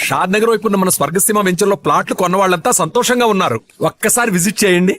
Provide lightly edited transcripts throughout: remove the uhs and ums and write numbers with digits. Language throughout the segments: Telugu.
షాద్ నగర్ వైపు ఉన్న మన స్వర్గసీమ వెంచర్లో ప్లాట్లు కొన్న వాళ్ళంతా సంతోషంగా ఉన్నారు. ఒక్కసారి విజిట్ చేయండి.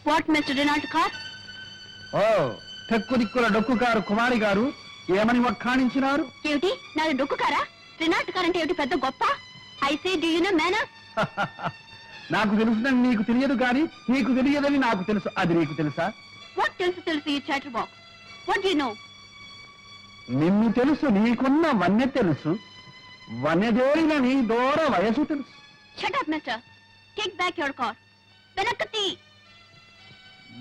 What mister Renault car? ఓ టెక్కు దిక్కుల డొక్కు కారు కుమారి గారు ఏమని వక్కాణించినారు? ఏమిటి నాది డొక్కు కారా? రెనాల్ట్ కార్ అంటే ఏమిటి పెద్ద గొప్ప? I say do you know manner? నాకు తెలుసుదని నీకు తెలియదు కానీ నీకు తెలియదని నాకు తెలుసు. అది నీకు తెలుసా? వాట్ తెలుసు ఈ chatter box. What do you know? నిన్ను తెలుసు, నీకున్న వన్నె తెలుసు, వన్నెదేరిన నీ దూర వయసు తెలుసు. Shut up mister. Take back your car. వెనక్కి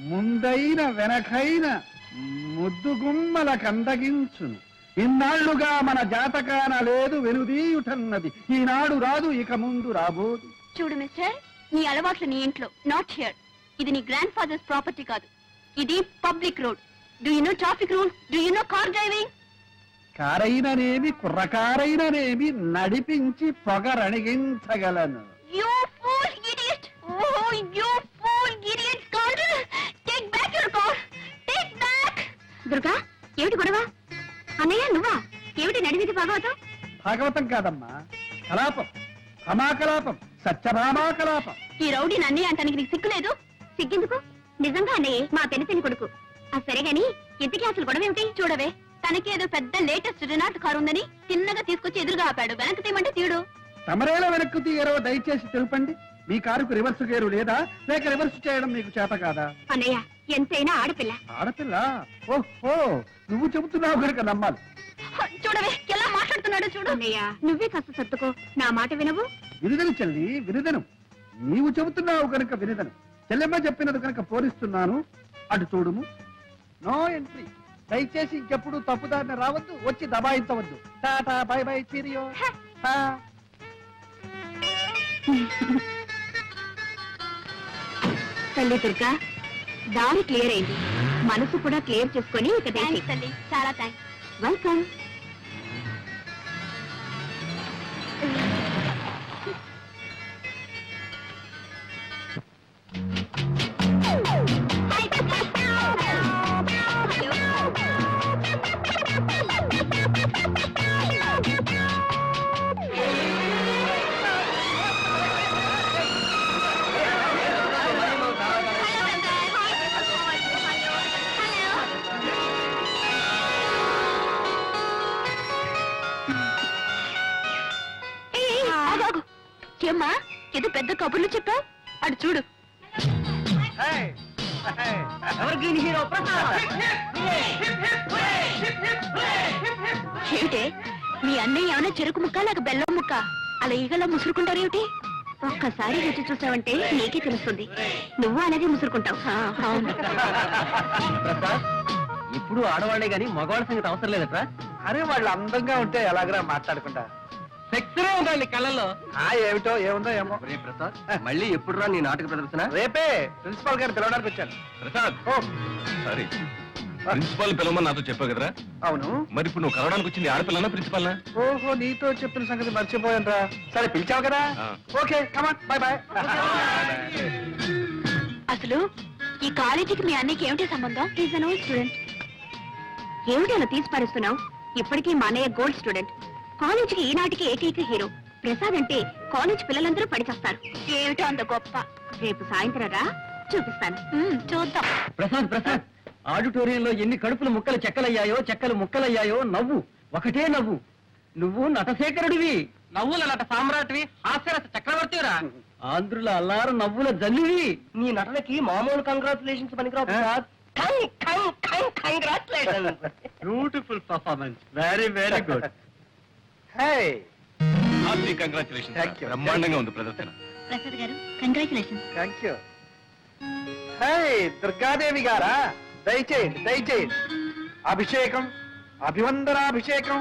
ముందైన వెనకైన ముద్దు గుమ్మల కందగించును. ఇన్నాళ్లుగా మన జాతకాన లేదు వెనుదీయుటన్నది. ఈనాడు రాదు, ఇక ముందు రాబోదు. చూడు మిస్టర్, నీ అలవాట్లు నీ ఇంట్లో, నాట్ హియర్. ఇది నీ గ్రాండ్ ఫాదర్స్ ప్రాపర్టీ కాదు, ఇది public road. Do you know traffic rule? Do you know car driving? కారైననేమి కుర్రకారైననేమి నడిపించి పొగరణిగించగలను. You fool idiot! Oh, you fool idiot! Scoundrel! Take back your car! Take back! Durga, ఏమిటి గొడవ? అన్నయ్య నువ్వా? ఏమిటి నడివిది భాగవతం? భాగవతం కాదమ్మా, కలాపం, హమాకలాపం, సత్యభామాకలాపం. ఈ రౌడీ అన్నయ్య అంటానికి నీకు సిగ్గులేదు? సిగ్గెందుకు? నిజంగా అన్నయ్య మా పెనితని కొడుకు. అది సరే గాని ఇంతకీ అసలు గొడవ ఏమిటి? చూడవే, తనకి ఏదో పెద్ద లేటెస్ట్ రెనాల్ట్ కారు ఉందని తిన్నగా తీసుకొచ్చి ఎదురుగా ఆపాడు. వెనక్కి తీయమంటే తీయడు. తమరేలా వెనక్కు తీయరో దయచేసి తెలుపండి. మీ కారుకు రివర్స్ గేరు లేదా, లేక రివర్స్ చేయడం మీకు చేత కాదా? అన్నయ్య ఎంతైనా ఆడపిల్ల. ఆడపిల్ల? ఓహో, నువ్వు చెబుతున్నావు కనుక నమ్మాలి. చూడవే ఎలా మాట్లాడుతున్నాడో చూడు. అన్నయ్య నువ్వే కాస్త సర్దుకో. నా మాట వినవు? విరుదను చెల్లి విరుదను. నీవు చెబుతున్నావు కనుక విరుదను. చెల్లెమ్మ చెప్పినది కనుక పోరిస్తున్నాను. అటు చూడుము. No entry. దయచేసి ఇంకెప్పుడు తప్పుదారిన రావద్దు, వచ్చి దబాయించవద్దు. Tata bye bye cheerio. తల్లి దుర్గా, దారి క్లియర్ అయింది. మనసు కూడా క్లియర్ చేసుకొని ఇక తల్లి. చాలా థ్యాంక్స్. వెల్కమ్. ఏమ్మా, ఏదో పెద్ద కబుర్లు చెప్పావు. అటు చూడు. ఏమిటే, మీ అన్నయ్య ఏమైనా చెరుకు ముక్క లేక బెల్లం ముక్క అలా ఈగలా ముసురుకుంటారేమిటి? ఒక్కసారి రుచి చూసావంటే నీకే తెలుస్తుంది. నువ్వు అలాగే ముసురుకుంటావు. అవును. ఇప్పుడు ఆడవాళ్లే గాని మగవాళ్ళ సంగతి అవసరం లేదట్రా. అరే వాళ్ళు అందంగా ఉంటే ఎలాగరా మాట్లాడకుండా. సెక్సరే ఉందండి కళ్ళల్లో. ఏమిటో ఏముందో ఏమో. ప్రసాద్, మళ్ళీ ఎప్పుడు రా నీ నాటక ప్రదర్శన? రేపే ప్రిన్సిపాల్ గారు పిలవడానికి వచ్చాను. ప్రసాద్, ఓ సారీ, ప్రిన్సిపాల్ పిలవమని నాతో చెప్పావు కదరా. అవును. మరి ఇప్పుడు నువ్వు కలవడానికి వచ్చింది ఆడపిల్లనా ప్రిన్సిపాల్నా? ఓహో, నీతో చెప్పిన సంగతి మర్చిపోయాను రా. సరే పిలిచావు కదా. ఆ. Okay come on, by by. అసలు ఈ కాలేజీకి మీ అన్నయ్యకి ఏమిటి సంబంధం? Is an old student. ఏమిటి అలా తీసి పారేస్తున్నావు? ఇప్పటికీ మా అన్నయ్య గోల్డ్ స్టూడెంట్. కాలేజీకి ఈనాటికి ఏకైక హీరో. ప్రసాద్ అంటే కాలేజ్ పిల్లలందరూ పడిచేస్తారు. ఏమిటో అంత గొప్ప. రేపు సాయంత్రం రా, చూపిస్తాను. చూద్దాం. ప్రసాద్ ప్రసాద్, ఆడిటోరియంలో ఎన్ని కడుపులు ముక్కలు చెక్కలయ్యాయో, చెక్కలు ముక్కలయ్యాయో. నవ్వు ఒకటే నవ్వు. నువ్వు నటశేఖరుడివి, నవ్వుల నట సామ్రాట్వి, హాస్యరస చక్రవర్తిరా, ఆంధ్రుల అల్లారు నవ్వుల జల్లువి. నీ నటనకి మామూలు కంగ్రాచులేషన్స్ పనికిరావు Prasad. Beautiful performance, very very good. Hey congratulation. Thank you. బ్రహ్మాండంగా ఉంది ప్రదర్శన. ప్రసాద్ గారు, congratulation. Thank you. Hey Durgadevi గారా, దయచేయండి దయచేయండి. అభిషేకం, అభివందనాభిషేకం.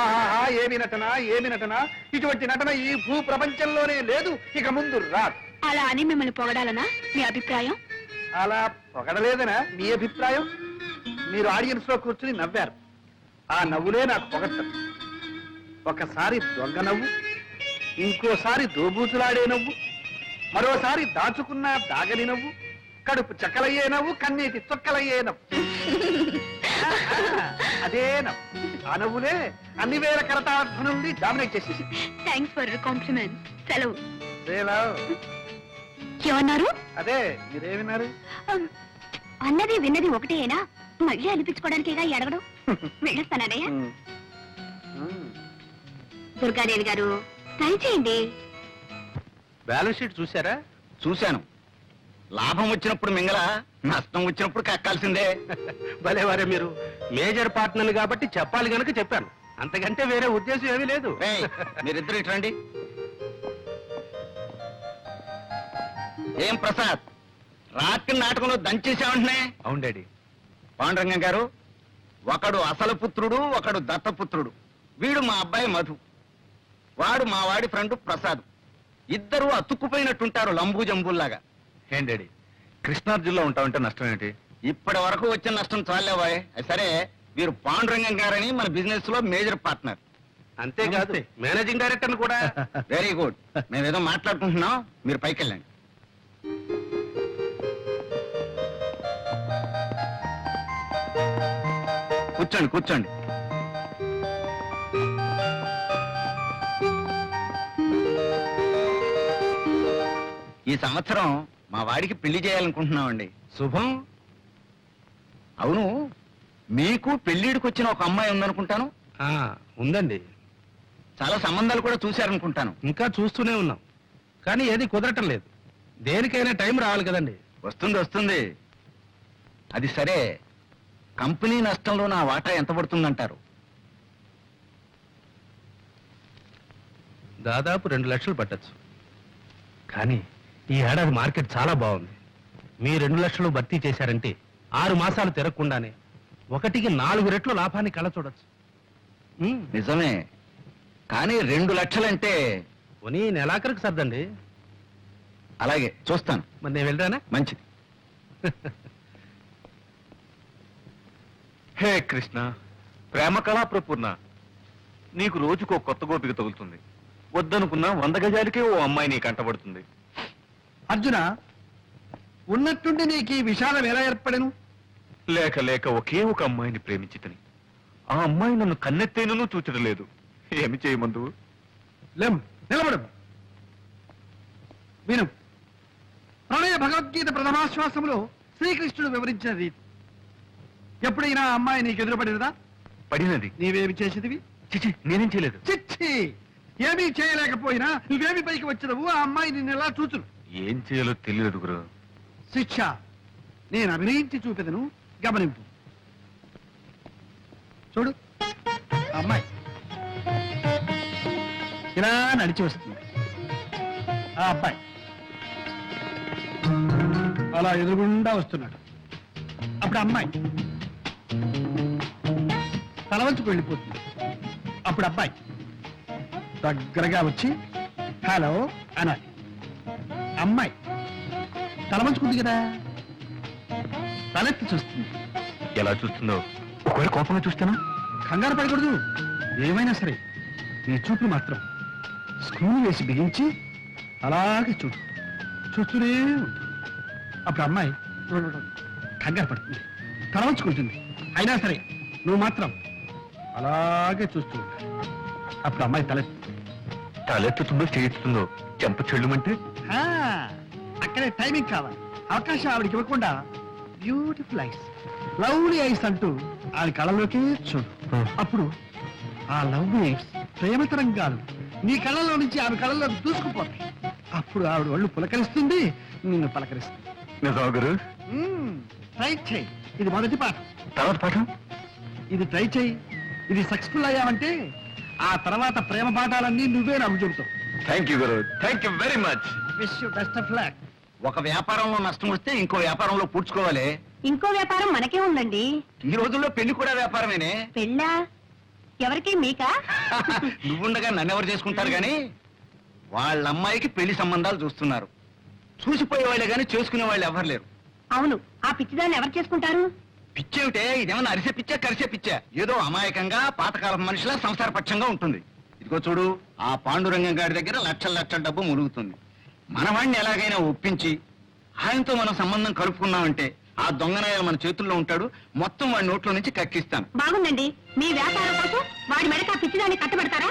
ఆహాహా, ఏమి నటన ఏమి నటన. ఇటువంటి నటన ఈ భూ ప్రపంచంలోనే లేదు, ఇక ముందు రాదు. అలా అని మిమ్మల్ని పొగడాలనా మీ అభిప్రాయం? అలా పొగడలేదనా మీ అభిప్రాయం? మీరు ఆడియన్స్ లో కూర్చుని నవ్వారు. ఆ నవ్వులే నాకు పొగడ్తలు. ఒకసారి దొంగ నవ్వు, ఇంకోసారి దోబూతులాడే నవ్వు, మరోసారి దాచుకున్న దాగని నవ్వు, కడుపు చక్కలయ్యే నవ్వు, కన్నీటి చొక్కలయ్యే నవ్వు. అదే నవ్వు. ఆ నవ్వులే అన్ని వేల కరతార్థ నుండి డామినేట్ చేసేసి. Thanks for compliment. సెలవు. ఏమన్నారు? అదే మీరేమిన్నారు? అన్నది విన్నది ఒకటేనా? మళ్ళీ అనిపించుకోవడానికేగా అడగడం. వెళ్ళొస్తానయ్యా. దుర్గాదేవి గారు, ట్రై చేయండి. బ్యాలెన్స్ షీట్ చూసారా? చూశాను. లాభం వచ్చినప్పుడు మింగల, నష్టం వచ్చినప్పుడు కక్కాల్సిందే. భలేవారే మీరు. మేజర్ పార్ట్నర్ కాబట్టి చెప్పాలి గనుక చెప్పాను, అంతకంటే వేరే ఉద్దేశం ఏమీ లేదు. ఏయ్, మీరిద్దరు ఇట్రండి. ఏం ప్రసాద్, రాత్రి నాటకంలో దంచేసామంటున్నాయి. అవును డాడీ. పాండురంగం గారు, ఒకడు అసలు పుత్రుడు, ఒకడు దత్తపుత్రుడు. వీడు మా అబ్బాయి మధు, వాడు మా వాడి ఫ్రెండ్ ప్రసాద్. ఇద్దరు అతుక్కుపోయినట్టుంటారు, లంబూ జంబుల్లాగా. ఏం డాడీ, కృష్ణార్జున్లో ఉంటామంటే నష్టం ఏంటి? ఇప్పటి వరకు వచ్చిన నష్టం చాలేవాయ్. సరే, వీరు పాండురంగం గారని మన బిజినెస్ లో మేజర్ పార్ట్నర్. అంతేకాదు మేనేజింగ్ డైరెక్టర్ కూడా. Very good. మేమేదో మాట్లాడుకుంటున్నాం, మీరు పైకి వెళ్ళండి. కూర్చోండి కూర్చోండి. ఈ సంవత్సరం మా వాడికి పెళ్లి చేయాలనుకుంటున్నామండి. శుభం. అవును, మీకు పెళ్లిడికి వచ్చిన ఒక అమ్మాయి ఉందనుకుంటాను. ఉందండి, చాలా సంబంధాలు కూడా చూశారనుకుంటాను. ఇంకా చూస్తూనే ఉన్నాం, కానీ ఏది కుదరటం లేదు. దేనికైనా టైం రావాలి కదండి. వస్తుంది వస్తుంది. అది సరే, కంపెనీ నష్టంలో నా వాటా ఎంత పడుతుందంటారు? దాదాపు 2 లక్షలు పట్టచ్చు. కానీ ఈ ఏడాది మార్కెట్ చాలా బాగుంది. మీ 2 లక్షలు భర్తీ చేశారంటే 6 మాసాలు తిరగకుండానే 1కి 4 రెట్లు లాభాన్ని కళ చూడొచ్చు. నిజమే, కానీ 2 లక్షలంటే పోనీ నెలాఖరికి సర్దండి. అలాగే చూస్తాను. మరి నేను వెళ్ళరానా? మంచిది. హే కృష్ణ, ప్రేమ కళా ప్రపూర్ణ, నీకు రోజుకో కొత్త గోపిక తగులుతుంది. వద్దనుకున్నా 100 గజాలకే ఓ అమ్మాయి నీ కంటబడుతుంది. అర్జున, ఉన్నట్టుండి నీకు ఈ విషాదం ఎలా ఏర్పడను? లేక లేక ఒకే ఒక అమ్మాయిని ప్రేమించితని ఆ అమ్మాయి నన్ను కన్నెత్తేనూ చూచడలేదు. ఏమి చేయమందు? లేం, నిలబడు. విను. ప్రణయ భగవద్గీత ప్రథమాశ్వాసంలో శ్రీకృష్ణుడు వివరించిన రీతి. ఎప్పుడైనా ఆ అమ్మాయి నీకు ఎదురుపడినదా? పడినది. నీవేమి చేసేదివి? చిచి, నేనేం చేయలేదు. చిచ్చి, ఏమీ చేయలేకపోయినా నువ్వేమి పైకి వచ్చినవు? ఆ అమ్మాయి నిన్ను ఎలా చూచును? ఏం చేయాలో తెలియదు గురు. శిక్ష నేను అభినయించి చూపెదను, గమనింపు. చూడు, ఆ అమ్మాయి ఇలా నడిచి వస్తుంది. ఆ అబ్బాయి అలా ఎదురుగుండా వస్తున్నాడు. అప్పుడు అమ్మాయి తలవంచుకు వెళ్ళిపోతుంది. అప్పుడు అబ్బాయి దగ్గరగా వచ్చి హలో అనాలి. అమ్మాయి తలవంచుకుంది కదా, తలెత్తి చూస్తుంది. ఎలా చూస్తుందో? ఒకవేళ కోపంగా చూస్తానా? కంగారు పడకూడదు. ఏమైనా సరే నీ చూపులు మాత్రం స్క్రూలు వేసి బిగించి అలాగే చూడు, చూస్తూనే ఉండు. అప్పుడు అమ్మాయి కంగారు పడుతుంది, తలవంచుకుంటుంది. అయినా సరే నువ్వు మాత్రం అలాగే చూస్తూ ఉండాలి. అప్పుడు అమ్మాయి తలెత్తుతుందో చేయిస్తుందో చెంప చెల్లుమంటే ఆ, అక్కడే టైమింగ్ కావాలి. అవకాశం ఆవిడకి ఇవ్వకుండా బ్యూటిఫుల్ ఐస్, లవ్లీ ఐస్ అంటూ ఆవిడ కళ్ళలోకి చూడు. అప్పుడు ఆ లవ్లీ ఐస్ ప్రేమ తరంగాలు నీ కళ్ళలో నుంచి ఆవిడ కళ్ళలో దూసుకుపోతాయి. అప్పుడు ఆవిడ ఒళ్ళు పులకరిస్తుంది, నిన్ను పలకరిస్తుంది. నిజమా గురు? ట్రై చేయి. ఇది మొదటి పాఠం. తర్వాత పాఠం? ఇది ట్రై చేయి. ఇది సక్సెస్ఫుల్ అయ్యావంటే ఆ తర్వాత ప్రేమ పాఠాలన్నీ నువ్వే నాకు చెబుతావు. Thank you guru, thank you very much. Wish you best of luck. ఒక వ్యాపారంలో నష్టం వస్తే ఇంకో వ్యాపారంలో పూడ్చుకోవాలి. ఇంకో వ్యాపారం మనకే ఉందండి. ఈ రోజుల్లో పెళ్లి కూడా వ్యాపారమేనే. పెళ్ళా? ఎవరికి? మీకా? నువ్వుండగా నన్నెవరు చేసుకుంటారు గాని వాళ్ళ అమ్మాయికి పెళ్లి సంబంధాలు చూస్తున్నారు. చూసిపోయే వాళ్ళే గాని చేసుకునే వాళ్ళు ఎవరు లేరు. అవును, ఆ పిచ్చిదాన్ని ఎవరు చేసుకుంటారు? పిచ్చేమిటే, ఇదేమన్నా అరిసే పిచ్చా కరిసే పిచ్చా? ఏదో అమాయకంగా పాతకాలం మనిషిలా సంసార పక్షంగా ఉంటుంది. ఇదిగో చూడు, ఆ పాండురంగం గారి దగ్గర లక్షల లక్షల డబ్బు మురుగుతుంది. మనవాణ్ణి ఎలాగైనా ఒప్పించి ఆయనతో మనం సంబంధం కలుపుకున్నామంటే ఆ దొంగనాయాలు మన చేతుల్లో ఉంటాడు. మొత్తం వాడి నోట్లో నుంచి కక్కిస్తాను. బాగుందండి. మీ వ్యాపారం కోసం వాడి మెడక ఆ పిచ్చిదాన్ని కట్టబెడతారా?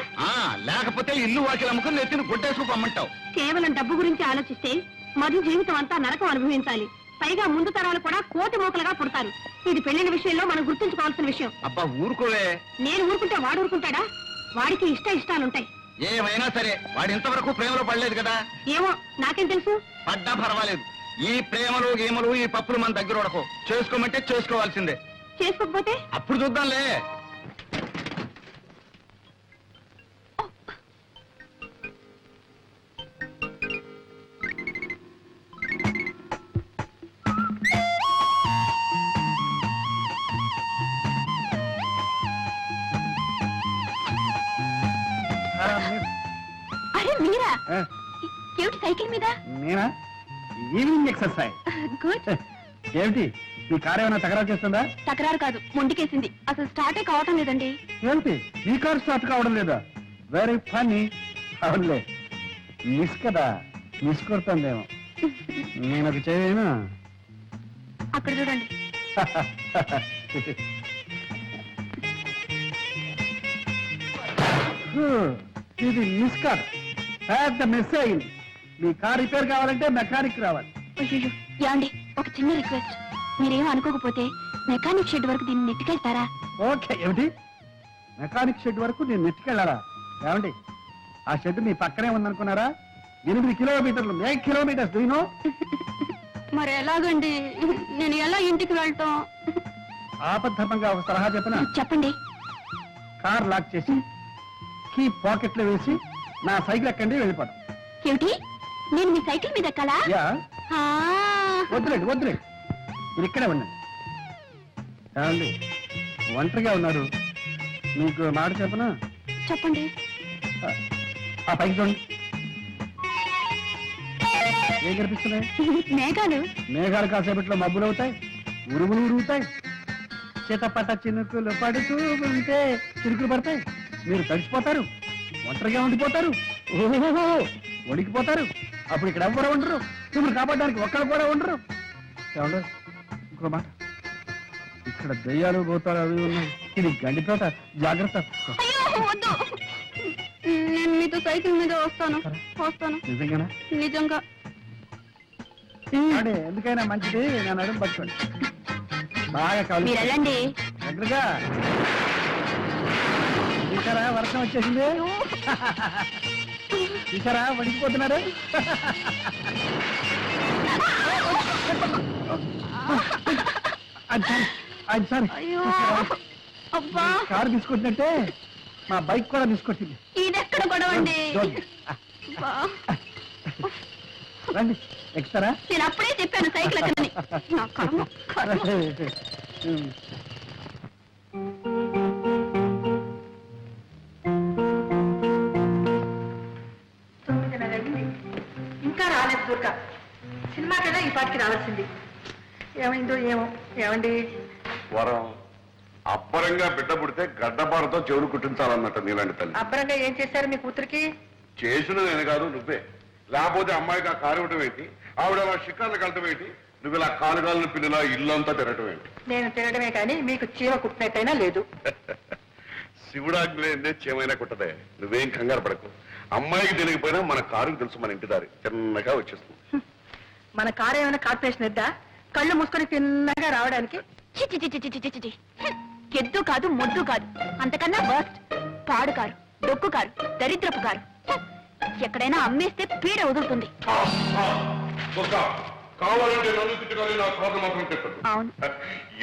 లేకపోతే ఇల్లు వాకిలు అమ్ముకుని నెత్తిని గుడ్డేసుకు పమ్మంటావు. కేవలం డబ్బు గురించి ఆలోచిస్తే మధు జీవితం అంతా నరకం అనుభవించాలి. పైగా ముందు తరాలు కూడా కోటి మూకలుగా పుడతారు. ఇది పెళ్లిన విషయంలో మనం గుర్తుంచుకోవాల్సిన విషయం. అబ్బా ఊరుకోవే. నేను ఊరుకుంటే వాడు ఊరుకుంటాడా? వాడికి ఇష్టాలుంటాయి. ఏమైనా సరే వాడు ఇంతవరకు ప్రేమలో పడలేదు కదా. ఏమో, నాకేం తెలుసు. పడ్డా పర్వాలేదు. ఈ ప్రేమలు గేమలు ఈ పప్పులు మన దగ్గర ఉడకో. చేసుకోమంటే చేసుకోవాల్సిందే. చేసుకోకపోతే అప్పుడు చూద్దాంలే. అరే మీరా? ఆ, ఏమిటి సైకిల్ మీద? నేనా? Evening exercise. గుడ్. ఏమిటి మీ కారు ఏమైనా తగరా చేస్తుందా? తకరారు కాదు, మొండికేసింది. అసలు స్టార్టే కావటం లేదండి. ఏమిటి మీ కారు స్టార్ట్ కావడం లేదా? Very funny. అవునులే, మిస్ కదా, మిస్ కొడుతుందేమో. నేను ఒక చేయను. అక్కడ చూడండి. ఇది మిస్ కార్, పెద్ద మిస్ అయింది. మీ కార్ రిపేర్ కావాలంటే మెకానిక్ రావాలి. అయ్యో, యాండి, ఒక చిన్న రిక్వెస్ట్. మీరేం అనుకోకపోతే మెకానిక్ షెడ్ వరకు దీన్ని నెట్టుకెళ్తారా? ఓకే. ఏమిటి, మెకానిక్ షెడ్ వరకు నేను నెట్టుకెళ్ళాలా? ఏమండి, ఆ షెడ్ మీ పక్కనే ఉందనుకున్నారా? 8 కిలోమీటర్లు, 8 కిలోమీటర్స్. దూనో మరి ఎలాగండి? నేను ఎలా ఇంటికి వెళ్తాం? ఆపద్ధర్మంగా ఒక సలహా చెప్పనా? చెప్పండి. కార్ లాక్ చేసి కీ పాకెట్ లో వేసి నా సైకిల్ ఎక్కండి వెళ్ళిపోతాం. ఏమిటి నేను మీ సైకిల్ మీద ఎక్కాలా యా ఆ, వద్దులేండి వద్దులేండి, మీరు ఇక్కడే ఉండండి. ఏమండి ఒంటరిగా ఉన్నారు, మీకు మాట చెప్పనా? చెప్పండి. ఆ పైకి చూడండి, ఏం కనిపిస్తున్నాయి? మేఘాలు. మేఘాలు కాసేపట్లో మబ్బులు అవుతాయి, ఉరుములు ఉరుగుతాయి, చేతపట్ట చినుకులు పడుతూ ఉంటే చిరుకులు పడతాయి, మీరు తడిసిపోతారు, ఒంటరిగా ఉండిపోతారు, ఓహో వణికిపోతారు. అప్పుడు ఇక్కడ ఎవ్వరు ఉండరు, మిమ్మల్ని కాపాడడానికి ఒక్కరు కూడా ఉండరు. ఏమండి ఇంకో మాట, ఇక్కడ దయ్యాలు పోతారు అవి ఉన్నాయి, ఇది గండితోట, జాగ్రత్త. అయ్యో వద్దు, నేను మీతో సైకిల్ మీద వస్తాను. నిజంగానా? నిజంగా. అడే ఎందుకైనా మంచిది, నేను అడుగు పట్టుకోండి బాగా కావాలి. మీరు వెళ్ళండి. దగ్గరగా చూసారా వర్షం వచ్చేసింది, చూసారా వణికిపోతున్నారు. అది సారీ అయ్యో అబ్బా, కారు తీసుకొచ్చినట్టే మా బైక్ కూడా తీసుకొచ్చింది. ఇదెక్కడ గొడవండి. అబ్బా, రండి ఎక్కుతారా? నేను అప్పుడే చెప్పాను సైకిల్ ఎక్కడని. నా కర్మ కర్మ. ఇంకా రాలేదు దుర్గా. సినిమా కదా ఈ పాటికి రావాల్సింది. ఏమైందో ఏమో. ఏమండి వరం అబ్బరంగా బిడ్డ పుడితే గడ్డపారతో చెవులు కుట్టించాలన్నట్టు నీలాంటి తల్లి. అబ్బరంగా ఏం చేశారు మీ కూతురికి? చేసిన నేను కాదు నువ్వే. లేకపోతే అమ్మాయికి ఆ కారు ఇవ్వటం ఏంటి, ఆవిడ అలా షికార్లు కలటం ఏంటి, నువ్వు ఇలా కాలుగాలిన పిల్లలా ఇల్లంతా తిరగటం ఏంటి? నేను తినడమే కానీ మీకు చీమ కుట్టినట్టయినా లేదు. శివుడాగ్నే చేమైనా కుట్టదే, నువ్వేం కంగారు పడకు. అమ్మాయికి తెలియకపోయినా మన కారుకు తెలుసు మన ఇంటి దారి, చిన్నగా వచ్చేస్తుంది. మన కారు ఏమైనా కార్పొరేషన్ ఎద్దా? కళ్ళు మూసుకొని తిన్నగా రావడానికి. చి చి చి చి చి చి చి చి. ఎద్దు కాదు మొద్దు కాదు, అంతకన్నా వర్స్ట్. పాడు కారు, డొక్కు కారు, దరిద్రపు కారు. ఎక్కడైనా అమ్మేస్తే పీడ వదులుతుంది. కావాలంటే నన్ను తిట్టుకొని నా కారు మాత్రం తిట్టదు. అవును.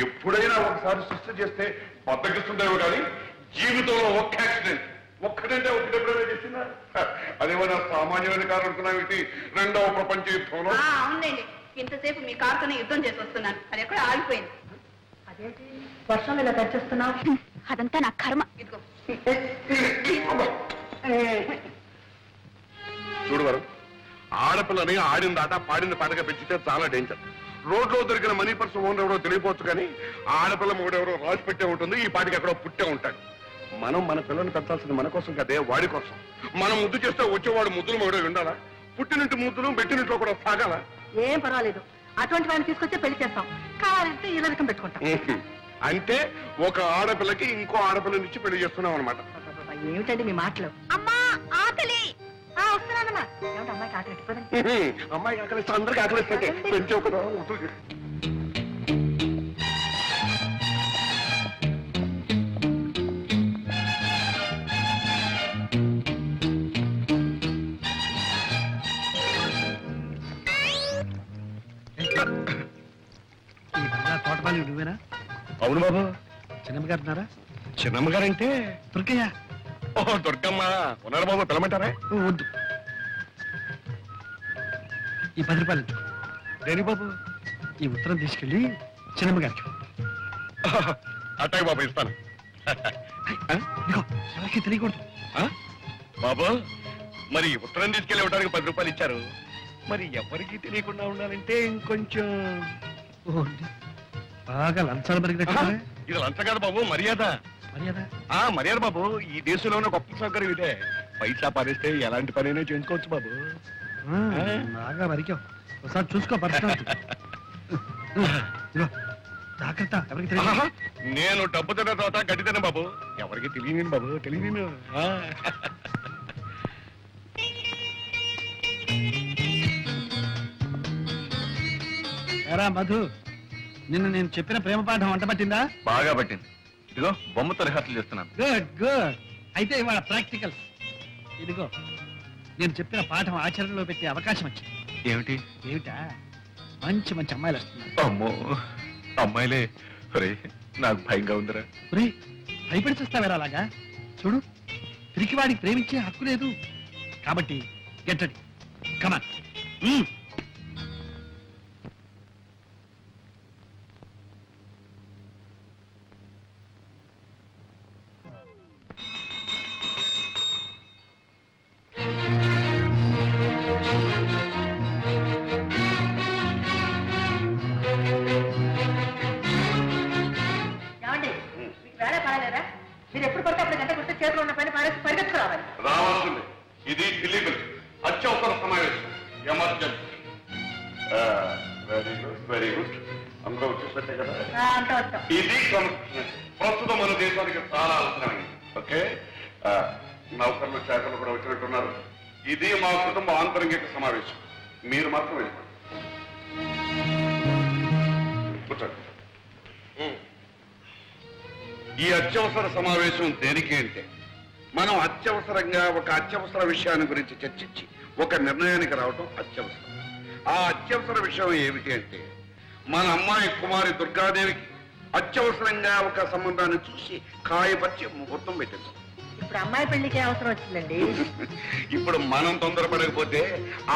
ఎప్పుడైనా ఒకసారి సృష్టి చేస్తే బద్దకిస్తుందేమో కానీ జీవితంలో ఒక్క యాక్సిడెంట్ ఒక్కడంటే ఒకటెప్పుడైనా చేసిందా? అదేమన్నా సామాన్యమైన కారు అనుకున్నావేంటి? రెండవ ప్రపంచ యుద్ధంలో అవునండి, ఇంతసేపు మీ కారుతోనే యుద్ధం చేసి వస్తున్నాను, అది ఎక్కడ ఆగిపోయింది. అదేంటి వర్షంలో ఇలా తెచ్చేస్తున్నావు? అదంతా నా కర్మ. ఇదిగో చూడు వరం, ఆడపిల్లని ఆడిన దాట పాడిన పాటగా పెంచితే చాలా డేంజర్. రోడ్లో దొరికిన మనీ పర్స్ ఓనర్ ఎవరో తెలియపోవచ్చు కానీ ఆడపిల్ల మొగుడెవరో రాసి పెట్టే ఉంటుంది, ఈ పాటికి ఎక్కడో పుట్టే ఉంటాడు. మనం మన పిల్లల్ని పెంచాల్సింది మన కోసం కదే, వాడి కోసం. మనం ముద్దు చేస్తే వచ్చేవాడు ముద్దులు మొగుడే ఉండాలా? పుట్టినట్టు ముద్దులు పెట్టినట్లో కూడా సాగాల. ఏం పర్వాలేదు, అటువంటి వాడిని తీసుకొచ్చే పెళ్లి చేస్తాం, కావాలంటే ఈ రకం పెట్టుకుంటాం. అంటే ఒక ఆడపిల్లకి ఇంకో ఆడపిల్లనిచ్చి పెళ్లి చేస్తున్నాం అనమాట. ఏమిటండి మీ మాటలు? అమ్మా ఆకలి. వస్తున్నానమ్మా. ఏమిటి అమ్మాయికి ఆకలి ఎట్టిపోదండి? అమ్మాయి ఆకలిస్తే అందరికి ఆకలిస్తే పెంచే ఒక తోటపాలి నువ్వేనా? అవును బాబు. చిన్నమ్మ గారు ఉన్నారా? చిన్నమ్మ గారంటే దుర్గయ్య. ఓహో దుర్గమ్మ ఉన్నారు బాబు, పిలమంటారా? వద్దు, ఈ 10 రూపాయలు ఇచ్చు. దేని బాబు? ఈ ఉత్తరం తీసుకెళ్ళి చిన్నమ్మ గారికి. అట్టాయి బాబు, ఇస్తాను. ఇదిగో ఎవరికి తెలియకూడదు. బాబు మరి ఉత్తరం తీసుకెళ్ళి ఇవ్వడానికి 10 రూపాయలు ఇచ్చారు, మరి ఎవరికి తెలియకుండా ఉండాలంటే ఇంకొంచెం బాగా లంచాలు పెరిగినట్టు. ఇది లంచ కాదు బాబు, మర్యాద. మర్యాద? మర్యాద బాబు, ఈ దేశంలో ఉన్న గొప్ప సౌకర్యం ఇదే. పైసా పారేస్తే ఎలాంటి పనైనా చేసుకోవచ్చు బాబు. బాగా వరికావు, ఒకసారి చూసుకో పర్సనల్. జాగ్రత్త, ఎవరికి తెలియదు. నేను డబ్బు తిన్న తర్వాత గడ్డి తిన్న బాబు, ఎవరికి తెలియను బాబు, తెలియను. ఎరా మధు, నిన్న నేను చెప్పిన ప్రేమ పాఠం వంట పట్టిందా? బాగా పట్టింది. ఇదిగో బొమ్మతో రిహార్సల్ చేస్తున్నాను. Good good. అయితే ఇవాళ ప్రాక్టికల్స్. ఇదిగో నేను చెప్పిన పాఠం ఆచరణలో పెట్టే అవకాశం వచ్చింది. ఏమిటి? ఏమిటా? మంచి మంచి అమ్మాయిలు వస్తున్నారు. అమ్మో, అమ్మాయిలే. ఒరే, నాకు భయంగా ఉందిరా. భయపడి చూస్తావేరా అలాగా? చూడు, పిరికివాడికి ప్రేమించే హక్కు లేదు. కాబట్టి గెట్ రెడీ కమాన్. ఏమండి మీకు వేళ పడలేదా? మీరు ఎప్పుడు పడితే అప్పుడు గంట కొడితే చేతిలో ఉన్న పని పారేసి పరిగెత్తుకురావాలి. రావాల్సింది. ఇది ఇల్లీగల్, అత్యవసర సమావేశం, emergency. Very good, very good. అందరూ వచ్చేసట్టే కదా. అంతా వస్తాం. ఇది కాన్స్టిట్యూషన్ ప్రస్తుతం మన దేశానికి చాలా అవసరమైంది. ఓకే, నౌకర్లు శాఖలు కూడా వచ్చినట్టున్నారు. ఇది మా కుటుంబ ఆంతరంగిక సమావేశం. మీరు మాత్రం వెళ్ళిపోండి. కూర్చోండి. ఈ అత్యవసర సమావేశం దేనికి అంటే మనం అత్యవసరంగా ఒక అత్యవసర విషయాన్ని గురించి చర్చించి ఒక నిర్ణయానికి రావడం అత్యవసరం. ఆ అత్యవసర విషయం ఏమిటి అంటే మన అమ్మాయి కుమారి దుర్గాదేవికి అత్యవసరంగా ఒక సంబంధాన్ని చూసి కాయపరిచి ముహూర్తం పెట్టించాం. ఇప్పుడు అమ్మాయి పెళ్లికి అవసరం వచ్చిందండి. ఇప్పుడు మనం తొందరపడకపోతే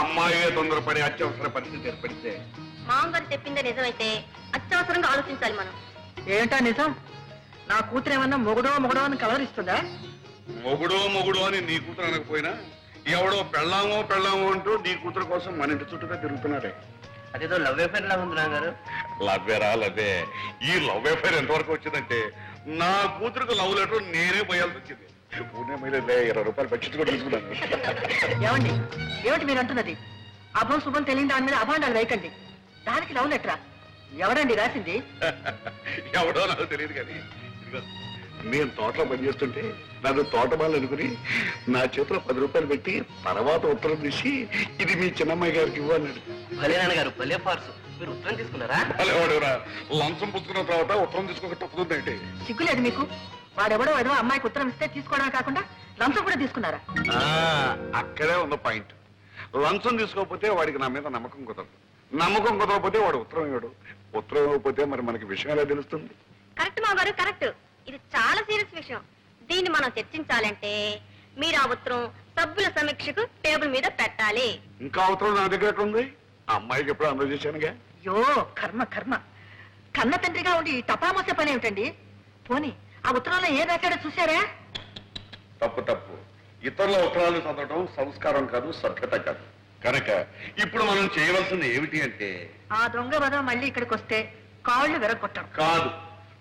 అమ్మాయే తొందరపడే అత్యవసర పరిస్థితి ఏర్పడితే మామగారు చెప్పిందే నిజమైతే అత్యవసరంగా ఆలోచించాలి మనం. ఏంటా నిజం? నా కూతురు ఏమన్నా మొగుడో అని కలవరిస్తుందా? మొగుడు అని నీ కూతురు అనకపోయినా ఎవడో పెళ్ళామో అంటూ నీ కూతురు కోసం మన ఇంటి చుట్టూగా తిరుగుతున్నాడే. అదేదో లవ్ అఫేర్ లా ఉంది నాన్నగారు. లవ్వే. ఈ లవ్ అఫైర్ ఎంతవరకు వచ్చిందంటే నా కూతురుకు లవ్ లెటర్ నేనే పోయాల్సి వచ్చింది. పూణే మీద 20 రూపాయలు బడ్జెట్ కూడా తీసుకున్నాను. ఏమిటి మీరు అంటున్నది? అభం శుభం తెలియని దాని మీద అభాండాలు వేయకండి. దానికి లవ్ లెటరా? ఎవరండి రాసింది? ఎవడో నాకు తెలియదు కానీ ఇదిగో, నేను తోటలో పనిచేస్తుంటే నాకు తోటమాలు అనుకుని నా చేతిలో 10 రూపాయలు పెట్టి తర్వాత ఉత్తరం తీసి ఇది మీ చిన్నమ్మాయి గారికి ఇవ్వన్నాడు. భలే నాన్నగారు, భలే ఫార్సు. మీరు ఉత్తరం తీసుకున్నారా? వాడేవాడురా లంచం పుచ్చుకున్న తర్వాత ఉత్తరం తీసుకోక తప్పుతుందంటే సిగ్గులేదు మీకు? వాడెవడో ఏదో అమ్మాయికి ఉత్తరం ఇస్తే తీసుకోవడమే కాకుండా లంచం కూడా తీసుకున్నారా? అక్కడే ఉన్న పాయింట్. లంచం తీసుకోకపోతే వాడికి నా మీద నమ్మకం కుదరదు. నమ్మకం కుదరకపోతే వాడు ఉత్తరం ఇవ్వడు. ఉత్తరం ఇవ్వకపోతే మరి మనకి విషయం ఎలా తెలుస్తుంది? కరెక్ట్ మామగారు, కరెక్ట్. ఇది చాలా సీరియస్ విషయం. దీన్ని మనం చర్చించాలంటే మీరు ఆ ఉత్తరం సభ్యుల సమీక్షకు టేబుల్ మీద పెట్టాలి. ఇంకా ఉత్తరం నా దగ్గర ఎక్కడ ఉంది? ఆ అమ్మాయికి ఎప్పుడు అందజేశానుగా. అయ్యో కర్మ కన్న తండ్రిగా ఉండి ఈ టపామస పని ఏమిటండి? పోనీ ఆ ఉత్తరంలో ఏం రాశాడో చూశారా? తప్పు. ఇతరుల ఉత్తరాలు చదవడం సంస్కారం కాదు, సభ్యత కాదు. కనుక ఇప్పుడు మనం చేయవలసింది ఏమిటి అంటే ఆ దొంగ వద మళ్ళీ ఇక్కడికి వస్తే కాళ్ళు విరగొట్టం కాదు,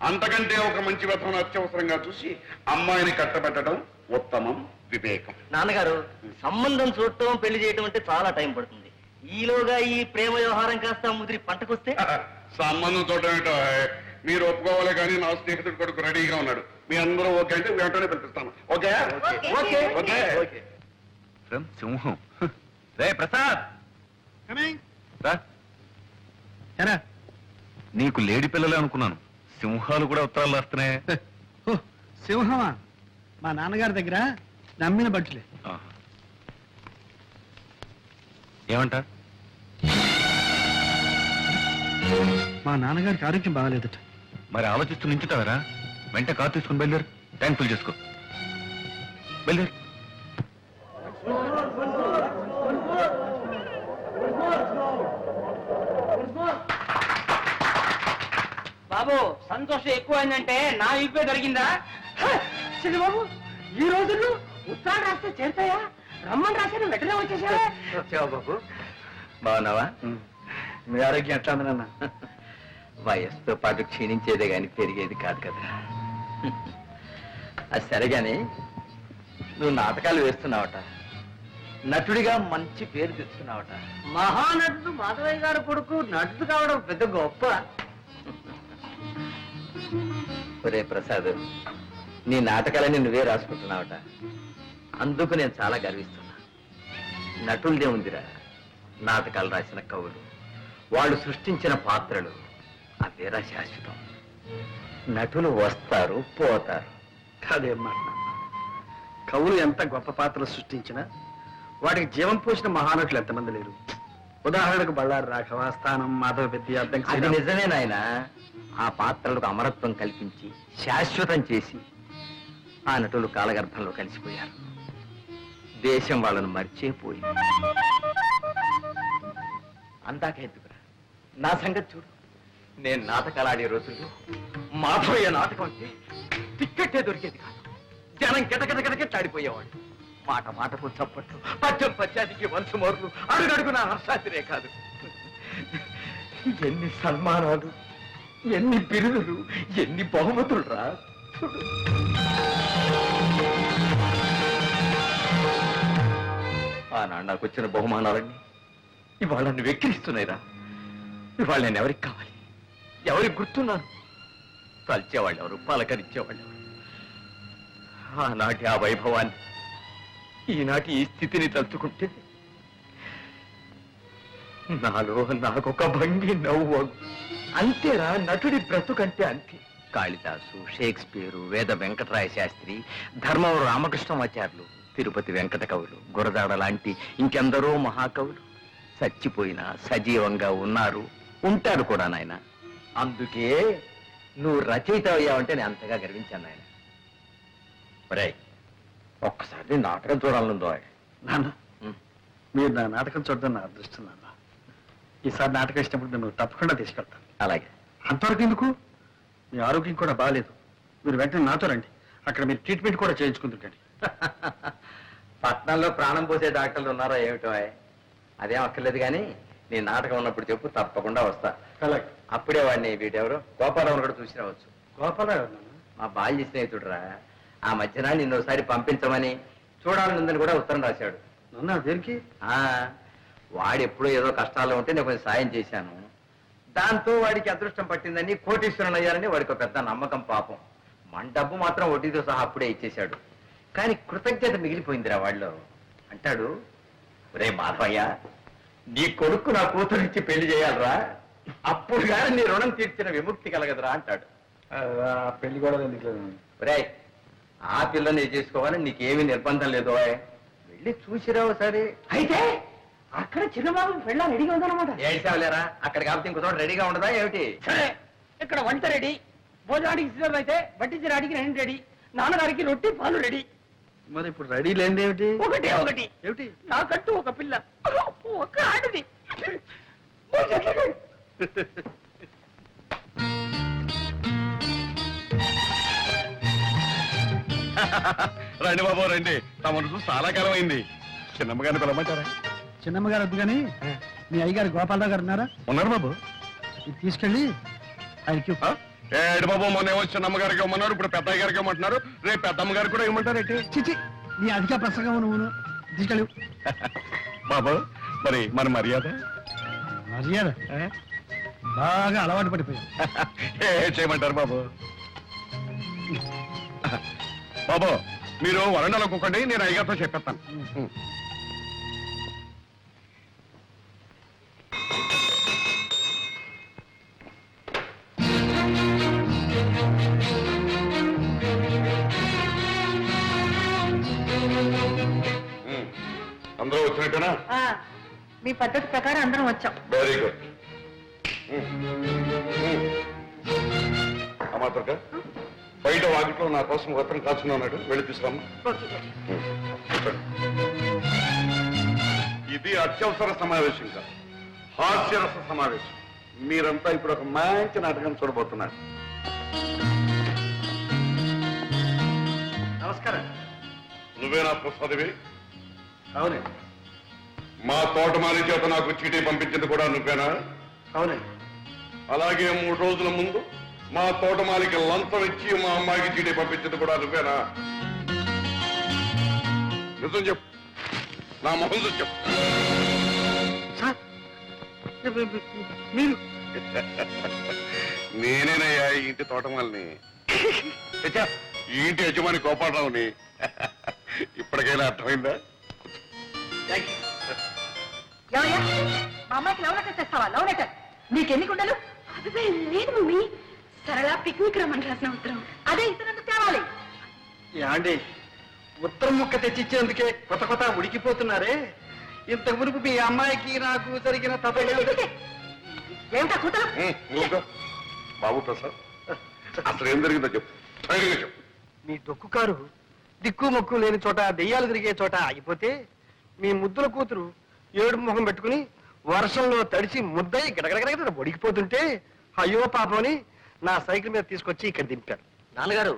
అంతకంటే ఒక మంచి వ్యర్థం అత్యవసరంగా చూసి అమ్మాయిని కట్టబెట్టడం ఉత్తమం, వివేకం. నాన్నగారు, సంబంధం చూడటం పెళ్లి చేయటం అంటే చాలా టైం పడుతుంది. ఈలోగా ఈ ప్రేమ వ్యవహారం కాస్త ముదిరి పంటకొస్తే సంబంధం చూడటం ఏంటో మీరు ఒప్పుకోవాలి కానీ నా స్నేహితుడు కొడుకు రెడీగా ఉన్నాడు. మీ అందరూ ఓకే అంటే వెంటనే పిలిపిస్తాను. Okay okay. ఓకే. సింహం. రే ప్రసాద్, రా. నీకు లేడి పిల్లలే అనుకున్నాను. సింహాలు కూడా ఉత్తరాలు రాస్తున్నాయి. సింహమా? మా నాన్నగారి దగ్గర నమ్మిన బట్టులే. ఏమంట? మా నాన్నగారికి ఆరోగ్యం బాగాలేదట. మరి ఆలోచిస్తూ నించుతావరా? వెంట కారు తీసుకుని బయలుదేరు. ట్యాంక్ ఫుల్ చేసుకో. బయలుదేరు. బాబు, సంతోషం ఎక్కువైందంటే నా ఇప్పే జరిగిందా? బాబు, ఈ రోజుల్లో ఉత్తరాలు రాస్తే చేరుతాయా? రమ్మని రాశారు, వెంటనే వచ్చేసావా? వచ్చావా బాబు? బాగున్నావా? మీ ఆరోగ్యం ఎట్లా ఉంది నాన్న? వయస్సుతో పాటు క్షీణించేదే గాని పెరిగేది కాదు కదా. అది సరేగాని నువ్వు నాటకాలు వేస్తున్నావట, నటుడిగా మంచి పేరు తెచ్చుకున్నావట. మహానటుడు మాధవయ్య గారు కొడుకు నటుడు కావడం పెద్ద గొప్ప. ఒరే ప్రసాద్, నీ నాటకాలని నువ్వే రాసుకుంటున్నావట. అందుకు నేను చాలా గర్విస్తున్నా. నటులదే ఉందిరా, నాటకాలు రాసిన కవులు, వాళ్ళు సృష్టించిన పాత్రలు అవేరా శాశ్వతం. నటులు వస్తారు పోతారు. కాదేం మాట నాన్న. కవులు ఎంత గొప్ప పాత్రలు సృష్టించినా వాటికి జీవం పోసిన మహానటులు ఎంతమంది లేరు. ఉదాహరణకు బళ్ళారి రాఘవ, స్థానం, మాధవ పెద్ద, అది నిజమే నాయన. ఆ పాత్రలకు అమరత్వం కల్పించి శాశ్వతం చేసి ఆ నటులు కాలగర్భంలో కలిసిపోయారు. దేశం వాళ్ళని మర్చిపోయింది. అందాక ఎందుకురా, నా సంగతి చూడు. నేను నాటకాలు ఆడే రోజుల్లో మాధవయ్య నాటకం అంటే టిక్కెట్టే దొరికేది కాదు. జనం గిటగిటగిటగిట్లాడిపోయేవాడు. మాట మాటకు చప్పట్లు, పద్యం పద్యానికి వంశమోర్లు, అడుగడుగున హర్షాతిరే కాదు. ఎన్ని సన్మానాలు, ఎన్ని బిరుదులు, ఎన్ని బహుమతులు రా. ఆనాడు నాకు వచ్చిన బహుమానాలన్నీ ఇవాళ నన్ను వెక్కిరిస్తున్నాయిరా. ఇవాళ నేను ఎవరికి కావాలి, ఎవరికి గుర్తున్నాను? తలిచేవాళ్ళు ఎవరు, పలకరించేవాళ్ళు ఎవరు? ఆనాటి ఆ వైభవాన్ని ఈనాటి ఈ స్థితిని తలుచుకుంటే నాలో నాకొక భంగి నవ్వు. అంతేరా నటుడి బ్రతుకంటే అంతే. కాళిదాసు, షేక్స్పియరు, వేద వెంకటరాయ శాస్త్రి, ధర్మవరం రామకృష్ణమాచార్యులు, తిరుపతి వెంకట కవులు, గురదాడ లాంటి ఇంకెందరో మహాకవులు చచ్చిపోయినా సజీవంగా ఉన్నారు, ఉంటారు కూడా నాయన. అందుకే నువ్వు రచయిత అయ్యావంటే నేను అంతగా గర్వించాను నాయన. ఒరే, ఒక్కసారి నాటకం చూడాలనుందో. నాన్న, మీరు నా నాటకం చూడడం నా అదృష్టం నాన్న. ఈసారి నాటకం ఇచ్చినప్పుడు నేను తప్పకుండా తీసుకెళ్తాను. అలాగే. అంతవరకు ఎందుకు? మీ ఆరోగ్యం కూడా బాగాలేదు. మీరు వెంటనే నాతో రండి. అక్కడ మీరు ట్రీట్మెంట్ కూడా చేయించుకుంటుంటండి. పట్నంలో ప్రాణం పోసే డాక్టర్లు ఉన్నారా ఏమిటో? అదేం అక్కర్లేదు కానీ నీ నాటకం ఉన్నప్పుడు చెప్పు, తప్పకుండా వస్తా. అలాగే. అప్పుడే వాడిని వీటెవరు గోపాలరావు కూడా చూసి రావచ్చు. గోపాలరావు నాన్న? మా బాల్య స్నేహితుడురా. ఆ మధ్యన నిన్నోసారి పంపించమని చూడాలనుందని కూడా ఉత్తరం రాశాడు. నాన్న దేనికి? వాడు ఎప్పుడో ఏదో కష్టాల్లో ఉంటే నేను కొంచెం సాయం చేశాను. దాంతో వాడికి అదృష్టం పట్టిందని, కోటీశ్వరుని అయ్యారని వాడికి ఒక పెద్ద నమ్మకం. పాపం మన డబ్బు మాత్రం వడ్డీతో సహా అప్పుడే ఇచ్చేశాడు. కానీ కృతజ్ఞత మిగిలిపోయిందిరా వాళ్ళు. అంటాడు, రే మాధవయ్య, నీ కొడుకు నా కూతురిచ్చి పెళ్లి చేయాలరా, అప్పుడు కానీ నీ రుణం తీర్చిన విముక్తి కలగదురా అంటాడు. పెళ్లి కూడా ఎందుకు లేదు? రే, ఆ పిల్లని చేసుకోవాలని నీకేమీ నిర్బంధం లేదు. వెళ్ళి చూసిరావు సరే. అయితే అక్కడ చిన్నబాబు పెళ్ళ రెడీగా ఉందన్నమాట. ఏడ్చావులేరా, అక్కడ కాబట్టి ఇంకో చోట రెడీగా ఉండదా ఏమిటి? సరే, ఇక్కడ వంట రెడీ, భోజనానికి సిద్ధం అయితే వడ్డించడానికి రెండు రెడీ, నాన్నగారికి రొట్టి పాలు రెడీ. మరి ఇప్పుడు రెడీ లేనిది ఏమిటి? ఒకటే ఒకటి ఏమిటి? నాకంటూ ఒక పిల్ల, ఒక ఆడది. రండి బాబు రండి, తమను చూసి చాలా కాలం అయింది. చిన్నమ్మగారిని పిలవమంటారా? చిన్నమ్మగారు వద్దు కానీ మీ అయ్యగారు గోపాలరావు గారు ఉన్నారా? ఉన్నారు బాబు. ఇది తీసుకెళ్ళి ఆయనకి ఏడు బాబు, మొన్న ఏమో చిన్నమ్మగారికి ఇవ్వమన్నారు, ఇప్పుడు పెద్దయ్య గారికి ఇవ్వమంటున్నారు, రేపు పెద్దమ్మ గారికి కూడా ఇవ్వమంటారేంటి? చిచి, నీ అధిక ప్రసంగం నువ్వు తీసుకెళ్ళి. బాబు మరి మన మర్యాద మర్యాద బాగా అలవాటు పడిపోయావు. ఏ చేయమంటారు బాబు? బాబు మీరు వరండాలో కూకండి, నేను అయ్యగారితో చెప్పేస్తాను. అందరూ వచ్చినట్టేనా? మీ పద్ధతి ప్రకారం అందరం వచ్చాం. Very good. అమ్మాత్రక బయట వాకిట్లో నా కోసం ఉత్తరం కాచుకుని ఉన్నాడు, వెళ్ళి తీసుకురమ్మా. ఇది అత్యవసర సమావేశం కాదు, హాస్యరస సమావేశం. మీరంతా ఇప్పుడు ఒక మంచి నాటకం చూడబోతున్నారు. నమస్కారం. నువ్వేనా ప్రసాదివి? అవునండి. మా తోటమాలి చేత నాకు చీటీ పంపించింది కూడా నువ్వేనా? అవునండి. అలాగే 3 రోజుల ముందు మా తోటమాలికి లంచం ఇచ్చి మా అమ్మాయికి చీటీ పంపించింది కూడా నువ్వేనా? నిజం చెప్పు, నా మొహం చూసి చెప్పు. మీరు? నేనేనయ్యా ఈ ఇంటి తోటమాలిని, ఈ ఇంటి యజమాని గోపాలరావుని. ఇప్పటికైనా అర్థమైందా? ఏమయ్యా, మా అమ్మాయికి లవ్ లెటర్ తెస్తావా? లవ్ లెటర్ నీకెన్ని కుండలు? అదే లేదు మమ్మీ, సరళ పిక్నిక్ రమ్మని రాసిన ఉత్తరం. అదే ఇతరులకు తేవాలి. యాండి, ఉత్తరం ముక్క తెచ్చిచ్చేందుకే కొత్త ఉడికిపోతున్నారే. ఇంత మునుపు మీ అమ్మాయికి నాకు జరిగిన ఏమిటా కూతురు? ఊరుకో. బాబు ప్రసాద్, అసలు ఏం జరిగిందో చెప్పు, ధైర్యంగా చెప్పు. మీ డొక్కు కారు దిక్కు మొక్కు లేని చోట దెయ్యాలు తిరిగే చోట ఆగిపోతే మీ ముద్దుల కూతురు ఏడు ముఖం పెట్టుకుని వర్షంలో తడిసి ముద్దయి గడగడగడ ఒడికిపోతుంటే అయ్యో పాపమని నా సైకిల్ మీద తీసుకొచ్చి ఇక్కడ దింపారు. నాన్నగారు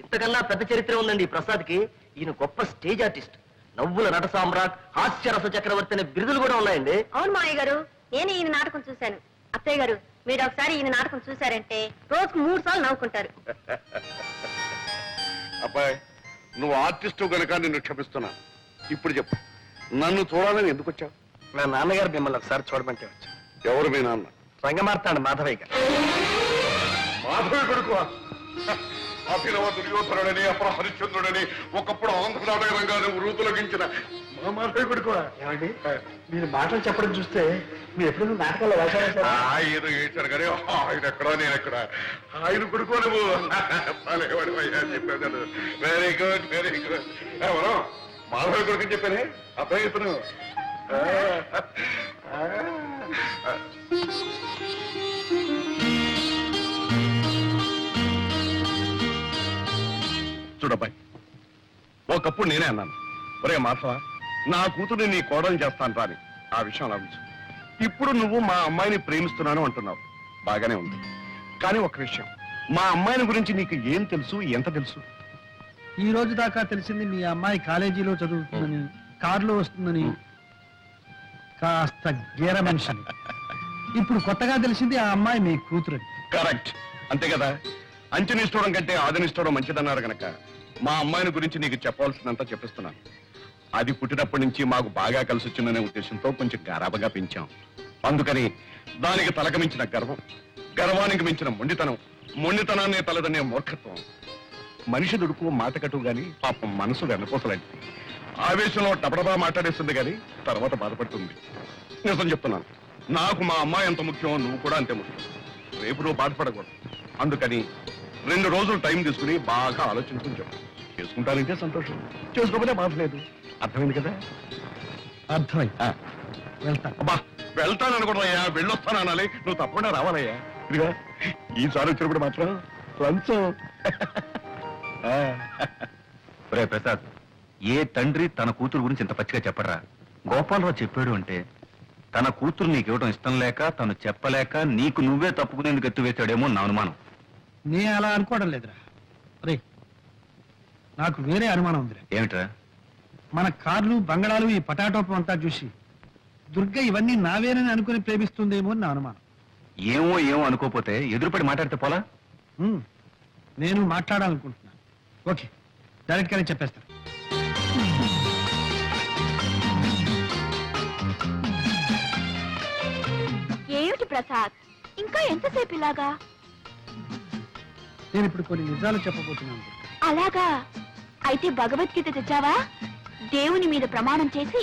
ఇంతకన్నా పెద్ద చరిత్ర ఉందండి ఈ ప్రసాద్కి. ఈయన గొప్ప స్టేజ్ ఆర్టిస్ట్, నవ్వుల నట సామ్రాట్, హాస్యరస చక్రవర్తి అనే బిరుదులు కూడా ఉన్నాయండి. అవును మావయ్య గారు, నేను ఈయన నాటకం చూశాను. అత్తయ్య గారు, మీరు ఒకసారి ఈయన నాటకం చూశారంటే రోజుకు 3 సార్లు నవ్వుకుంటారు. అబ్బాయి, నువ్వు ఆర్టిస్టు గనక నిన్ను క్షమిస్తున్నా. ఇప్పుడు చెప్పు, నన్ను చూడాలని ఎందుకు వచ్చావు? నా నాన్నగారు మిమ్మల్ని ఒకసారి చూడమంటే వచ్చాను. ఎవరు మీ నాన్న? రంగమార్తాడు మాధవయ్య గారు. మాధవి కొడుకు అభినవ దుర్యోధనుడని అప్పుడు హరిశ్చంద్రుడని ఒకప్పుడు ఆంధ్ర నాటక రంగాన్ని వృతులగించిన మా మాధవి కొడుకు. ఏమండి, మీరు మాటలు చెప్పడం చూస్తే మీరు ఎప్పుడు నాటకాల్లో వేశారా? ఆయన ఏడ్చారు కానీ ఆయన ఎక్కడా నేను ఎక్కడ. ఆయన కొడుకు నువ్వు చెప్పావు కదా. Very good, very good. ఎవరో మాధవి కొడుకు అని చెప్పానే అబ్బాయి ఇతను. చూడబ్బాయి, ఒకప్పుడు నేనే అన్నాను, ఒరే మాధవ, నా కూతుర్ని నీ కోడలు చేస్తాను రాని. ఆ విషయం ఆలోచించు. ఇప్పుడు నువ్వు మా అమ్మాయిని ప్రేమిస్తున్నాను అంటున్నావు, బాగానే ఉంది. కానీ ఒక విషయం, మా అమ్మాయిని గురించి నీకు ఏం తెలుసు, ఎంత తెలుసు? ఈ రోజు దాకా తెలిసింది మీ అమ్మాయి కాలేజీలో చదువుతుందని, కారులో వస్తుందని, కాస్త గీర మనిషిని. ఇప్పుడు కొత్తగా తెలిసింది ఆ అమ్మాయి మీ కూతురని. కరెక్ట్, అంతే కదా. అంచనిస్తూడం కంటే ఆదనిస్తూడం మంచిదన్నారు గనక మా అమ్మాయిని గురించి నీకు చెప్పవలసినంత చెప్పిస్తున్నాను. అది పుట్టినప్పటి నుంచి మాకు బాగా కలిసి వచ్చిందనే ఉద్దేశంతో కొంచెం గారాబగా పెంచాం. అందుకని దానికి తలక మించిన గర్వం, గర్వానికి మించిన మొండితనం, మొండితనాన్ని తలదనే మూర్ఖత్వం. మనిషి దుడుకు మాటకటు గాని పాపం మనసు వెనకోసలాంటి. ఆవేశంలో టపటపా మాట్లాడేస్తుంది గాని తర్వాత బాధపడుతుంది. నిజం చెప్తున్నాను, నాకు మా అమ్మాయి ఎంత ముఖ్యం, నువ్వు కూడా అంతే ముఖ్యం. రేపు నువ్వు బాధపడకూడదు. అందుకని 2 రోజులు టైం తీసుకుని బాగా ఆలోచించుకుని చెప్పు. చేసుకుంటానంటే సంతోషం, చేసుకోకపోతే బాధ లేదు. అర్థమైంది కదా? అర్థమై వెళ్తా. అబ్బా, వెళ్తాననుకున్నాయ్యా, వెళ్ళొస్తాను అనాలి. నువ్వు తప్పకుండా రావాలయ్యా. ఇదిగా ఈసారి వచ్చినప్పుడు మాత్రం లంచం. రే ప్రసాద్, ఏ తండ్రి తన కూతురు గురించి ఇంత పచ్చిగా చెప్పరా? గోపాలరావు చెప్పాడు అంటే తన కూతురు నీకు ఇవ్వడం ఇష్టం లేక, తను చెప్పలేక నీకు నువ్వే తప్పుకునేందుకు ఎత్తువేశాడేమో నా అనుమానం. నే అలా అనుకోవడం లేదురా. రే, నాకు వేరే అనుమానం ఉందిరా. ఏమిట్రా? మన కార్లు, బంగళాలు, ఈ పటాటోపం అంతా చూసి దుర్గ ఇవన్నీ నావేనని అనుకుని ప్రేమిస్తుందేమో అని నా అనుమానం. ఏమో ఏమో అనుకోపోతే ఎదురుపడి మాట్లాడితే పోలా? నేను మాట్లాడాలనుకుంటున్నాను. ఓకే, డైరెక్ట్ గానే చెప్పేస్తాను. ఏమిటి ప్రసాద్, ఇంకా ఎంతసేపు ఇలాగా? నేను ఇప్పుడు కొన్ని నిజాలు చెప్పబోతున్నాను. అలాగా? అయితే భగవద్గీత తెచ్చావా? దేవుని మీద ప్రమాణం చేసి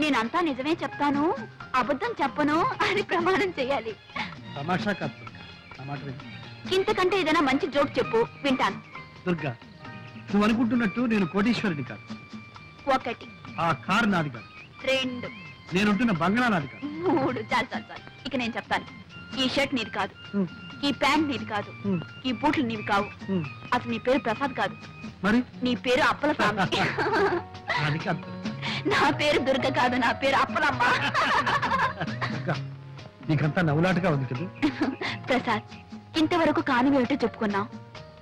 నేనంతా నిజమే చెప్తాను, అబద్ధం చెప్పను అని ప్రమాణం చేయాలి. తమాషా కాదు దుర్గా, నా మాట విను. ఇంతకంటే ఏదైనా మంచి జోక్ చెప్పు, వింటాను. దుర్గా, నువ్వు అనుకుంటున్నట్టు నేను కోటీశ్వరుని కాదు. 1 ఆ కారు నాది కాదు. 2 నేనుంటున్న బంగళా నాది కాదు. 3 చాలు చాలు చాలు. ఇక నేను చెప్తాను. ఈ షర్ట్ నీది కాదు, హ్మ్. ఈ ప్యాంట్ నీది కాదు, హ్మ్. ఈ బూట్లు నీవి కావు. హ్మ్. అసలు నీ పేరు ప్రసాద్ కాదు, మరి నీ పేరు అప్పల స్వామి. అది కాదు నా పేరు దుర్గ కాదు, నా పేరు అప్పలమ్మ. దుర్గా, నీకంతా నవ్వులాటగా ఉంది కదా. ప్రసాద్, ఇంతవరకు కానివేమిటో చెప్పుకున్నావు,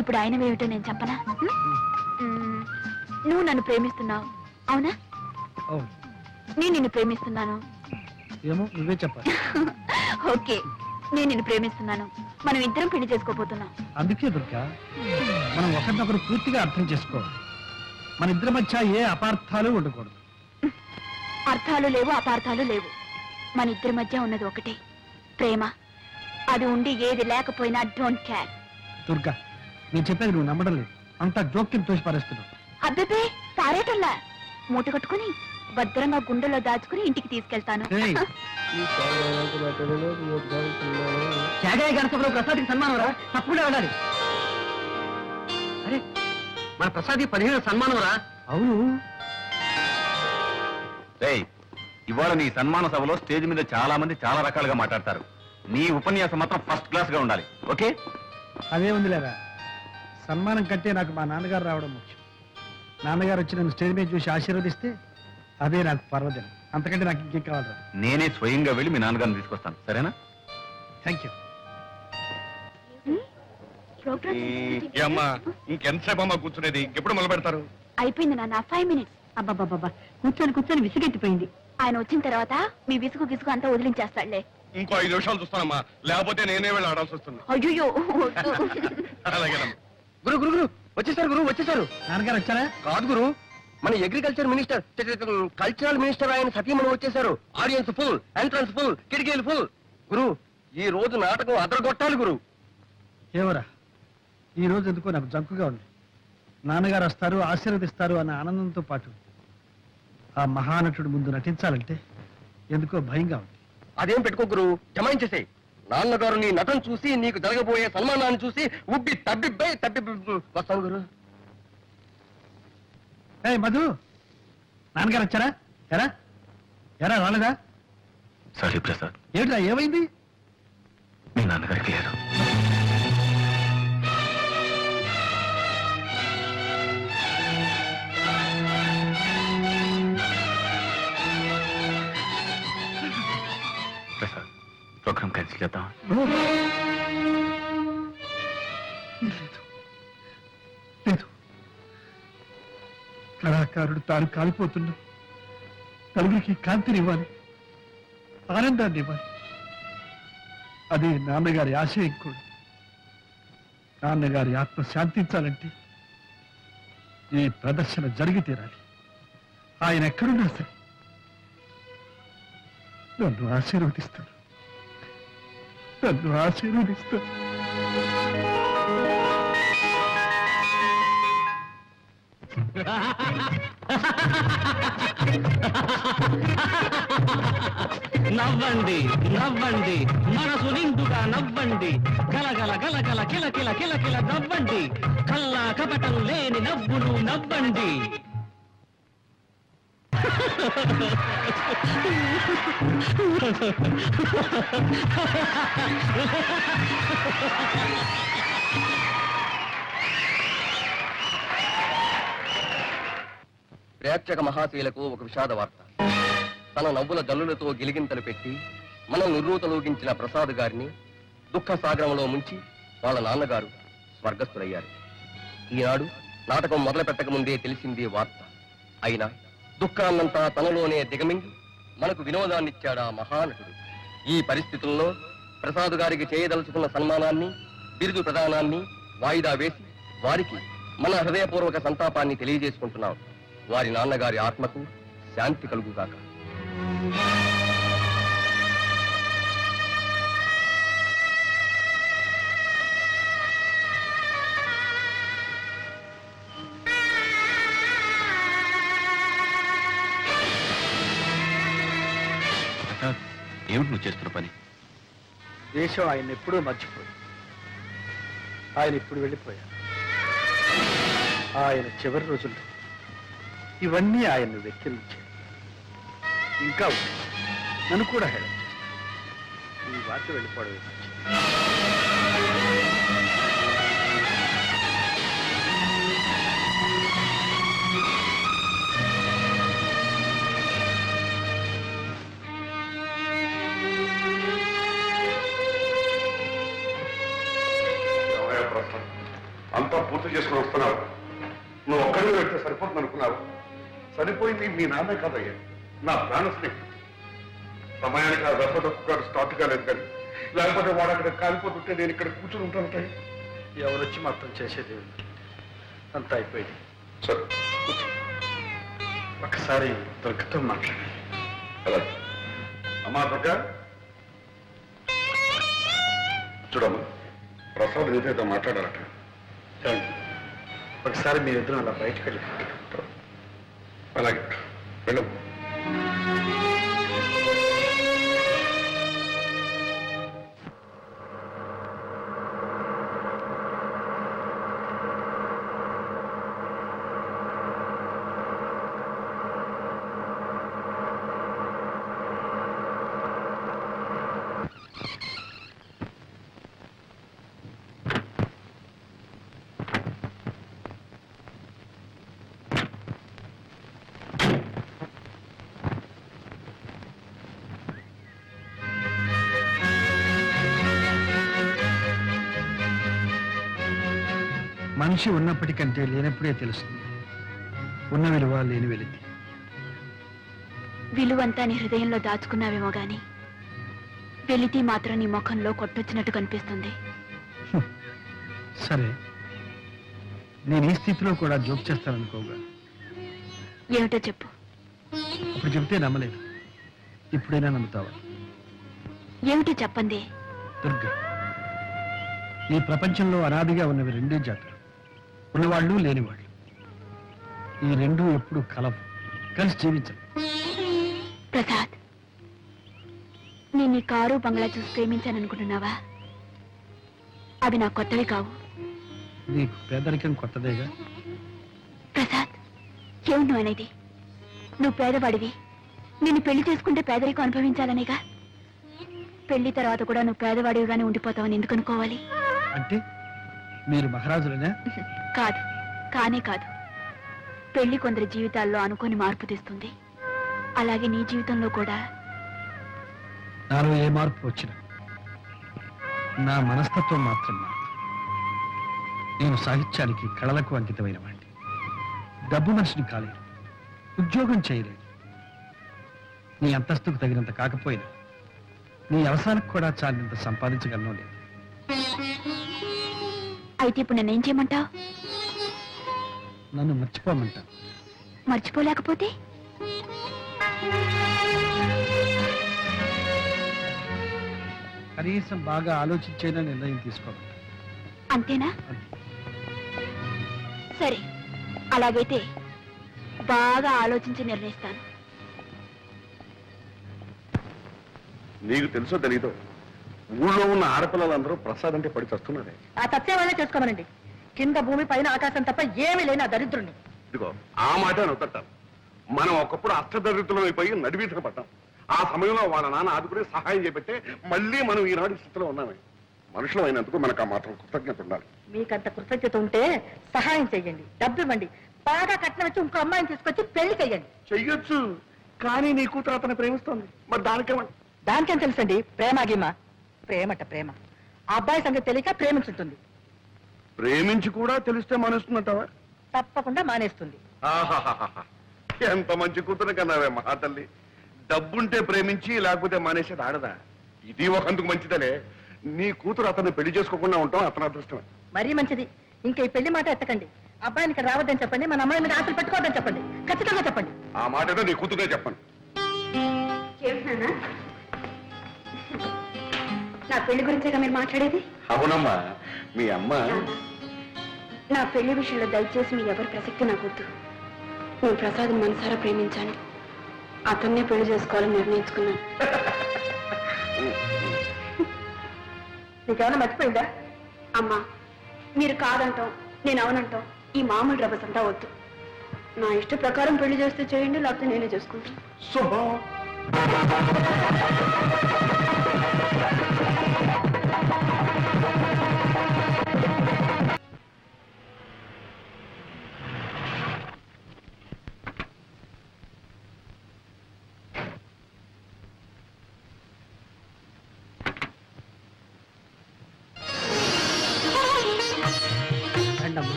ఇప్పుడు ఆయనవేమిటో నేను చెప్పనా? నువ్వు నన్ను ప్రేమిస్తున్నావు, అవునా? అవును. నేను నిన్ను ప్రేమిస్తున్నాను. ఏమో నువ్వే చెప్పాలి. ఓకే, నేను నిన్ను ప్రేమిస్తున్నాను. మనం ఇద్దరం పెళ్లి చేసుకోబోతున్నాం. అందుకే దుర్గా, మనం ఒకరినొకరు పూర్తిగా అర్థం చేసుకోవాలి. మన ఇద్దరి మధ్య ఏ అపార్థాలు ఉండకూడదు. అర్థాలు లేవు, అపార్థాలు లేవు. మన ఇద్దరి మధ్య ఉన్నది ఒకటే, ప్రేమ. అది ఉండి ఏది లేకపోయినా డోంట్ కేర్. దుర్గా, నేను చెప్పేది నువ్వు నమ్మడం లేదు. అంతా జోక్యం తోసి పారేస్తున్నావు. అబ్బే, పారేటల్లా. మూట కట్టుకుని భద్రంగా గుండెలో దాచుకుని ఇంటికి తీసుకెళ్తాను. ఏయ్. త్యాగయ్య గణసభలో ప్రసాద్కి సన్మానం రా, తప్పకుండా వెళ్ళాలి. అరే, మన ప్రసాద్ 15 సన్మానం రా. అవును. రేయ్, ఇవాళ నీ సన్మాన సభలో స్టేజ్ మీద చాలా మంది చాలా రకాలుగా మాట్లాడతారు. నీ ఉపన్యాసం మాత్రం ఫస్ట్ క్లాస్ గా ఉండాలి. ఓకే? అదే ఉంది లేరా, సన్మానం కంటే నాకు మా నాన్నగారు రావడం ముఖ్యం. నాన్నగారు వచ్చి నన్ను స్టేజ్ మీద చూసి ఆశీర్వదిస్తే అదే నాకు పర్వదినం. అంతకంటే నాకు ఇంకేం కావాలి. నేనే స్వయంగా వెళ్ళి మీ నాన్నగారిని తీసుకొస్తాను, సరేనా? Thank you. అమ్మా ఇంకెంతసేపు అమ్మా కూర్చునేది? ఎప్పుడు మొదలు పెడతారు? అయిపోయింది నాన్న, 5 minutes. అబ్బాబాబా కూర్చొని కూర్చొని విసిగెత్తిపోయింది. ఆయన వచ్చిన తర్వాత మీ విసుగు గిసుగు అంతా వదిలించేస్తాడులే. ఇంకో 5 నిమిషాలు చూస్తానమ్మా, లేకపోతే నేనే వెళ్ళి ఆడాల్సి వస్తుంది. అయ్యో అలాగేనమ్మా. గురు గురు గురు వచ్చేసారు, గురు వచ్చేసారు. నాన్నగారు వచ్చారా? కాదు గురు, మన అగ్రికల్చర్ మినిస్టర్, కల్చరల్ మినిస్టర్ ఆయన సతీమణి వచ్చేసారు. ఆడియన్స్ ఫుల్, ఎంట్రన్స్ ఫుల్, కిటికీలు ఫుల్. గురు ఈ రోజు నాటకం అదరగొట్టాలి గురు. ఏవరా, ఈ రోజు ఎందుకో నాకు జంకుగా ఉంది. నాన్నగారు వస్తారు, ఆశీర్వదిస్తారు అన్న ఆనందంతో పాటు ఆ మహానటుడు ముందు నటించాలంటే ఎందుకో భయంగా ఉంది. అదేం పెట్టుకో గురు, జమాయించేసే. నాన్నగారు నీ నటన చూసి, నీకు జరగబోయే సన్మానాన్ని చూసి ఉబ్బి తబ్బి వస్తాను గురు. ఏ మధు, నాన్నగారు వచ్చారా? ఎరా ఎరా రాలేదా? సారీ ప్రసాద్, ఏమిట్రా, ఏమైంది? మీ నాన్నగారికి లేదు. ప్రసాద్, ప్రోగ్రామ్ క్యాన్సిల్ చేద్దాం. లేదు, కళాకారుడు తాను కాలిపోతున్నా నలుగురికి కాంతినివ్వాలి, ఆనందాన్ని ఇవ్వాలి. అదే నాన్నగారి ఆశయం కూడా. నాన్నగారి ఆత్మ శాంతించాలంటే ఈ ప్రదర్శన జరిగి తీరాలి. ఆయన ఎక్కడున్నా సరే నన్ను ఆశీర్వదిస్తాను, నన్ను ఆశీర్వదిస్తాను. నవ్వండి నవ్వండి, మనసు నిండుగా నవ్వండి, గలగల గలగల కిలకిల కిలకిల నవ్వండి, కల్లా కపటం లేని నవ్వులు నవ్వండి. ప్రేక్షక మహాశీలకు ఒక విషాద వార్త. తన నవ్వుల జల్లులతో గిలిగింతలు పెట్టి మనం నిర్రూతలూగించిన ప్రసాద్ గారిని దుఃఖ సాగరంలో ముంచి వాళ్ళ నాన్నగారు స్వర్గస్థులయ్యారు. ఈనాడు నాటకం మొదలు పెట్టక ముందే తెలిసింది వార్త. అయినా దుఃఖాన్నంతా తనలోనే దిగమింగి మనకు వినోదాన్నిచ్చాడా మహానటుడు. ఈ పరిస్థితుల్లో ప్రసాద్ గారికి చేయదలుచుకున్న సన్మానాన్ని, బిరుదు ప్రదానాన్ని వాయిదా వేసి వారికి మన హృదయపూర్వక సంతాపాన్ని తెలియజేసుకుంటున్నాం. వారి నాన్నగారి ఆత్మకు శాంతి కలుగుగాక. ప్రసాద్, ఏమిటి నువ్వు చేస్తున్న పని? దేశం ఆయన ఎప్పుడూ మర్చిపోయింది. ఆయన ఇప్పుడు వెళ్ళిపోయారు. ఆయన చివరి రోజుల్లో ఇవన్నీ ఆయన్ను వెక్కిరించాయి. ఇంకా ఉంది, నన్ను కూడా హేళన చేస్తాయి. ఈ వార్త వెళ్ళిపోవడం అంతా పూర్తి చేసుకుని వస్తున్నావు. నువ్వు ఒక్కడిని వెళ్తే సరిపోతుంది అనుకున్నావు. సరిపోయింది మీ నాన్నే కాదయ్యా, నా ప్రాణ స్నేహితుడు. సమయానికి ఆ రసదక్కు గారు స్టార్ట్ కాలేదు కానీ, లేకపోతే వాడు అక్కడ కాలిపోతుంటే నేను ఇక్కడ కూర్చుని ఉంటాను. ఎవరొచ్చి మొత్తం చేసేది అంతా అయిపోయింది. సరే ఒకసారి దుర్గతో మాట్లాడాలి. అలా అమ్మా దుర్గా, చూడమ్మా, ప్రసాద్ ఏదైతే మాట్లాడాలట. ఒకసారి మీరిద్దరూ అలా బయటకు వెళ్ళి అలాగే వెళ్ళు. మనిషి ఉన్నప్పటికంటే లేనప్పుడే తెలుస్తుంది ఉన్న విలువ లేని వెలితి. విలువంతా నీ హృదయంలో దాచుకున్నావేమో గాని వెలితి మాత్రం నీ ముఖంలో కొట్టొచ్చినట్టు కనిపిస్తుంది. సరే, నేను ఈ స్థితిలో కూడా జోక్ చేస్తాననుకోగా. ఏమిటో చెప్పు. అప్పుడు చెబితే నమ్మలేదు, ఇప్పుడైనా నమ్ముతావా? ఏమిటో చెప్పండి. దుర్గా, ఈ ప్రపంచంలో అనాదిగా ఉన్నవి రెండే జాతులు, ఉన్నవాళ్ళు లేనివాళ్ళు. ఈ రెండూ ఎప్పుడు కలవు, కలిసి జీవించరు. ప్రసాద్, నేను నీ కారు బంగ్లా చూసి ప్రేమించాననుకుంటున్నావా? అవి నా కొత్తవి కావు. నీకు పేదరికం కొత్తదేగా. ప్రసాద్, ఏమిటి నువ్వు అనేది? నువ్వు పేదవాడివి, నిన్ను పెళ్లి చేసుకుంటే పేదరికం అనుభవించాలనేగా. పెళ్లి తర్వాత కూడా నువ్వు పేదవాడివిగానే ఉండిపోతావని ఎందుకు అనుకోవాలి? అంటే మీరు మహారాజులనే? కాదు, కానే కాదు. పెళ్లి కొందరి జీవితాల్లో అనుకోని మార్పు తెస్తుంది. అలాగే నీ జీవితంలో కూడా. నాలో ఏ మార్పు వచ్చినా నా మనస్తత్వం మాత్రం మారదు. నేను సాహిత్యానికి, కళలకు అంకితమైన వాడిని. డబ్బు మనిషిని కాలేదు, ఉద్యోగం చేయలేదు. నీ అంతస్తుకు తగినంత కాకపోయినా నీ అవసరానికి కూడా చాలినంత సంపాదించగలను లేదు. అయితే ఇప్పుడు నన్నేం చేయమంటావు? నన్ను మర్చిపోమంటా. మర్చిపోలేకపోతే? కనీసం బాగా ఆలోచించైనా నిర్ణయం తీసుకోమంటా. అంతేనా? సరే, అలాగైతే బాగా ఆలోచించి నిర్ణయిస్తాను. నీకు తెలుసో తెలీదో, ఊళ్ళో ఉన్న ఆడపిల్లలందరూ ప్రసాద్ అంటే పడి చస్తున్నారే. ఆ తత్వం వల్లే చేసుకోమనండి. కింద భూమి పైన ఆకాశం తప్ప ఏమీ లేని ఆ దరిద్రుణ్ణి. ఇదిగో ఆ మాట నొత్తట్టాను. మనం ఒకప్పుడు అష్టదరిద్రులం అయిపోయి నడివీధిన పడ్డాం. ఆ సమయంలో వాళ్ళ నాన్న ఆదుకుని సహాయం చేపట్టే మళ్ళీ మనం ఈనాడు స్థితిలో ఉన్నామే. మనుషులు అయినందుకు మనకు ఆ మాత్రం కృతజ్ఞత ఉండాలి. మీకంత కృతజ్ఞత ఉంటే సహాయం చెయ్యండి, డబ్బు ఇవ్వండి, బాగా కట్నం వచ్చి ఇంకో అమ్మాయిని తీసుకొచ్చి పెళ్లి చెయ్యండి. చెయ్యొచ్చు, కానీ నీ కూతురు అతను ప్రేమిస్తోంది. మరి దానికేమంట? దానికేం తెలుసండి? ప్రేమ గీమ. ప్రేమట ప్రేమ. ఆ అబ్బాయి సంగతి తెలియక ప్రేమించుంటుంది. ప్రేమించి కూడా తెలిస్తే మానేస్తుందంటావా? తప్పకుండా మానేస్తుంది. ఆహాహాహా. ఎంత మంచి కూతురు కన్నావే మహా తల్లి. డబ్బుంటే ప్రేమించి లేకపోతే మానేసేది ఆడదా? ఇది ఒకందుకు మంచిదలే. నీ కూతురు అతన్ని పెళ్లి చేసుకోకుండా ఉంటాం అతని అదృష్టమే. మరీ మంచిది. ఇంకా ఈ పెళ్లి మాట ఎత్తకండి. అబ్బాయిని ఇక్కడ రావద్దని చెప్పండి, మన అమ్మాయి మీద ఆశలు పెట్టుకోవద్దని చెప్పండి. ఖచ్చితంగా చెప్పండి. ఆ మాట ఏదో నీ కూతురునే చెప్పను. నా పెళ్లి గురించేగా మీరు మాట్లాడేది? అవునమ్మా, మీ అమ్మ. నా పెళ్లి విషయంలో దయచేసి మీ ఎవరి ప్రసక్తి నాకొద్దు. నేను ప్రసాద్ మనసారా ప్రేమించాను. అతన్నే పెళ్లి చేసుకోవాలని నిర్ణయించుకున్నాను. నీకేమైనా మర్చిపోయిందా? అమ్మా, మీరు కాదంటాం, నేను అవునంటాం, ఈ మామూలు రభస అంతా వద్దు. నా ఇష్ట ప్రకారం పెళ్లి చేస్తే చేయండి, లేకపోతే నేనే చేసుకుంటాను. శుభం.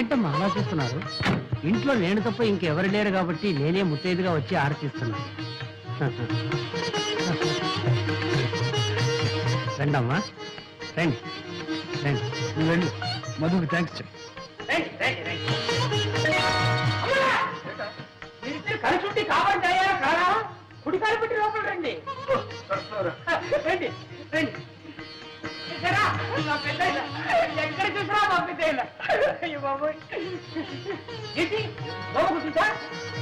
ఏంటమ్మా అలా చూస్తున్నారు? ఇంట్లో నేను తప్ప ఇంకెవరు లేరు కాబట్టి నేనే ముత్తైదుగా వచ్చి ఆరతిస్తున్నాను. రండమ్మా, రండి రండి. నువ్వు వెళ్ళు, మధుకి థ్యాంక్స్ చెప్పు. కలిసి కాపాడాయా కారా? కుడికాలు పెట్టి లోపల రండి. రండి రండి. ఎక్కడ చూసినా మా పెద్ద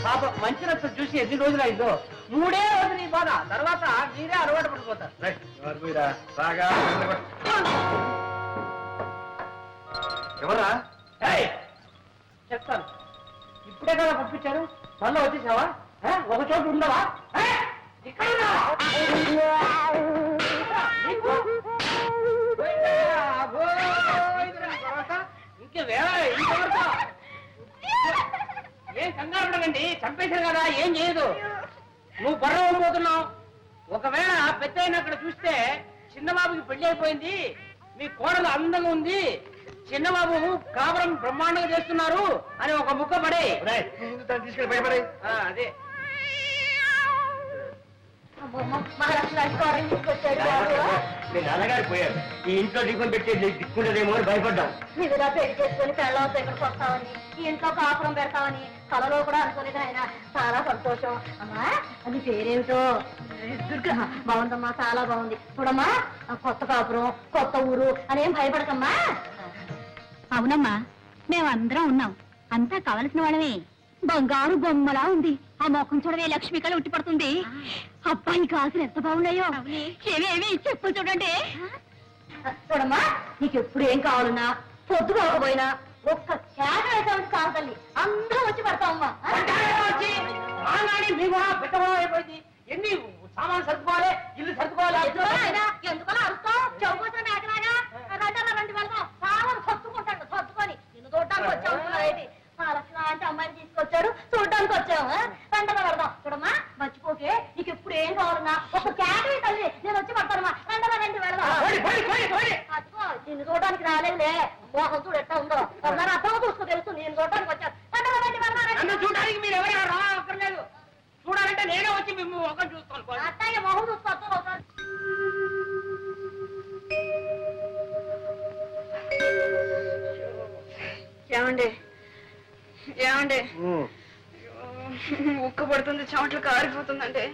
పాప మంచి రక్తం చూసి ఎన్ని రోజులు అయిందో. 3 రోజులు ఈ బాధ, తర్వాత మీరే అలవాటు పడిపోతారు. ఎవరా? చెప్తాను. ఇప్పుడే కదా పంపించారు, మళ్ళీ వచ్చేసావా? ఒక చోటు ఉండవా? ఇక్కడ ఏం కంగారు పడకండి, చంపేశారు కదా, ఏం చేయదు. నువ్వు బర్ర పోతున్నావు. ఒకవేళ పెద్ద అక్కడ చూస్తే చిన్నబాబుకి పెళ్లి అయిపోయింది, మీ కోడలు అందంగా ఉంది, చిన్నబాబు కాపురం బ్రహ్మాండంగా చేస్తున్నారు అని ఒక ముక్క పడే తీసుకెళ్ళి భయపడే అదే మీ నాన్నగారు పోయారు ఈ ఇంట్లో దీపం పెట్టే దిక్కుంటదేమో అని భయపడ్డాం నిధులా పెళ్లి చేసుకుని పెళ్ళం ఇక్కడికి వస్తామని ఈ ఇంట్లో కాపురం పెడతామని కలలో కూడా అనుకోలేదు ఆయన. చాలా సంతోషం. అమ్మా అది పేరేమిటో? దుర్గా. బాగుందమ్మా, చాలా బాగుంది. చూడమ్మా, కొత్త కాపురం, కొత్త ఊరు అనేం భయపడకమ్మా. అవునమ్మా, మేమందరం ఉన్నాం. అంతా కావలసిన వాళ్ళమే. బంగారు బొమ్మలా ఉంది. ఆ మొఖం చూడవే, లక్ష్మి కళ ఉట్టి పడుతుంది. అబ్బాయి కాసులు ఎంత బాగున్నాయో. ఏమేమి చెప్పు చూడండి. చూడమ్మా, నీకు ఎప్పుడు ఏం కావాలన్నా పొద్దు కాకపోయినా ఒక్క కేక వేసామంటే చాలు తల్లి, అందరూ వచ్చి పడతామమ్మా. అయిపోయింది. ఎన్ని సామాన్ సర్దుకోవాలి, ఇల్లు సర్దుకోవాలి. ఎందుకలా అరుస్తావు? చౌకోసం మేకలాగా రండి వెళ్దాం. చాలా సర్దుకుంటాడు, సర్దుకొని నిన్ను చూడటానికి వచ్చావు. లాంటి అమ్మాయిని తీసుకొచ్చాడు, చూడడానికి వచ్చాము. వెంటనే పెడదాం. చూడమ్మా, మర్చిపోకే, నీకు ఎప్పుడు ఏం కావాలన్నా ఒక కేక తల్లి, నేను వచ్చి పడతానమ్మా. వెంటనే రండి వెళ్దాం. అదిగో నిన్ను చూడడానికి రాలేదులే, మోహం చూడు ఎట్లా ఉందో. ఒకసారి అర్థం చూసుకో, తెలుసు నేను చూడడానికి వచ్చాను. వెంటనే రండి వెళ్దాం. చూడడానికి మీరు ఎవరైనా రాక్కర్లేదు. చూడాలంటే నేనే వచ్చి మేము ఒక చూసుకోవాలి. అత్తయ్య మొహం చూసుకోవచ్చు ఒకసారి. ఏమండి ఏమండి ఉక్క పడుతుంది, చెమటలు కారిపోతుందండి.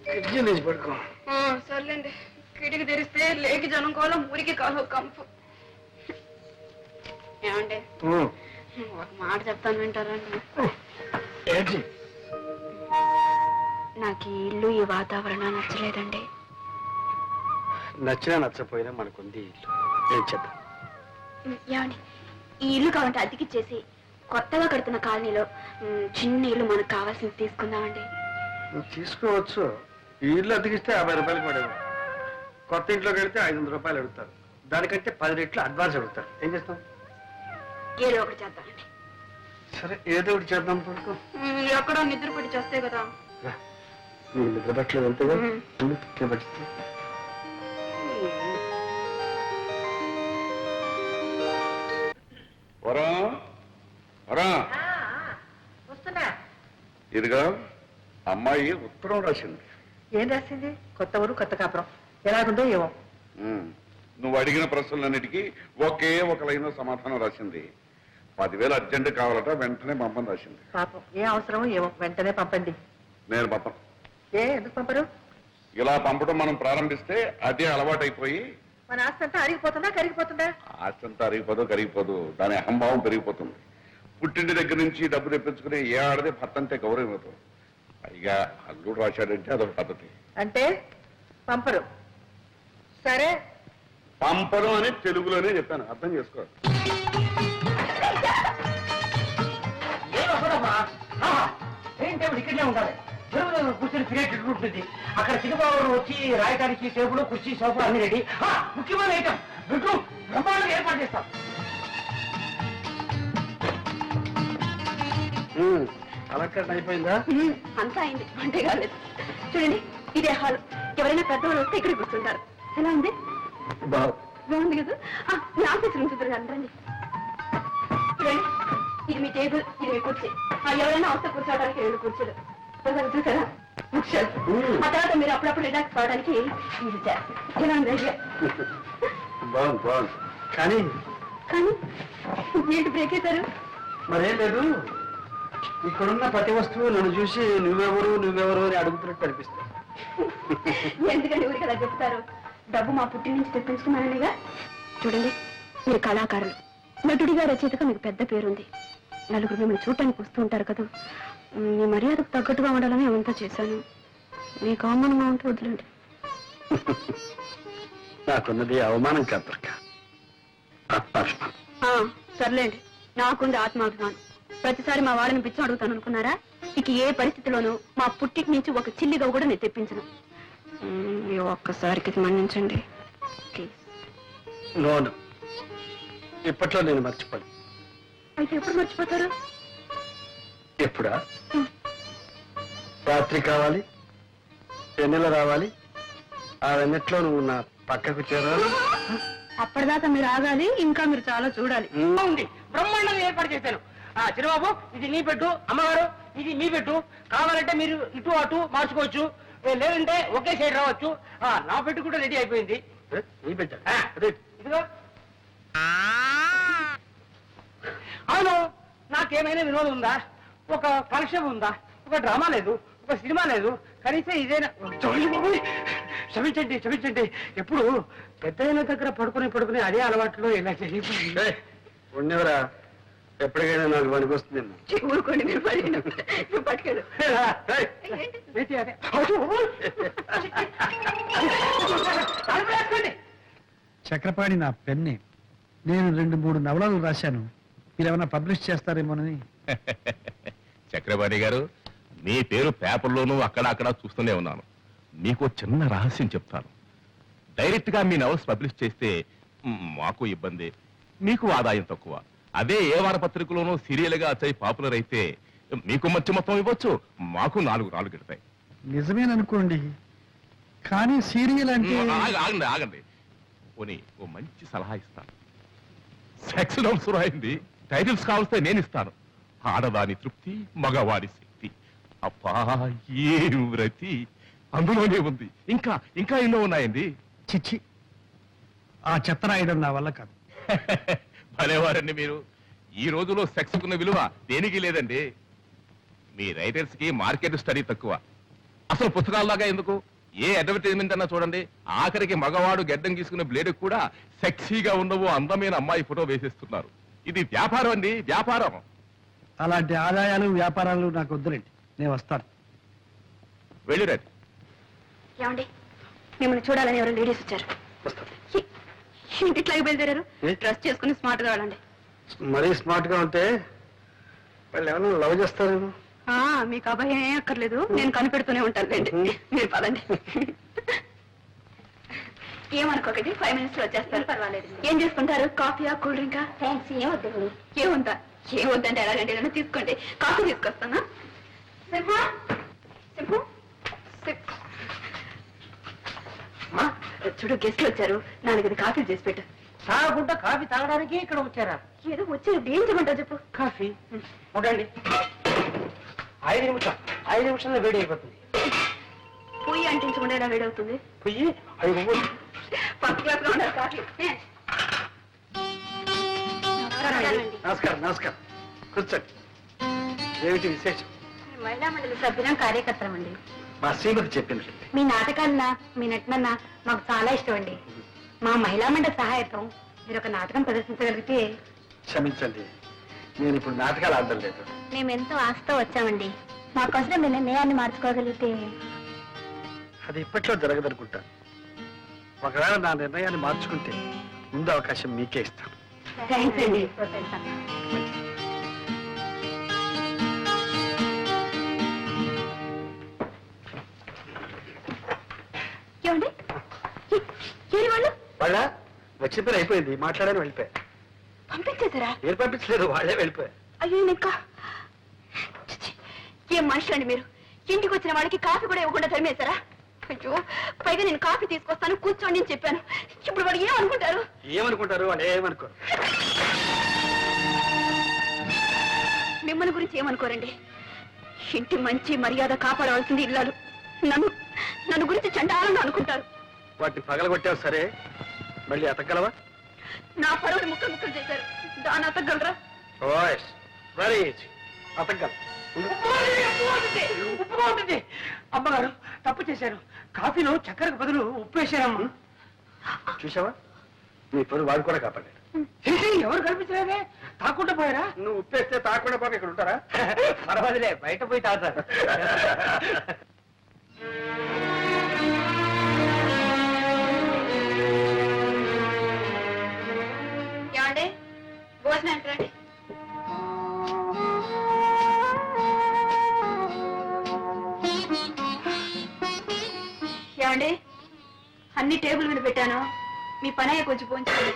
కిటికీ లేచి పడుకో. సర్లేండి, కిటికీ తెరిస్తే లేకి జనం కోలం, ఊరికి కాలు కంపు. ఏమండి ఒక మాట చెప్తాను, వింటారండి? ఏంటి? నాకు ఈ ఇల్లు, ఈ వాతావరణం నచ్చలేదండి. నచ్చినా నచ్చపోయినా మనకుంది ఇల్లు. ఏం చేద్దాం? ఏమండి, ఈ ఇల్లు కావాలంటే అతికిచ్చేసి కొత్తగా కడుతున్న కాలనీలో చిన్న ఇల్లు మనకు కావాల్సింది తీసుకుందామండి. నువ్వు తీసుకోవచ్చు. ఈ ఇల్లు అతికిస్తే 50 రూపాయలు పడేవు. కొత్త ఇంట్లో కడితే 500 రూపాయలు అడుగుతారు. దానికంటే 10 రెట్లు అడ్వాన్స్ అడుగుతారు. ఏం చేస్తాం? ఏదో ఒకటి చేద్దామండి. సరే, ఏదో ఒకటి చేద్దాం. పడుకో. ఎక్కడో నిద్ర పడి చేస్తే కదా. నీకు నిద్ర పట్టలేదు అంతేగా? పట్టిస్తా. వస్తున్నా. ఇదిగా అమ్మాయి ఉత్తరం రాసింది. ఏం రాసింది? కొత్త ఊరు, కొత్త కాపురం ఎలాగుందో ఏమో. నువ్వు అడిగిన ప్రశ్నలన్నిటికీ ఒకే ఒక లైన్ సమాధానం రాసింది. 10,000 అర్జెంట్ కావాలట, వెంటనే పంపని రాసింది. పాపం, ఏ అవసరమో ఏమో, వెంటనే పంపండి. నేను పంపను. ఎందుకు పంపరు? ఇలా పంపడం మనం ప్రారంభిస్తే అదే అలవాటైపోయి మన ఆస్తి అంతా అరిగిపోతుందా, కరిగిపోతుందా? ఆస్తంతా అరిగిపోదు, కరిగిపోదు. దాని అహంభావం పెరిగిపోతుంది. పుట్టింటి దగ్గర నుంచి డబ్బు తెప్పించుకుని ఏ ఆడదే భర్త అంటే గౌరవం అవుతుంది. పైగా అల్లుడు రాశాడంటే అదొక పద్ధతి. అంటే పంపరు. సరే, పంపడం అని తెలుగులోనే చెప్పాను, అర్థం చేసుకో. ఇక్కడనే ఉండాలి. కూర్చొని క్రియేటెడ్ ఉంటుంది. అక్కడ చిన్నబాబు వచ్చి రాయడానికి టేబుల్, కుర్చీ, సోఫా అన్ని రెడీ. ముఖ్యమైన ఐటమ్ బెడ్రూమ్ బ్రహ్మాండంగా ఏర్పాటు చేస్తాం. అలంకరణ అయిపోయిందా? అంతా అయింది, అంటే కాలేదు. చూడండి, ఇదే హాల్. ఎవరైనా పెద్దవాళ్ళు వస్తే ఇక్కడ కూర్చుంటారు. ఎలా ఉంది? బాగుంది కదా? మీ ఆఫీస్ రూమ్ చూద్దరు రండి. చూడండి, ఇది మీ టేబుల్, ఇది మీ కుర్చీ. ఎవరైనా వస్తే కూర్చోవడానికి 2 కుర్చీలు చూసారా? ఆ తర్వాత మీరు అప్పుడప్పుడు రిలాక్స్ కావడానికి ఇది ఎలా ఉంది? బాగుంది, బాగుంది. కానీ కానీ ఏంటి బ్రేక్ అవుతారు? మరేం లేదు, ఇక్కడున్న ప్రతి వస్తువు నన్ను చూసి నువ్వెవరు నువ్వెవరు అని అడుగుతున్నట్టు అనిపిస్తుంది. ఎందుకండి ఊరికి అలా చెప్తారు? డబ్బు మా పుట్టి నుంచి తెప్పించుకున్నాననిగా. చూడండి, మీరు కళాకారులు, నటుడిగా, రచయితగా మీకు పెద్ద పేరుంది. నలుగురు మిమ్మల్ని చూడటానికి వస్తూ ఉంటారు కదా. మీ మర్యాదకు తగ్గట్టుగా ఉండాలని అవంతా చేశాను. మీకు అవమానంగా ఉంటే వదిలేండి. నాకున్నది అవమానం కాదు, ఆత్మాభిమానం. సర్లేండి, నాకుంది ఆత్మాభిమానం. ప్రతిసారి మా వాళ్ళని పిచ్చి అడుగుతాను అనుకున్నారా? ఇక ఏ పరిస్థితిలోనూ మా పుట్టికి నుంచి ఒక చిల్లిగా కూడా నేను తెప్పించను. ఈ ఒక్కసారికి మన్నించండి ప్లీజ్. లోను ఇప్పట్లో నేను మర్చిపోను. అయితే ఎప్పుడు మర్చిపోతారు? ఎప్పుడా? రాత్రి కావాలి, వెన్నెల రావాలి, ఆ వెన్నెట్లో నువ్వు నా పక్కకు చేరాలి. అప్పటిదాకా మీరు ఆగాలి, ఇంకా మీరు చాలా చూడాలి. ఉంది బ్రహ్మాండంగా ఏర్పాటు చేశాను. చిన్నబాబు ఇది నీ పెట్టు, అమ్మగారు ఇది మీ పెట్టు. కావాలంటే మీరు ఇటు అటు మార్చుకోవచ్చు, లేదంటే ఒకే సైడ్ రావచ్చు. నా పెట్టు కూడా రెడీ అయిపోయింది. నీ పెట్ట ఇదిగో. అవును, నాకేమైనా వినోదం ఉందా? ఒక కాలక్షేపం ఉందా? ఒక డ్రామా లేదు, ఒక సినిమా లేదు, కనీసం ఇదేనా? క్షమించండి క్షమించండి. ఎప్పుడు పెద్దయిన దగ్గర పడుకుని అదే అలవాట్లో ఇలా చేయకుండా ఉండేవరా, ఎప్పటికైనా నాకు పనికి వస్తుందేమో. ఊరుకోండి, మీరు పట్టుకెళ్ళు. చక్రపాణి నా పెన్నే. నేను 2-3 నవలలు రాశాను. మీరేమైనా పబ్లిష్ చేస్తారేమోనని. చక్రపాణి గారు, మీ పేరు పేపర్లోనూ అక్కడ చూస్తూనే ఉన్నాను. మీకు చిన్న రహస్యం చెప్తాను. డైరెక్ట్ గా మీ నవల్స్ పబ్లిష్ చేస్తే మాకు ఇబ్బంది, మీకు ఆదాయం తక్కువ. అదే ఏ వారపత్రికలోనూ సీరియల్ గా వచ్చాయి పాపులర్ అయితే మీకు మంచి మొత్తం ఇవ్వచ్చు, మాకు 4 రాళ్ళు గిడతాయి. నిజమేననుకోండి, కానీ సీరియల్ అంటే ఆగండి పోనీ ఓ మంచి సలహా ఇస్తాను. సెక్స్ నోట్స్ రాయింది, టైటిల్స్ కావలిస్తే నేను ఇస్తాను. ఆడదాని తృప్తి, మగవాడి శక్తి. అబ్బా ఏ వ్రతి అందులోనే ఉంది. ఇంకా ఎన్నో ఉన్నాయండి. చిచ్చి, ఆ చెత్త రాయడం నా వల్ల కాదు. భలేవారండి మీరు. ఈ రోజులో సెక్స్ కున్న విలువ దేనికి లేదండి. మీ రైటర్స్ కి మార్కెట్ స్టడీ తక్కువ. అసలు పుస్తకాల్లాగా ఎందుకు, ఏ అడ్వర్టైజ్మెంట్ అన్నా చూడండి, ఆఖరికి మగవాడు గెడ్డం గీసుకునే బ్లేడ్ కూడా సెక్సీగా ఉండవు అందమైన అమ్మాయి ఫోటో వేసేస్తున్నారు. ఇది వ్యాపారం అండి, వ్యాపారం. అలాంటి ఆదాయాలు వ్యాపారాలు నాకు వద్దులేండి, నేను వస్తాను. వెళ్ళిరండి. ఏమండి, మిమ్మల్ని చూడాలని ఎవరో లేడీస్ వచ్చారు. ఇంటిట్లాగే బయలుదేరారు. డ్రెస్ చేసుకుని స్మార్ట్ గా వెళ్ళండి. మరీ స్మార్ట్ గా ఉంటే వాళ్ళు ఏమైనా లవ్ చేస్తారేమో. మీకు అభయం ఏం అక్కర్లేదు, నేను కనిపెడుతూనే ఉంటాను లేండి. మీరు పదండి. ఏమనుకోకండి, 5 minutes లో వచ్చేస్తారు. పర్వాలేదు. ఏం చేసుకుంటారు? కాఫీయా, కూల్ డ్రింకా? థ్యాంక్స్. ఏముందా? ఏమొద్దంటే ఎలాగంటే ఏదైనా తీసుకోండి. కాఫీ తీసుకొస్తానా? సింహం, సింహం, చూడు గెస్ట్లు వచ్చారు, 4 కాఫీ చేసి పెట్టు. తాగకుండా కాఫీ తాగడానికి ఇక్కడ వచ్చారా? ఏదో వచ్చారు, ఏం చేయమంటావు చెప్పు. కాఫీ ఉండండి. 5 నిమిషంలో వేడి అయిపోతుంది. పొయ్యి అంటించకుండా ఎలా వేడవుతుంది? పొయ్యి 5 ఫస్ట్ క్లాస్ లో ఉండాలి కాఫీ. నమస్కారం. నమస్కారం, కూర్చోండి. ఏమిటి విశేషం? మహిళా మండలి సభ్యులం, కార్యకర్తలం అండి. మా శ్రీమతి చెప్పింది. మీ నాటకాలన్నా మీ నటనన్నా మాకు చాలా ఇష్టం అండి. మా మహిళా మండలి సహాయతం మీరు ఒక నాటకం ప్రదర్శించగలిగితే. క్షమించండి, నేను ఇప్పుడు నాటకాలు ఆడడం లేదు. మేమెంతో ఆశతో వచ్చామండి. మాకోసం మీ నిర్ణయాన్ని మార్చుకోగలిగితే. అది ఇప్పట్లో జరగదనుకుంటా. ఒకవేళ నా నిర్ణయాన్ని మార్చుకుంటే ముందు అవకాశం మీకే ఇస్తాను. థ్యాంక్స్ అండి. ఏమండి, ఏరి వాళ్ళు వాళ్ళ వచ్చిన పని అయిపోయింది, మాట్లాడని వెళ్ళిపోయా. పంపించేశారా? మీరు పంపించలేదు, వాళ్ళే వెళ్ళిపోయా. అయ్యో ఇంకా ఏం మనుషులు అండి మీరు. ఇంటికి వచ్చిన వాళ్ళకి కాఫీ కూడా ఇవ్వకుండా తరిమేశారా? అయ్యో, పైగా నేను కాఫీ తీసుకొస్తాను కూర్చోండి అని చెప్పాను. ఇప్పుడు వాళ్ళు ఏమనుకుంటారు? ఏమనుకుంటారు? వాళ్ళు ఏమనుకోరు. మిమ్మల్ని గురించి ఏమనుకోరండి. ఇంటి మంచి మర్యాద కాపాడవలసింది ఇల్లాలు. నన్ను గురించి చండాలంగా అనుకుంటారు. వాటిని పగలగొట్టావు సరే, మళ్ళీ అతగలవా? నా పరువుని ముక్కలు ముక్కలు చేశారు, దాన్ని అతగలరా? Very easy, అతగల. అమ్మగారు తప్పు చేశారు. కాఫీలో చక్కెరకు బదులు ఉప్పు వేశారమ్మా. చూసావా, నీ పరువు వాడు కూడా కాపాడాడు. ఎవరు కనిపించలేదే, తాకుండా పోయారా? నువ్వు ఉప్పేస్తే తాకుండా పాప ఇక్కడ ఉంటారా? పర్వాలేదులే, బయట పోయి తాగుతారు. ఏమండి, భోజనం రండి. ఏమండి, అన్ని టేబుల్ మీద పెట్టాను, మీ పని అయ్యే కొంచెం పోంచుకోండి.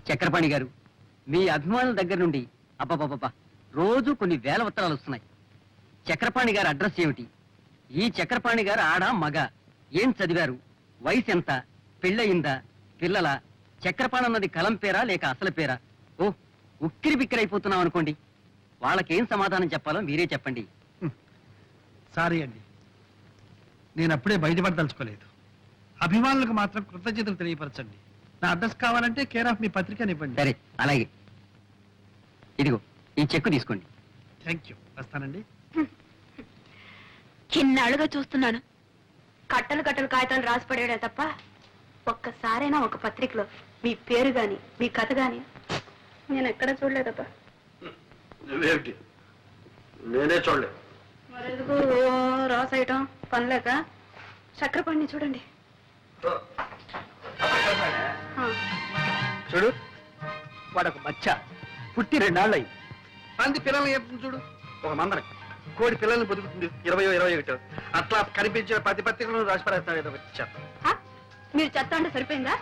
చక్రపాణి గారు, మీ అభిమానుల దగ్గర నుండి అబ్బబ్బబ్బా రోజు కొన్ని వేల ఉత్తరాలు వస్తున్నాయి. చక్రపాణి గారి అడ్రస్ ఏమిటి, ఈ చక్రపాణి గారు ఆడ మగ, ఏం చదివారు, వయసు ఎంత, పెళ్ళయిందా, పిల్లల, చక్రపాణి అన్నది కలం పేరా లేక అసలు పేరా? ఓ ఉక్కిరి బిక్కిరైపోతున్నాం అనుకోండి. వాళ్ళకేం సమాధానం చెప్పాలో మీరే చెప్పండి. సారీ అండి, నేను అప్పుడే బయటపడదలుచుకోలేదు. అభిమానులకు మాత్రం కృతజ్ఞతలు తెలియపరచండి. నా అడ్రస్ కావాలంటే కేర్ ఆఫ్ మీ పత్రికనివ్వండి. సరే అలాగే, ఇదిగో ఈ చెక్కు తీసుకోండి. థ్యాంక్ యూ, వస్తానండి. చిన్నాళ్ళుగా చూస్తున్నాను కట్టలు కట్టలు కాగితాలు రాసి పడేయడే తప్ప ఒక్కసారైనా ఒక పత్రికలో మీ పేరు గాని మీ కథ గాని నేను ఎక్కడ చూడలేదబ్బా. నువ్వేమిటి, నేనే చూడలేదు. మరెందుకు రాసేయటం పనిలేక? చక్రపాణిని చూడండి. ఆ, చూడు, వాడొక మచ్చ పుట్టి 2 నాళ్ళు అయ్యి పంది పిల్లల్ని చెప్తుంది చూడు. ఒక మందర కోడి పిల్లల్ని బతుకుతుంది 20-21. అట్లా కనిపించిన ప్రతి పత్రికలను రాసి పడేస్తాడు ఏదో ఆ? మీరు చెత్త అంటే సరిపోయిందా?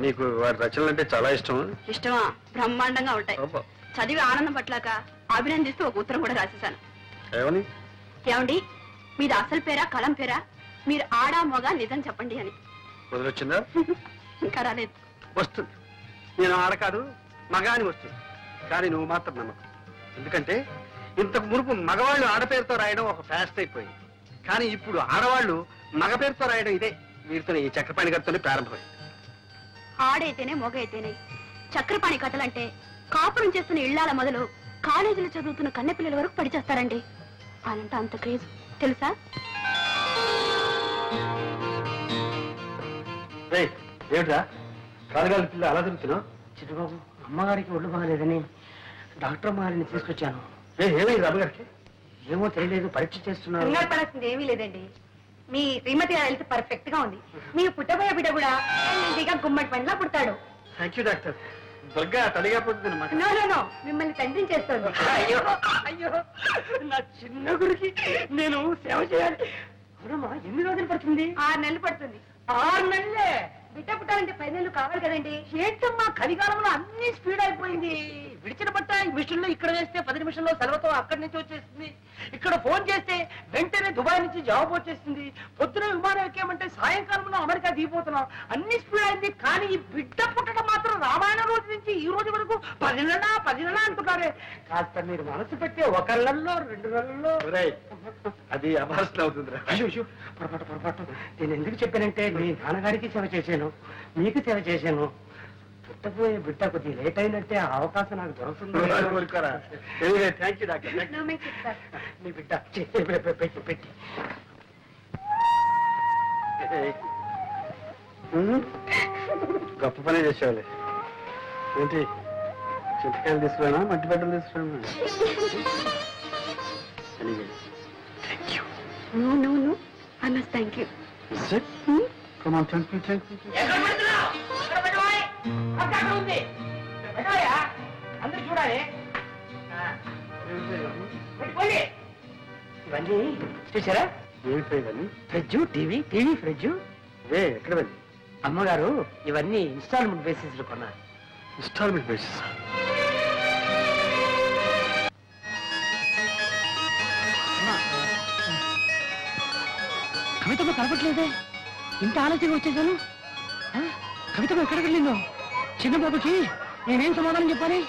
నీకు వాడి రచనలు అంటే చాలా ఇష్టం. ఇష్టమా? బ్రహ్మాండంగా ఉంటాయి. చదివి ఆనందం పట్లాక అభినందిస్తూ ఒక ఉత్తరం కూడా రాసేశాను. ఏమని? ఏమండి, మీది అసలు పేరా కలం పేరా, మీరు ఆడా మగ నిజం చెప్పండి అని. వదిలొచ్చిందా? ఇంకా రాలేదు. వస్తుంది. నేను ఆడకాదు మగ అని వస్తుంది, కానీ నువ్వు మాత్రం నమ్మకం. ఎందుకంటే ఇంతకు మునుపు మగవాళ్ళు ఆడపేరుతో రాయడం ఒక ఫ్యాస్ట్ అయిపోయింది, కానీ ఇప్పుడు ఆడవాళ్ళు మగ పేరుతో రాయడం ఇదే వీరితో ఈ చక్రపాణి గారితోనే ప్రారంభమైంది. ఆడైతేనే మొగ అయితేనే చక్రపాణి కథలంటే కాపురం చేస్తున్న ఇళ్లాల మొదలు కాలేజీలో చదువుతున్న కన్నెపిల్లల వరకు పడిచేస్తారండి. వాళ్ళంటే అంత క్రేజ్ తెలుసా? ఏమిటా కాలుగాలి పిల్ల అలా తిరుగుతున్నావు? చిట్టుబాబు, అమ్మగారికి ఒళ్ళు బాగలేదని డాక్టర్ అమ్మగారిని తీసుకొచ్చాను. ఏమైంది అమ్మగారికి? ఏమో తెలియలేదు, పరీక్ష చేస్తున్నారు. కంగారు పడాల్సింది ఏమీ లేదండి. మీ శ్రీమతి హెల్త్ పర్ఫెక్ట్ గా ఉంది. మీరు పుట్టబోయే బిడ్డ కూడా హెల్తీగా గుమ్మడి పండ్లా పుడతాడు. Thank you doctor. దుర్గా తల్లిగా పుట్టింది అన్నమాట. నో నో నో, మిమ్మల్ని తండ్రిని చేస్తుంది. అయ్యో అయ్యో, నా చిన్న గురికి నేను సేవ చేయాలి. అవునమ్మా, ఎన్ని రోజులు పడుతుంది? 6 నెలలు పడుతుంది. 6 నెలలే? బిడ్డ పుట్టాలంటే 10 నెలలు కావాలి కదండి. ఏంటమ్మా, కలికాలంలో అన్ని స్పీడ్ అయిపోయింది. విడిచిన బట్ట ఈ మిషన్ లో ఇక్కడ వేస్తే 10 నిమిషంలో సెలవుతో అక్కడి నుంచి వచ్చేస్తుంది. ఇక్కడ ఫోన్ చేస్తే వెంటనే దుబాయ్ నుంచి జవాబు వచ్చేస్తుంది. పొద్దున విమానం ఎక్కామంటే సాయంకాలంలో అమెరికా దిగిపోతున్నాం. అన్ని స్పీడ్ అయింది, కానీ ఈ బిడ్డ పుట్టడం మాత్రం రామాయణ రోజు నుంచి ఈ రోజు వరకు 10 నెలలా అంటున్నారే. కాస్త మీరు మనసు పెట్టి 1 నెలలో 2 నెలల్లో. అది అభాసన అవుతుందిరా. అయ్యో, పొరపాటు. నేను ఎందుకు చెప్పానంటే, మీ నాన్నగారికి సేవ చేశాను, మీకు సేవ చేశాను. పుట్టబోయే బిడ్డ కొద్ది లేట్ అయినట్టే ఆ అవకాశం నాకు దొరుకుతుంది. Thank you doctor. No make it back. నీ బిడ్డ పెట్టి గొప్ప పనే చేసేవాళ్ళే. ఏంటి, చింతకాయలు తీసుకురానా మట్టి బట్టలు తీసుకురానా? No no no, I must thank you. Come on, thank you. అందరూ చూడాలి. ఇవన్నీ చూసారా? ఏమిటో ఇవన్నీ? Fridge, TV, fridge. ఎక్కడ వెళ్ళి? అమ్మగారు ఇవన్నీ ఇన్స్టాల్మెంట్ బేసిస్ లో కొన్నారు. Instalment basis. కవితమ్మ కనపట్లేదే, ఇంత ఆలస్యంగా వచ్చేసాను. కవితమ్మ ఎక్కడికి వెళ్ళిందో? చిన్న బాబుకి నేనేం సమాధానం చెప్పాలి?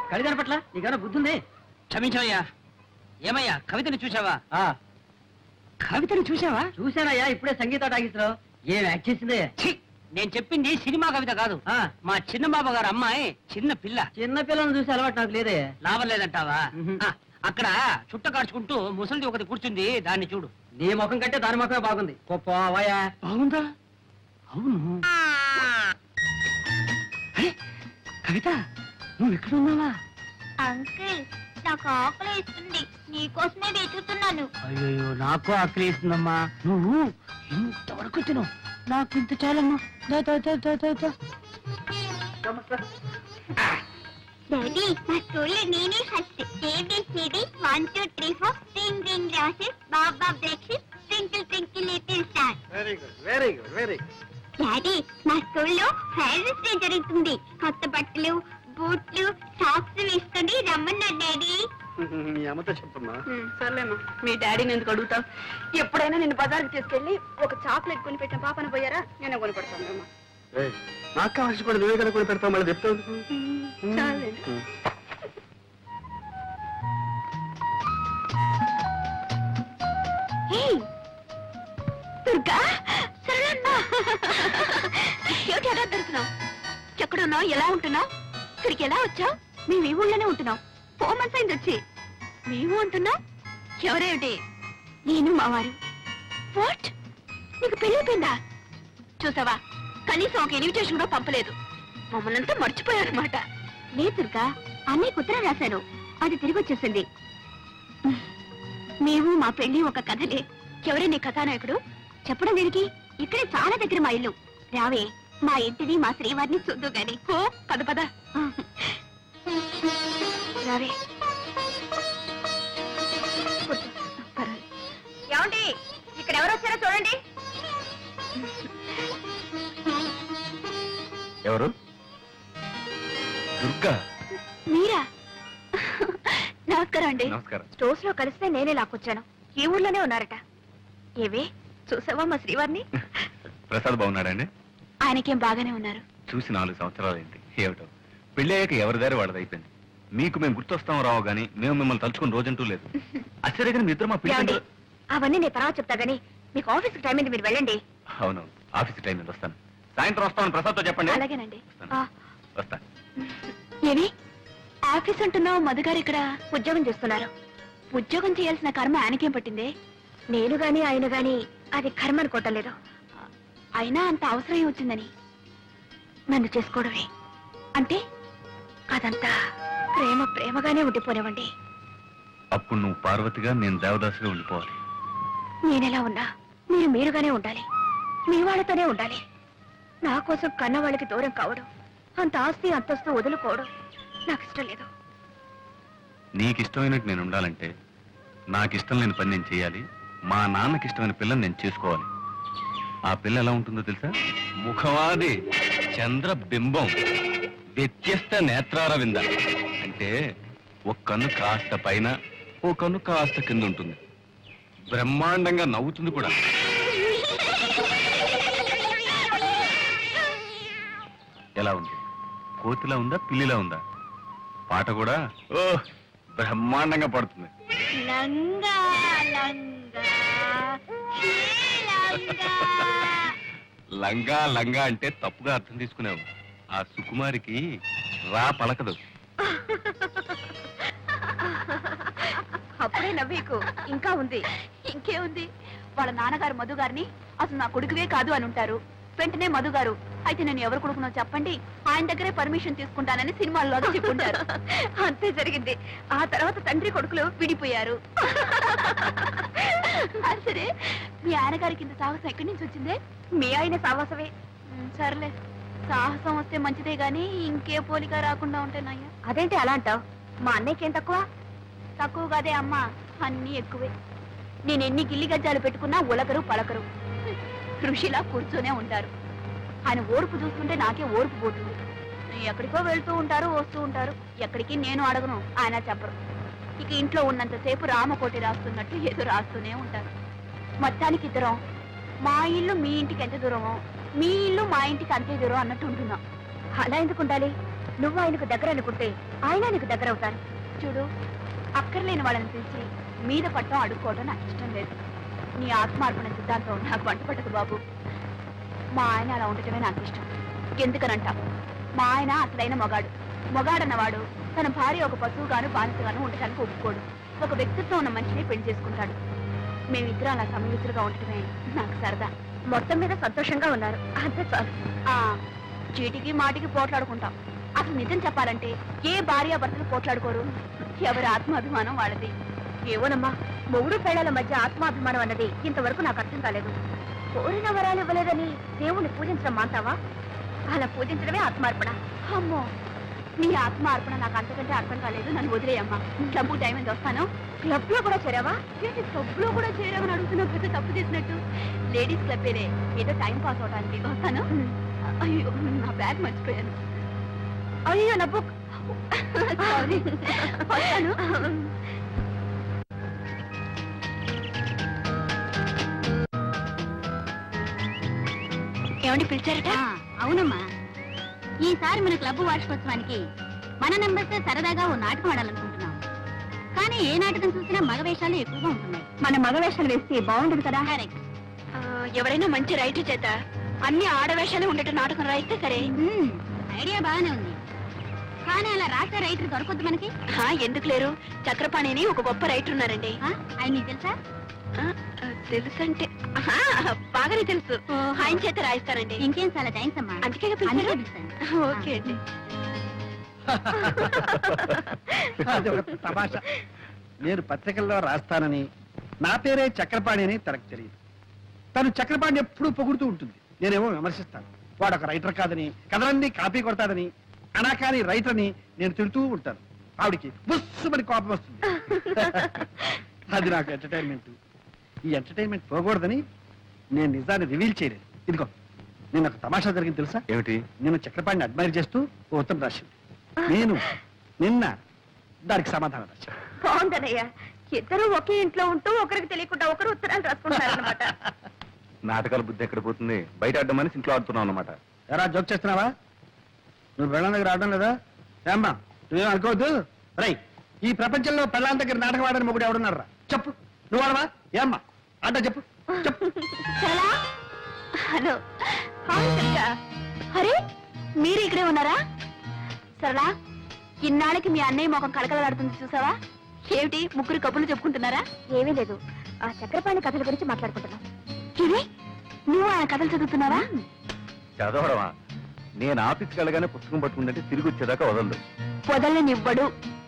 కవి కనపట్ల నీకన్నా బుద్ధుంది? క్షమించవయ్యా. ఏమయ్యా, కవితని చూసావా? కవితని చూసావా? చూశానయ్యా, ఇప్పుడే సంగీత టాకీస్ లో. ఏం యాక్ట్ చేసిందే? నేను చెప్పింది సినిమా కవిత కాదు, మా చిన్న బాబు గారు అమ్మాయి చిన్న పిల్ల. చిన్న పిల్లని చూసి అలవాటు నాకు లేదే. లాభం లేదంటావా? అక్కడ చుట్ట కాడ్చుకుంటూ ముసలిది ఒకటి కూర్చుంది, దాన్ని చూడు. నీ ముఖం కంటే దాని ముఖమే బాగుంది. పోవాయా? బాగుందా? అవును. కవిత, నువ్వు ఎక్కడ ఉన్నావా? అంకుల్, నాకు ఆకలి ఇస్తుంది, నీకోసమే వెతుకుతున్నాను. అయ్యో, నాకు ఆకలి ఇస్తుందమ్మా. నువ్వు ఇంతవరకు తిను, నాకు ఇంత చాలమ్మా. డాడీ, మా స్కూల్లో నేనే first. ABCD 1 2 3 4 ring ring roses, బాబా breakfast, twinkle twinkle little star. Very good very good very good. Daddy మా స్కూల్లో ఫైనల్స్ డే జరుగుతుంది. కొత్త బట్టలు, బూట్లు, సాక్స్ వేసుకొని రమ్మన్నారు డాడీ. మీ అమ్మతో చెప్పమ్మా. సర్లేమ్మా, మీ డాడీని ఎందుకు అడుగుతావు? ఎప్పుడైనా నేను బజార్కి తీసుకెళ్ళి ఒక చాక్లెట్ కొని పెట్టిన పాపన పోయారా? నేనే కొని పెడతాను అమ్మా. ఏయ్, నాకు కావాల్సి కూడా నువ్వే కదా కొని పెడతావు, మళ్ళీ చెప్తావు. చాలండి. ఏయ్, దుర్గా, సరళమ్మ. ఏమిటి అలా దొరుకుతున్నావు? ఎక్కడున్నావు? ఎలా ఉంటున్నావు? ఇక్కడికి ఎలా వచ్చావు? మేము ఈ ఊళ్ళోనే ఉంటున్నాం. 4 months అయింది వచ్చి. మేము ఉంటున్నాం? ఎవరేమిటి? నేను మావారు. వాట్? నీకు పెళ్ళైపోయిందా? చూసావా, కనీసం ఒక ఇన్విటేషన్ కూడా పంపలేదు. మమ్మల్ని అంతా మర్చిపోయారన్నమాట. లేదు దుర్గా, అన్నయ్యకు ఉత్తరం రాశాను, అది తిరిగి వచ్చేసింది. మేము మా పెళ్లి ఒక కథలే. ఎవరే నీ కథానాయకుడు? చెప్పడం దీనికి? ఇక్కడే చాలా దగ్గర మా ఇల్లు. రావే, మా ఇంటిని మా శ్రీవారిని చూద్దు గాని. ఓ పద పద. రావే. ఏమండి, ఇక్కడ ఎవరు వచ్చారో చూడండి. ఎవరు? దుర్గా. మీరా? నమస్కారం అండి. నమస్కారం. స్టోర్స్ లో కలిస్తే నేనే లాక్కొచ్చాను. ఈ ఊర్లోనే ఉన్నారట. ఏవే, చూసావా మా శ్రీవారిని? ప్రసాద్ బాగున్నాడండి? ఆయనకేం బాగానే ఉన్నారు. చూసి 4 సంవత్సరాలైంది. ఏమిటో పెళ్ళయ్యాక ఎవరి దారి వాళ్ళది అయిపోయింది. మీకు మేము గుర్తొస్తాం రావు గానీ మేము మిమ్మల్ని తలుచుకుని రోజంటూ లేదు. ఆశ్చర్యగా మీ ఇద్దరు మా ఏమండి, పిల్లలు. అవన్నీ నేను తర్వాత చెప్తా గానీ మీకు ఆఫీస్కి టైం అయింది, మీరు వెళ్ళండి. అవును, ఆఫీస్ టైం మీద వస్తాను. సాయంత్రం వస్తాను. ప్రసాద్తో చెప్పండి. అలాగేనండి. వస్తాను. వస్తా. ఏమి ఆఫీస్ అంటున్నావు? మధుగారు ఇక్కడ ఉద్యోగం చేస్తున్నారు. ఉద్యోగం చేయాల్సిన కర్మ ఆయనకేం పట్టిందే? నేను గాని ఆయన గాని అది కర్మ అనుకోవటం. అయినా అంత అవసరం వచ్చిందని నన్ను చేసుకోవడమే అంటే అదంతా ప్రేమ ప్రేమగానే ఉండిపోనివ్వండి. అప్పుడు నువ్వు పార్వతిగా, నేను దేవదాసుగా ఉండిపోవాలి. నేనెలా ఉన్నా మీరు మీరుగానే ఉండాలి. మీ వాళ్ళతోనే ఉండాలి. నా కోసం కన్న వాళ్ళకి దూరం కావడం, అంత ఆస్తి అంతస్తు వదులుకోవడం నాకు ఇష్టం లేదు. నీకు ఇష్టమైనట్టు నేను ఉండాలంటే నాకు ఇష్టం లేని పని నేను చేయాలి. మా నాన్నకి ఇష్టమైన పిల్లని నేను చేసుకోవాలి. ఆ పిల్ల ఎలా ఉంటుందో తెలుసా? ముఖవాది చంద్ర బింబం, వ్యత్యస్త నేత్రారవింద. అంటే ఒక కన్ను కాస్త పైన, ఓ కన్ను కాస్త కింద ఉంటుంది. బ్రహ్మాండంగా నవ్వుతుంది కూడా. ఎలా ఉంది? కోతిలా ఉందా, పిల్లిలా ఉందా? పాట కూడా ఓ బ్రహ్మాండంగా పడుతుంది. లంగా లంగా లంగా. లంగా లంగా అంటే తప్పుగా అర్థం తీసుకున్నావు. ఆ సుకుమారికి రా పలకదు. అప్పుడే నవ్వేకు ఇంకా ఉంది. ఇంకేముంది? వాళ్ళ నాన్నగారు మధు గారిని అసలు నా కొడుకువే కాదు అని ఉంటారు. వెంటనే మధు గారు, అయితే నేను ఎవరు కొడుకునో చెప్పండి, ఆయన దగ్గరే పర్మిషన్ తీసుకుంటానని సినిమాల్లో చెప్పుంటారు. అంతే జరిగింది. ఆ తర్వాత తండ్రి కొడుకులు విడిపోయారు. సరే, మీ ఆయన గారికి ఇంత సాహసం ఎక్కడి నుంచి వచ్చిందే? మీ ఆయన సాహసమే. సర్లే, సాహసం వస్తే మంచిదే గాని ఇంకే పోలిక రాకుండా ఉంటానయ్యా. అదేంటి అలా అంటావు? మా అన్నయ్యకేం తక్కువ? తక్కువగాదే అమ్మా, అన్నీ ఎక్కువే. నేను ఎన్ని గిల్లి గజ్జాలు పెట్టుకున్నా ఉలకరు పలకరు, ఋషిలా కూర్చొనే ఉంటారు. ఆయన ఓర్పు చూస్తుంటే నాకే ఓర్పు పోతుంది. ఎక్కడికో వెళ్తూ ఉంటారు, వస్తూ ఉంటారు. ఎక్కడికి నేను అడగను, ఆయన చెప్పరు. ఇక ఇంట్లో ఉన్నంతసేపు రామకోటి రాస్తున్నట్టు ఏదో రాస్తూనే ఉంటారు. మొత్తానికి ఇద్దరం మా ఇల్లు మీ ఇంటికి ఎంత దూరమో, మీ ఇల్లు మా ఇంటికి అంతే దూరం అన్నట్టు ఉంటున్నాం. అలా ఎందుకు ఉండాలి? నువ్వు ఆయనకు దగ్గర అనుకుంటే ఆయన నీకు దగ్గర అవుతారు. చూడు, అక్కర్లేని వాళ్ళని పిలిచి మీద పట్టడం అడుక్కోవడం నాకు ఇష్టం లేదు. నీ ఆత్మార్పణ సిద్ధాంతం నాకు వంట పట్టదు బాబు. మా ఆయన అలా ఉండటమే నాకు ఇష్టం. ఎందుకనంటా, మా ఆయన అసలైన మొగాడన్నవాడు తన భార్య ఒక పశువుగాను బానిసగాను ఉండటానికి ఒప్పుకోడు. ఒక వ్యక్తిత్వం ఉన్న మనిషిని పెళ్లి చేసుకుంటాడు. మేమిద్దరం అలా సమయుతులుగా ఉండటమే నాకు సరదా. మొత్తం మీద సంతోషంగా ఉన్నారు, అంతే చాలు. చీటికి మాటికి పోట్లాడుకుంటాం. అసలు నిజం చెప్పాలంటే ఏ భార్యాభర్తలు పోట్లాడుకోరు. ఎవరి ఆత్మాభిమానం వాళ్ళది. ఏవోనమ్మా, మొగుడు పెళ్లాల మధ్య ఆత్మాభిమానం అన్నది ఇంతవరకు నాకు అర్థం కాలేదు. కోరిన వరాలు ఇవ్వలేదని దేవుణ్ణి పూజించడం మాంటావా? అలా పూజించడమే ఆత్మార్పణ. అమ్మో, నీ ఆత్మ అర్పణ నాకు అంతకంటే అర్థం కాలేదు. నన్ను వదిలేయమ్మా. క్లబ్ టైం అయింది, వస్తాను. క్లబ్ లో కూడా చేరావా? ఏంటి క్లబ్ లో కూడా చేరావని అడుగుతున్నావు? పెద్ద తప్పు చేసినట్టు. లేడీస్ క్లబ్ ఏదో టైం పాస్ అవడానికి. వస్తాను. అయ్యో, నా బ్యాగ్ మర్చిపోయాను. అయ్యో, నా బుక్. సారీ. వస్తాను. ఏమండి పిలిచారట? అవునమ్మా, ఈసారి మన క్లబ్ వార్షికోత్సవానికి మన నంబర్స్ సరదాగా ఓ నాటకం ఆడాలనుకుంటున్నాం. కానీ ఏ నాటకం చూసినా మగ వేషాలు ఎక్కువగా ఉంటున్నాయి. మన మగ వేషాలు వేస్తే బాగుంటుంది కదా. ఎవరైనా మంచి రైటర్ చేత అన్ని ఆడవేషాలు ఉండేట నాటకం రాయిస్తే సరే. ఐడియా బాగానే ఉంది, కానీ అలా రాసే రైటర్ దొరకొద్దు మనకి. ఎందుకు లేరు? చక్రపాణిని ఒక గొప్ప రైటర్ ఉన్నారండి. ఆయన నీకు తెలుసా? తెలుసంటే బాగానే తెలుసు. ఆయన చేత రాయిస్తానండి. ఇంకేం, చాలా థ్యాంక్స్ అమ్మా. అందుకే ఓకే అండి. అది ఒక తమాషా. నేను పత్రికల్లో రాస్తానని, నా పేరే చక్రపాణి అని తనకు తెలియదు. తను చక్రపాణి ఎప్పుడూ పొగుడుతూ ఉంటుంది, నేనేమో విమర్శిస్తాను. వాడు ఒక రైటర్ కాదని, కథలన్నీ కాపీ కొడతాడని, అనాకాని రైటర్ అని నేను తిడుతూ ఉంటాను. ఆవిడికి బుస్సుమని కోపం వస్తుంది. అది నాకు ఎంటర్టైన్మెంట్. ఈ ఎంటర్టైన్మెంట్ పోకూడదని నేను నిజాన్ని రివీల్ చేయలేదు. ఇదిగో, నేను ఒక తమాషా జరిగింది తెలుసా? ఏమిటి? నేను చక్రపాణిని అడ్మైర్ చేస్తూ ఓ ఉత్తరం రాశాను. నేను నిన్న దానికి సమాధానం రాశాను. బాగుందనయ్యా, ఇద్దరు ఒకే ఇంట్లో ఉంటూ ఒకరికి తెలియకుండా ఒకరు ఉత్తరాలు రాసుకుంటారన్నమాట. నాటకాల బుద్ధి ఎక్కడ పోతుంది? బయట ఆడడం మనిషి ఇంట్లో ఆడుతున్నావు అనమాట. ఎరా, జోక్ చేస్తున్నావా? నువ్వు పెళ్ళాం దగ్గర ఆడడం లేదా? ఏమ్మా, నువ్వేం అనుకోవద్దు. రై, ఈ ప్రపంచంలో పెళ్ళాం దగ్గర నాటకం ఆడని మొగుడు ఎవడున్నారా? చెప్పు. నువ్వు ఆడవా? ఏమ్మా ఆడ చెప్పు. చెప్పు. హలో. అరే, మీరు ఇక్కడే ఉన్నారా? సరళా, ఇన్నాళ్ళకి మీ అన్నయ్య మొఖం కళకళలాడుతుంది చూసావా? ఏమిటి, ముగ్గురు కబుర్లు చెప్పుకుంటున్నారా? ఏమీ లేదు, ఆ చక్రపాణి కథల గురించి మాట్లాడుకుంటున్నాం. ఇది నువ్వు ఆయన కథలు చదువుతున్నావా? చదవడమా? నేను ఆఫీస్కి వెళ్ళగానే పుస్తకం పట్టుకుంటే తిరిగి వచ్చేదాకా వదలదు. వదలనివ్వడు,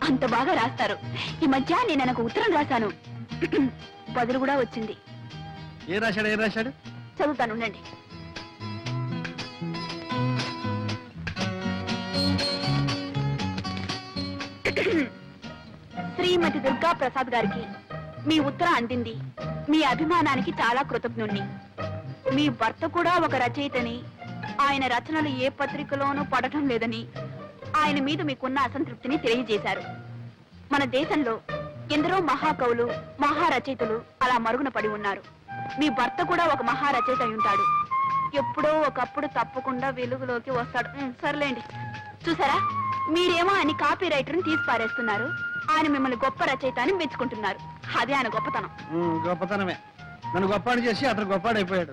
అంత బాగా రాస్తారు. ఈ మధ్య నేను ఆయనకు ఉత్తరం రాశాను, బదులు కూడా వచ్చింది. ఏం రాశాడు? చదువుతాను, ఉండండి. శ్రీమతి దుర్గా ప్రసాద్ గారికి మీ ఉత్తరం అందింది. మీ అభిమానానికి చాలా కృతజ్ఞుణ్ణి. మీ భర్త కూడా ఒక రచయితని, ఆయన రచనలు ఏ పత్రికలోనూ పడటం లేదని, ఆయన మీద మీకున్న అసంతృప్తిని తెలియజేశారు. మన దేశంలో ఎందరో మహాకవులు, మహారచయితలు అలా మరుగున పడి ఉన్నారు. మీ భర్త కూడా ఒక మహారచయిత అయి ఉంటాడు. ఎప్పుడో ఒకప్పుడు తప్పకుండా వెలుగులోకి వస్తాడు. సర్లేండి. చూసారా, మీరేమో ఆయన కాపీ రైటర్ని తీసి పారేస్తున్నారు. ఆయన మిమ్మల్ని గొప్ప రచయిత అని మెచ్చుకుంటున్నారు. అదే ఆయన గొప్పతనం. గొప్పతనమే. నన్ను గొప్పాడు చేసి అతను గొప్పాడైపోయాడు.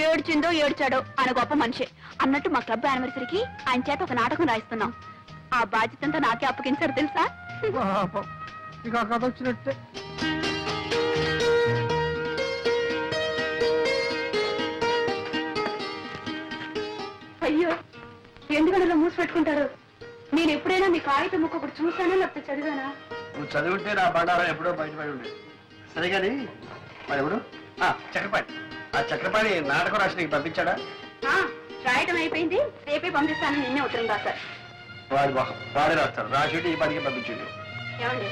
ఏడ్చిందో ఏడ్చాడో ఆయన గొప్ప మనిషి. అన్నట్టు మా క్లబ్ యానివర్సరీకి ఆయన చేత ఒక నాటకం రాయిస్తున్నాం. ఆ బాధ్యతంతా నాకే అప్పగించారు తెలుసా? ఇక కథ వచ్చినట్టే. అయ్యో, ఎందుకంటే మూసి పెట్టుకుంటారు. నేను ఎప్పుడైనా మీ కాగితం ముక్క ఒకటి చూసానా లేకపోతే చదివానా? నువ్వు చదివితే నా బండారం ఎప్పుడో బయటపడి ఉండేది. సరే కానీ మరి ఎవడు? చక్రపాణి. ఆ చక్రపాణి నాటకం రాసి నీకు పంపించాడా? రాయటం అయిపోయింది, రేపే పంపిస్తాను. నిన్నే ఉత్తరం రాశారు. వాడే రాస్తాడు. రాసి ఈ పనికి పంపించండి. ఏమండి,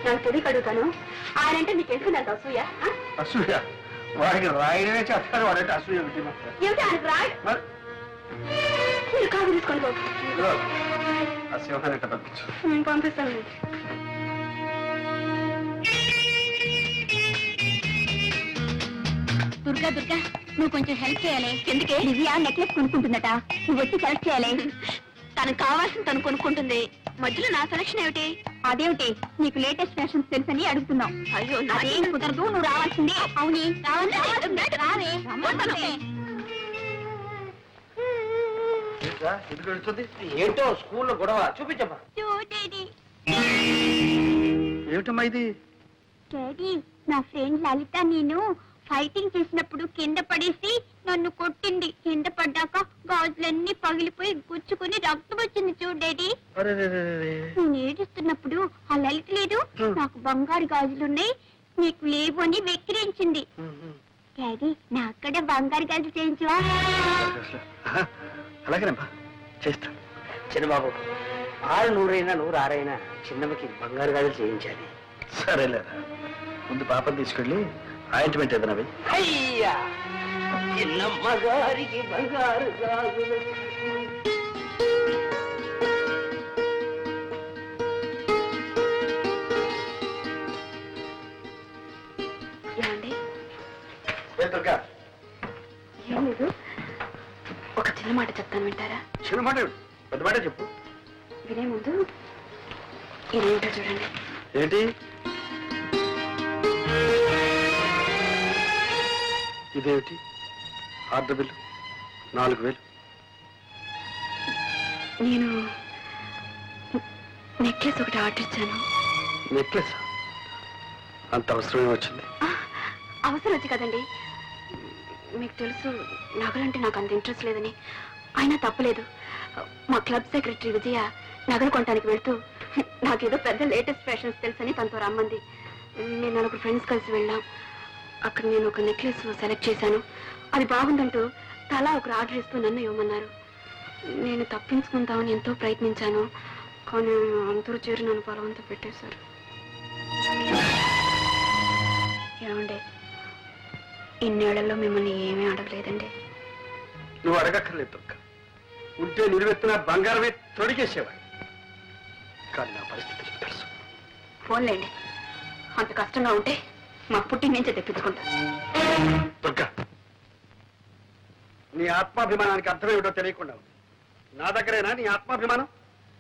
నాకు తెలియక అడుగుతాను, ఆయన అంటే మీకు ఎందుకు నాకు అసూయ? అసూయ? వాడికి రాయడమే చేస్తాడు. వాడంటే అసూయ ఏమిటి ఆయనకు రాయ? మీరు కాదు తీసుకొని ఆ సింహాన్ని పంపించు. పంపిస్తాను. దుర్గా, నువ్వు కొంచెం హెల్ప్ చేయాలి. ఎందుకే? దివ్య నెక్లెస్ కొనుక్కుంటుందట, నువ్వు వచ్చి సెలెక్ట్ చేయాలి. తనకు కావాల్సిన తను కొనుక్కుంటుంది, మధ్యలో నా సెలక్షన్ ఏమిటి? అదేమిటి, నీకు లేటెస్ట్ ఫ్యాషన్స్ తెలుసని అడుగుతున్నావు. అయ్యో, నాదేం కుదరదు, నువ్వు రావాల్సిందే. అవునే, రావే. ఏంటో స్కూల్లో గొడవ. చూపించమ్మా. ఏమిటమ్మా ఇది? డాడీ, నా ఫ్రెండ్ లలిత నేను ఫైటింగ్ చేసినప్పుడు కింద పడేసి నన్ను కొట్టింది. కింద పడ్డాక గాజులన్నీ పగిలిపోయి గుచ్చుకుని రక్తం వచ్చింది చూడు డాడీ. నేను ఏడుస్తున్నప్పుడు ఆ లలిత లేదు, నాకు బంగారు గాజులున్నాయి నీకు లేవు అని వెక్కిరించింది. డాడీ, నా అక్కడ బంగారు గాజులు చేయించవా? అలాగేనమ్మా, చేస్తా. చిన్నబాబు 600 106 చిన్నమ్మకి బంగారు గాజులు చేయించాలి. సరేలేరా, ముందు పాపను తీసుకెళ్ళి ఆయింట్మెంట్ ఏదైనా వెయ్యి. అయ్యా చిన్నమ్మ గారికి బంగారు గాజులు. ఏమండి? ఏ దుర్గా, ఏం లేదు, ఒక చిన్న మాట చెప్తాను, వింటారా? చిన్న మాట ఏమిటి? పెద్ద మాట చెప్పు. వినే ముందు ఇదేంటో చూడండి. ఏంటి ఇదేమిటి? Order bill 4000. నేను నెక్లెస్ ఒకటి ఆర్డర్ ఇచ్చాను. నెక్లెస్ అంత అవసరమే వచ్చింది? అవసరం వచ్చి కదండి, మీకు తెలుసు నగలంటే నాకు అంత ఇంట్రెస్ట్ లేదని. అయినా తప్పలేదు. మా క్లబ్ సెక్రటరీ విజయ నగలు కొనడానికి వెళ్తూ నాకేదో పెద్ద లేటెస్ట్ ఫ్యాషన్స్ తెలుసని తనతో రమ్మంది. నేను 4 ఫ్రెండ్స్ కలిసి వెళ్ళాం. అక్కడ నేను ఒక నెక్లెస్ సెలెక్ట్ చేశాను. అది బాగుందంటూ తలా ఒకరు ఆర్డర్ ఇస్తూ నన్ను ఇవ్వమన్నారు. నేను తప్పించుకుందామని ఎంతో ప్రయత్నించాను, కానీ అందరూ చేరి నన్ను బలవంతం పెట్టేశారు. ఏమండి, ఇన్నేళ్లలో మిమ్మల్ని ఏమీ అడగలేదండి. నువ్వు అడగక్కర్లేదు దుర్గ. ఉంటే నిలువెత్తిన బంగారమే తొడిగేసేవాడు. కానీ నా పరిస్థితి నీకు తెలుసు. ఫోన్లేండి, అంత కష్టంగా ఉంటే మా పుట్టి నుంచే తెప్పించుకుంటా. దుర్గా, నీ ఆత్మాభిమానానికి అర్థమేమిటో తెలియకుండా ఉంది. నా దగ్గరేనా నీ ఆత్మాభిమానం?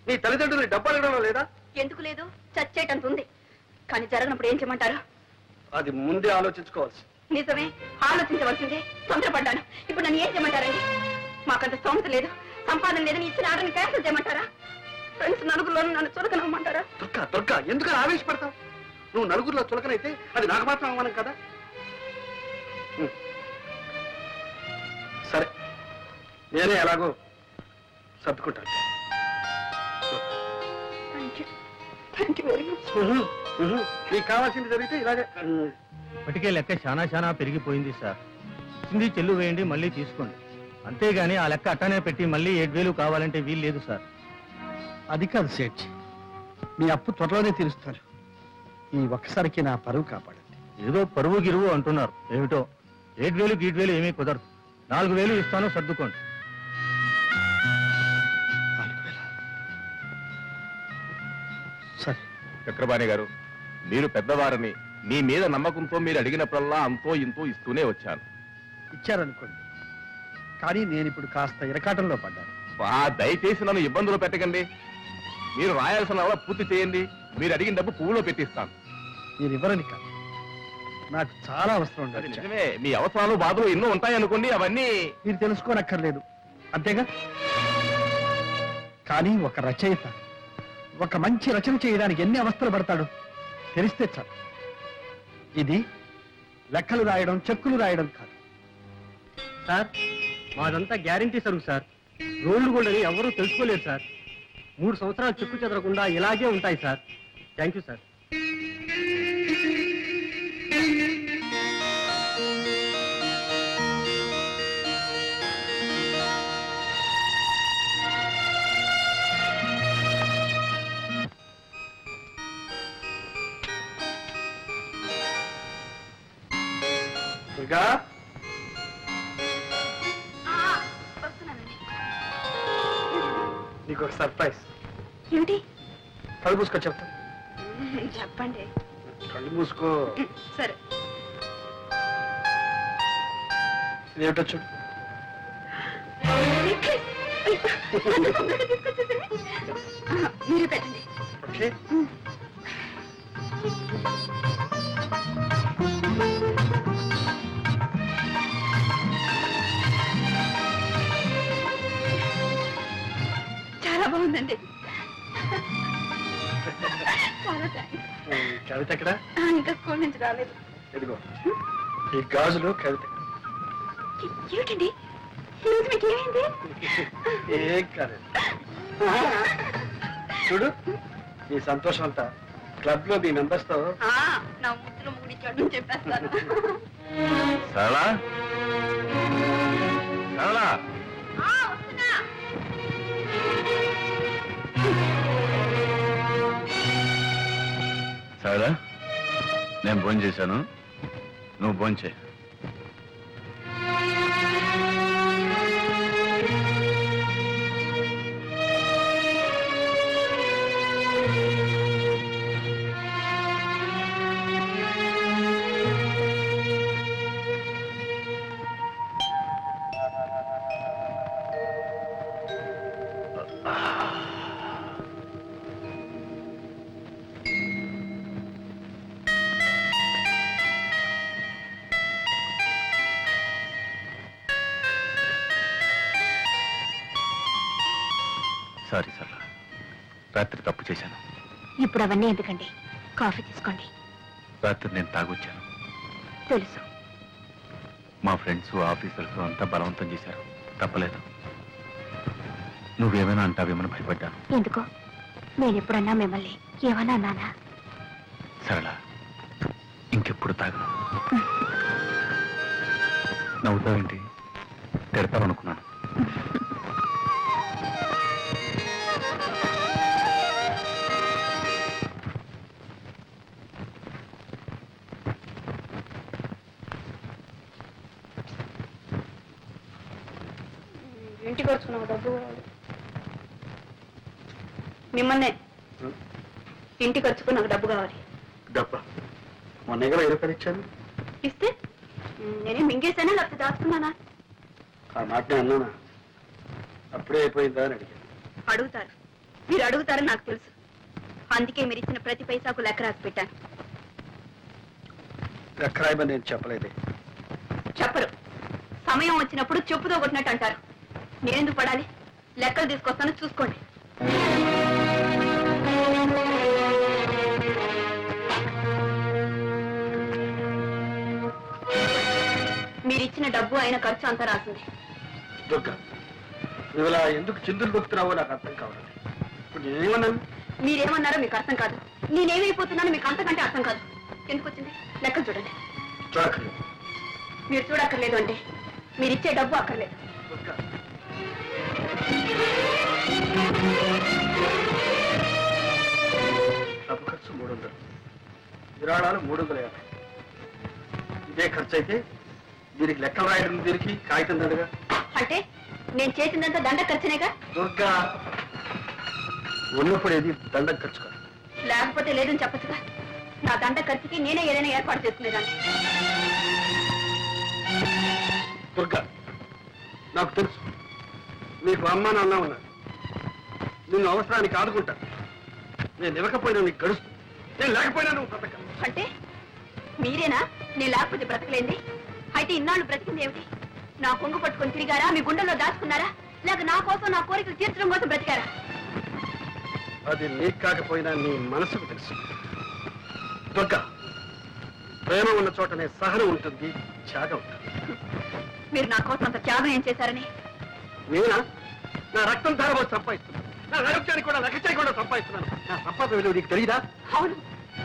నీ తల్లిదండ్రులు డబ్బు అడగడంలో లేదా? ఎందుకు లేదు, చచ్చేటంత ఉంది. కానీ జరగనప్పుడు ఏం చేయమంటారు? అది ముందే ఆలోచించుకోవాల్సి. నిజమే, ఆలోచించవలసిందే. తొందరపడ్డాను. ఇప్పుడు నన్ను ఏం చేయమంటారండి? మాకంత స్తోమత లేదు, సంపాదన లేదని ఇచ్చిన ఆర్డర్ని క్యాన్సిల్ చేయమంటారా? ఫ్రెండ్స్ నలుగురిలో నన్ను చులకనమ్మంటారా? దుర్గా దుర్గా, ఎందుకు ఆవేశపడతావు? నువ్వు నలుగురిలో చులకనైతే అది నాకు మాత్రం అవమానం కదా. సరే, నేనే ఎలాగో సర్దుకుంటాను. Thank you very much. నీకు కావాల్సింది జరిగితే ఇలాగే. ఇప్పటికే లెక్క చాలా పెరిగిపోయింది సార్. ఇచ్చింది చెల్లు వేయండి, మళ్ళీ తీసుకోండి. అంతేగాని ఆ లెక్క అట్టానే పెట్టి మళ్ళీ 7000 కావాలంటే వీలు లేదు సార్. అది కాదు సేఠ్, మీ అప్పు త్వరలోనే తీరుస్తారు. ఈ ఒక్కసారికి నా పరువు కాపాడండి. ఏదో పరువు గిరువు అంటున్నారు, ఏమిటో 7000 గీట్వేలు ఏమీ కుదరదు. 4000 ఇస్తాను, సర్దుకోండి. 4000. సరే. చక్రపాణి గారు, మీరు పెద్దవారని మీ మీద నమ్మకంతో మీరు అడిగినప్పుడల్లా అంతో ఇంతో ఇస్తూనే వచ్చాను. ఇచ్చారనుకోండి, కానీ నేను ఇప్పుడు కాస్త ఇరకాటంలో పడ్డాను. దయచేసి నన్ను ఇబ్బందులు పెట్టకండి. మీరు రాయాల్సిన అలా పూర్తి చేయండి. మీరు అడిగిన డబ్బు పువ్వులో పెట్టిస్తాను. నేను ఇవ్వరని కాదు, నాకు చాలా అవసరం అది ఉండదు. నిజమే, మీ అవసరాలు బాధలు ఎన్నో ఉంటాయనుకోండి, అవన్నీ మీరు తెలుసుకోనక్కర్లేదు, అంతేగా? కానీ ఒక రచయిత ఒక మంచి రచన చేయడానికి ఎన్ని అవస్థలు పడతాడు తెలిస్తే చాలు. ఇది లెక్కలు రాయడం, చెక్కులు రాయడం కాదు. సార్, మాదంతా గ్యారంటీ సరుకు సార్. రోడ్లు గోల్డ్ అని ఎవరూ తెలుసుకోలేదు సార్. 3 సంవత్సరాలు చెక్కు చెదరకుండా ఇలాగే ఉంటాయి sir. Thank you sir. Durga, వస్తున్నానండి. నీకు ఒక సర్ప్రైజ్. ఏమిటి? కళ్ళు మూసుకో, చెప్తా. చెప్పండి. కళ్ళు మూసుకో. సరే. ఇదేమిటో చూడు. మీరు పెట్టండి. ఓకే. చాలా బాగుందండి. చాలా థ్యాంక్స్. కవిత ఎక్కడ? ఇంకా స్కూల్ నుంచి రాలేదు. ఎదిగో, ఈ గాజులు కవిత. ఏమిటండి ఈరోజు మీకు ఏమైంది? ఏం కాలేదు. చూడు, నీ సంతోషం అంతా క్లబ్ లో మీ మెంబర్స్ తో. నా ముద్దులో ముగిడిచాడు చెప్పేస్తాను. సరళా, సరళా, వస్తున్నా. రాదా నేను భోజనం చేశాను, నువ్వు భోజనం చేయి. సారీ సరళ, రాత్రి తప్పు చేశాను. ఇప్పుడు అవన్నీ ఎందుకండి, కాఫీ తీసుకోండి. రాత్రి నేను తాగొచ్చాను. తెలుసు. మా ఫ్రెండ్స్ ఆఫీసర్స్ అంతా బలవంతం చేశారు, తప్పలేదు. నువ్వేమైనా అంటావేమని భయపడ్డాను. ఎందుకో నేను ఎప్పుడన్నా మిమ్మల్ని ఏమన్నా అన్నానా? సరళ, ఇంకెప్పుడు తాగను. నవ్వుతావేంటి? తిడతాననుకున్నాను. ఇంటికి వచ్చుకున్నావు డబ్బు మిమ్మల్నే ఇంటికి వచ్చుకు నాకు డబ్బు కావాలి. డబ్బా మొన్న కూడా 20 రూపాయలు ఇచ్చాను. ఇస్తే నేనే మింగేశానా లేకపోతే దాచుకున్నానా? ఆ మాట అన్నానా? అప్పుడే అయిపోయిందా అని అడిగాను. అడుగుతారు, మీరు అడుగుతారని నాకు తెలుసు. అందుకే మీరు ఇచ్చిన ప్రతి పైసాకు లెక్క రాసి పెట్టాను. లెక్క రాయమని నేను చెప్పలేదే. చెప్పరు. సమయం వచ్చినప్పుడు చెప్పుతో కొట్టినట్టు అంటారు. నేనెందుకు పడాలి? లెక్కలు తీసుకొస్తాను, చూసుకోండి. మీరిచ్చిన డబ్బు అయిన ఖర్చు అంతా రాసింది. దుర్గా, నువ్వు ఇలా ఎందుకు చిందులు దొక్కుతున్నావో నాకు అర్థం కావాలి. ఇప్పుడు నేనేమన్నాను? మీరేమన్నారో మీకు అర్థం కాదు, నేనేమైపోతున్నానో మీకు అంతకంటే అర్థం కాదు. ఎందుకు వచ్చింది? లెక్కలు చూడండి. చూడక్కర్లేదు. మీరు చూడక్కర్లేదు అంటే మీరిచ్చే డబ్బు అక్కర్లేదు. దుర్గా, డబ్బు ఖర్చు 300, విరాళాలు 350. ఇదే ఖర్చు అయితే దీనికి లెక్కలు రాయడం దీనికి కాగితం దండగా. అంటే నేను చేసిందంతా దండ ఖర్చునేగా? దుర్గా, ఉన్నప్పుడు ఏది దండం ఖర్చు కాదు. లేకపోతే లేదని చెప్పచ్చుగా. నా దండ ఖర్చుకి నేనే ఏదైనా ఏర్పాటు చేసుకునేదాన్ని. దుర్గా, నాకు తెలుసు నీకు అమ్మ నాన్న ఉన్నారు. నిన్ను అవసరానికి ఆదుకుంటా. నేను ఇవ్వకపోయినా నీకు గడుస్తు, నేను లేకపోయినా నువ్వు బ్రతక. అంటే మీరేనా నేను లేకపోతే బ్రతకలేంది? అయితే ఇన్నాళ్ళు బ్రతికింది ఏమిటి? నా కొంగు పట్టుకొని తిరిగారా? మీ గుండెల్లో దాచుకున్నారా? లేక నా కోసం నా కోరికలు తీర్చడం కోసం బ్రతికారా? అది నీకు కాకపోయినా నీ మనసుకు తెలుసు. దుర్గా, ప్రేమ ఉన్న చోటనే సహనం ఉంటుంది, త్యాగం ఉంటుంది. మీరు నా కోసం అంత త్యాగం ఏం చేశారని? నేనా? నా రక్తం ధారపోసి సంపాదిస్తున్నాను. నా ఆరోగ్యానికి కూడా లెక్క చేయకుండా సంపాదిస్తున్నాను. నా సంపాదన విలువ నీకు తెలియదా? అవును,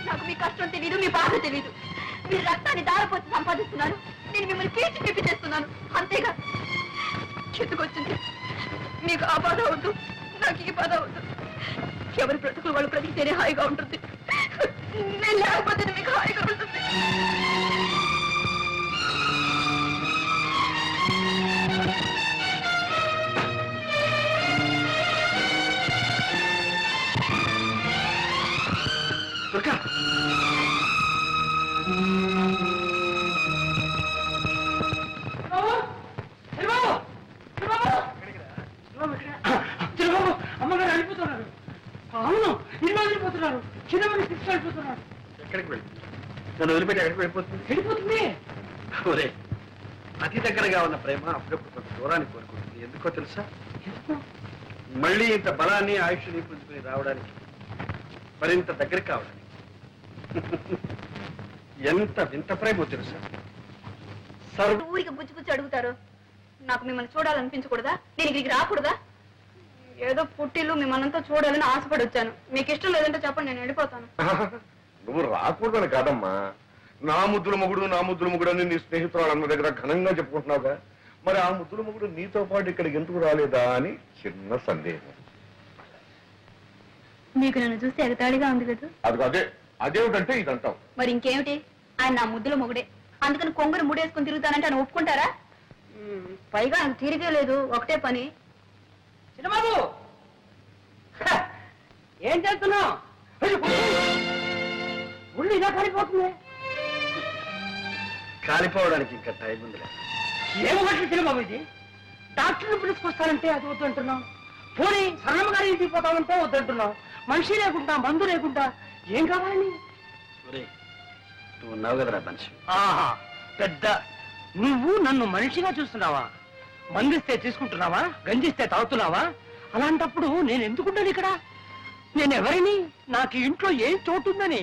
నాకు మీ కష్టం తెలీదు, మీ బాధ తెలీదు. మీరు రక్తాన్ని దారపోసి సంపాదిస్తున్నారు, నేను మిమ్మల్ని పీల్చి పిప్పి చేస్తున్నాను, అంతేగా. చెట్టుకొచ్చింది. మీకు ఆ బాధ వద్దు, నాకు ఈ బాధ వద్దు. ఎవరి బ్రతుకులు వాళ్ళు బ్రతికితేనే హాయిగా ఉంటుంది. నేను లేకపోతే మీకు హాయిగా ఉంటుంది. దుర్గా, అమ్మగారు వెళ్ళిపోతున్నారు. అవును, ఇల్లు వెళ్ళిపోతున్నారు. చిన్నవాడిని తీసుకెళ్ళిపోతున్నారు. ఎక్కడికి వెళ్ళి నన్ను వదిలిపెట్టి ఎక్కడికి వెళ్ళిపోతుంది? వెళ్ళిపోతుంది. ఒరే, అతి దగ్గరగా ఉన్న ప్రేమ అప్పుడప్పుడు కొంత దూరాన్ని కోరుకుంటుంది. ఎందుకో తెలుసా? మళ్ళీ ఇంత బలాన్ని ఆయుష్ని పుంజుకుని రావడానికి, మరింత దగ్గర కావడానికి. ఎంత వింత ప్రేమో తెలుసా? ఊరికి బుచ్చి బుచ్చి అడుగుతారు. నాకు మిమ్మల్ని చూడాలనిపించకూడదా? నేను ఇక్కడికి రాకూడదా? ఏదో పుట్టిల్లు మిమ్మల్ని చూడాలని ఆశపడి వచ్చాను. మీకు ఇష్టం లేదంటే చెప్పండి, నేను వెళ్ళిపోతాను. నువ్వు రాకూడదని కాదమ్మా. నా ముద్దుల మొగుడు అని నీ స్నేహితురాలు అన్న దగ్గర ఘనంగా చెప్పుకుంటున్నావుగా. మరి ఆ ముద్దుల మొగుడు నీతో పాటు ఇక్కడికి ఎందుకు రాలేదా అని చిన్న సందేహం. మీకు నన్ను చూస్తే ఎగతాళిగా ఉంది కదా? అది అదే అదేమిటంటే ఇదంటావు. మరి ఇంకేమిటి, ఆయన నా ముద్దుల మొగుడే, అందుకని కొంగుని ముడేసుకుని తిరుగుతానంటే ఆయన ఒప్పుకుంటారా? పైగా ఆయన తీరిగే లేదు, ఒకటే పని. చిన్నబాబు ఏం చేస్తున్నావు? ఉళ్ళు ఇలా కాలిపోతుంది. కాలిపోవడానికి ఇంకా టైం ఉందిలే. ఏమన్నట్లు చిన్నబాబు ఇది? డాక్టర్ని పిలుచుకొస్తానంటే అది వద్దంటున్నావు, పోనీ సరళమ్మ గారి ఇంటికి పోతామంటే వద్దంటున్నావు. మనిషి లేకుండా మందు లేకుండా ఏం కావాలని? నువ్వు ఉన్నావు కదరా మనిషి. ఆహా, పెద్ద నువ్వు నన్ను మనిషిగా చూస్తున్నావా? మందిస్తే తీసుకుంటున్నావా, గంజిస్తే తాగుతున్నావా? అలాంటప్పుడు నేను ఎందుకుంటాను ఇక్కడ? నేను ఎవరిని? నాకు ఇంట్లో ఏం చోటుందని?